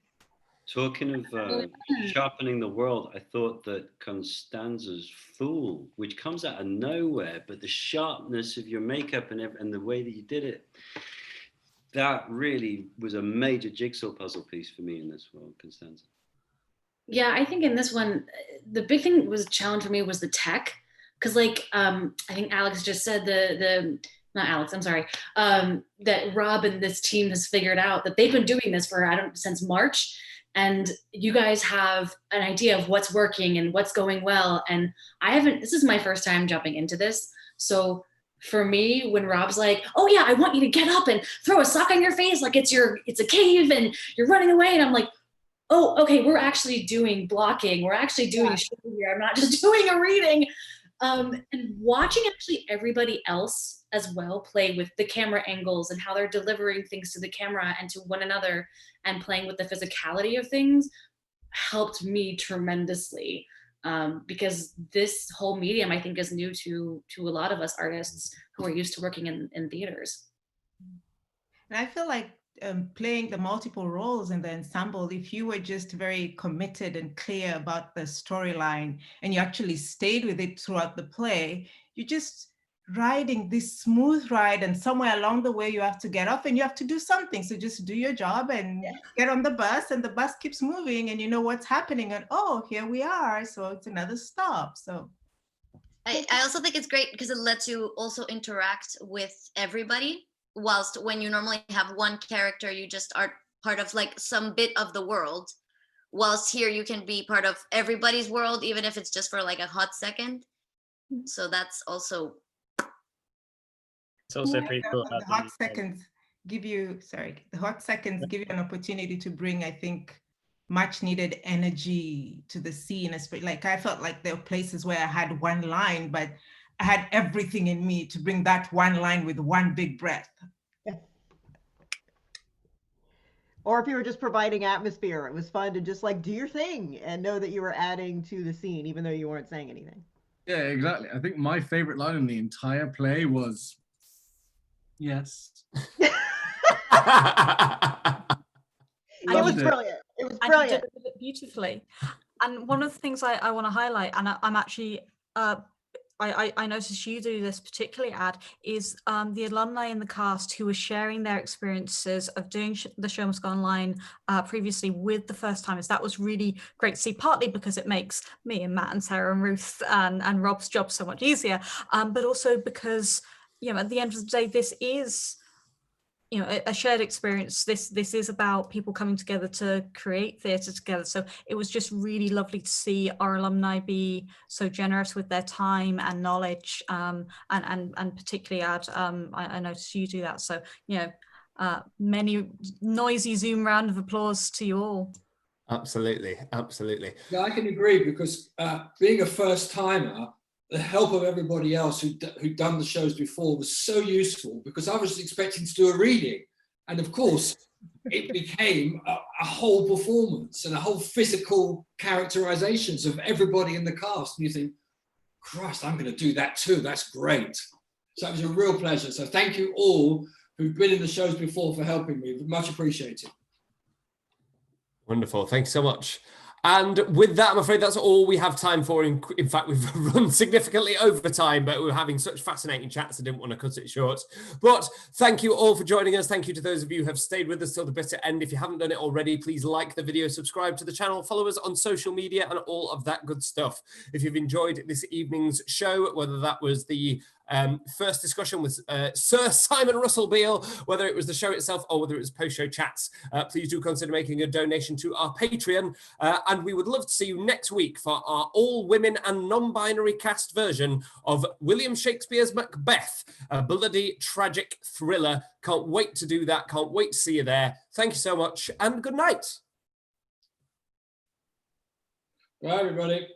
Talking of sharpening the world, I thought that Constanza's Fool, which comes out of nowhere, but the sharpness of your makeup and the way that you did it, that really was a major jigsaw puzzle piece for me in this world, Constanza. Yeah, I think in this one, the big thing was a challenge for me was the tech. Because like, I think Alex just said not Alex, I'm sorry, that Rob and this team has figured out that they've been doing this for, since March. And you guys have an idea of what's working and what's going well. And this is my first time jumping into this. So for me, when Rob's like, oh yeah, I want you to get up and throw a sock on your face like it's a cave and you're running away. And I'm like, oh, okay, we're actually doing blocking. We're actually doing a show here. I'm not just doing a reading. And watching actually everybody else as well play with the camera angles and how they're delivering things to the camera and to one another and playing with the physicality of things helped me tremendously, because this whole medium I think is new to a lot of us artists who are used to working in theaters. And I feel like playing the multiple roles in the ensemble, if you were just very committed and clear about the storyline and you actually stayed with it throughout the play, you're just riding this smooth ride, and somewhere along the way you have to get off and you have to do something. So just do your job and get on the bus, and the bus keeps moving and you know what's happening, and oh, here we are, so it's another stop. So I also think it's great because it lets you also interact with everybody, whilst when you normally have one character, you just are part of like some bit of the world, whilst here you can be part of everybody's world, even if it's just for like a hot second. So that's also, it's also pretty cool. The hot seconds give you an opportunity to bring, I think, much needed energy to the scene. Like I felt like there were places where I had one line, but I had everything in me to bring that one line with one big breath. Or if you were just providing atmosphere, it was fun to just like do your thing and know that you were adding to the scene, even though you weren't saying anything. Yeah, exactly. I think my favorite line in the entire play was, yes. It was brilliant. It was brilliant. And you did it beautifully. And one of the things I want to highlight, and I'm actually, I noticed you do this particularly, Ahd, is the alumni in the cast who were sharing their experiences of doing the show must go online previously with the first timers. That was really great to see, partly because it makes me and Matt and Sarah and Ruth and Rob's job so much easier, but also because, you know, at the end of the day, this is, you know, a shared experience. This is about people coming together to create theatre together. So it was just really lovely to see our alumni be so generous with their time and knowledge, and particularly Ahd, I noticed you do that. So, you know, many noisy Zoom round of applause to you all. Absolutely, absolutely. Yeah, I can agree, because being a first timer, the help of everybody else who'd done the shows before was so useful, because I was expecting to do a reading. And of course, it became a whole performance and a whole physical characterizations of everybody in the cast. And you think, Christ, I'm going to do that too. That's great. So it was a real pleasure. So thank you all who've been in the shows before for helping me. Much appreciated. Wonderful. Thanks so much. And with that, I'm afraid that's all we have time for. In fact, we've run significantly over time, but we're having such fascinating chats, I didn't want to cut it short. But thank you all for joining us. Thank you to those of you who have stayed with us till the bitter end. If you haven't done it already, please like the video, subscribe to the channel, follow us on social media, and all of that good stuff. If you've enjoyed this evening's show, whether that was the first discussion with Sir Simon Russell Beale, whether it was the show itself or whether it was post-show chats, please do consider making a donation to our Patreon, and we would love to see you next week for our all-women and non-binary cast version of William Shakespeare's Macbeth, a bloody tragic thriller. Can't wait to do that, can't wait to see you there. Thank you so much, and good night. Bye, everybody.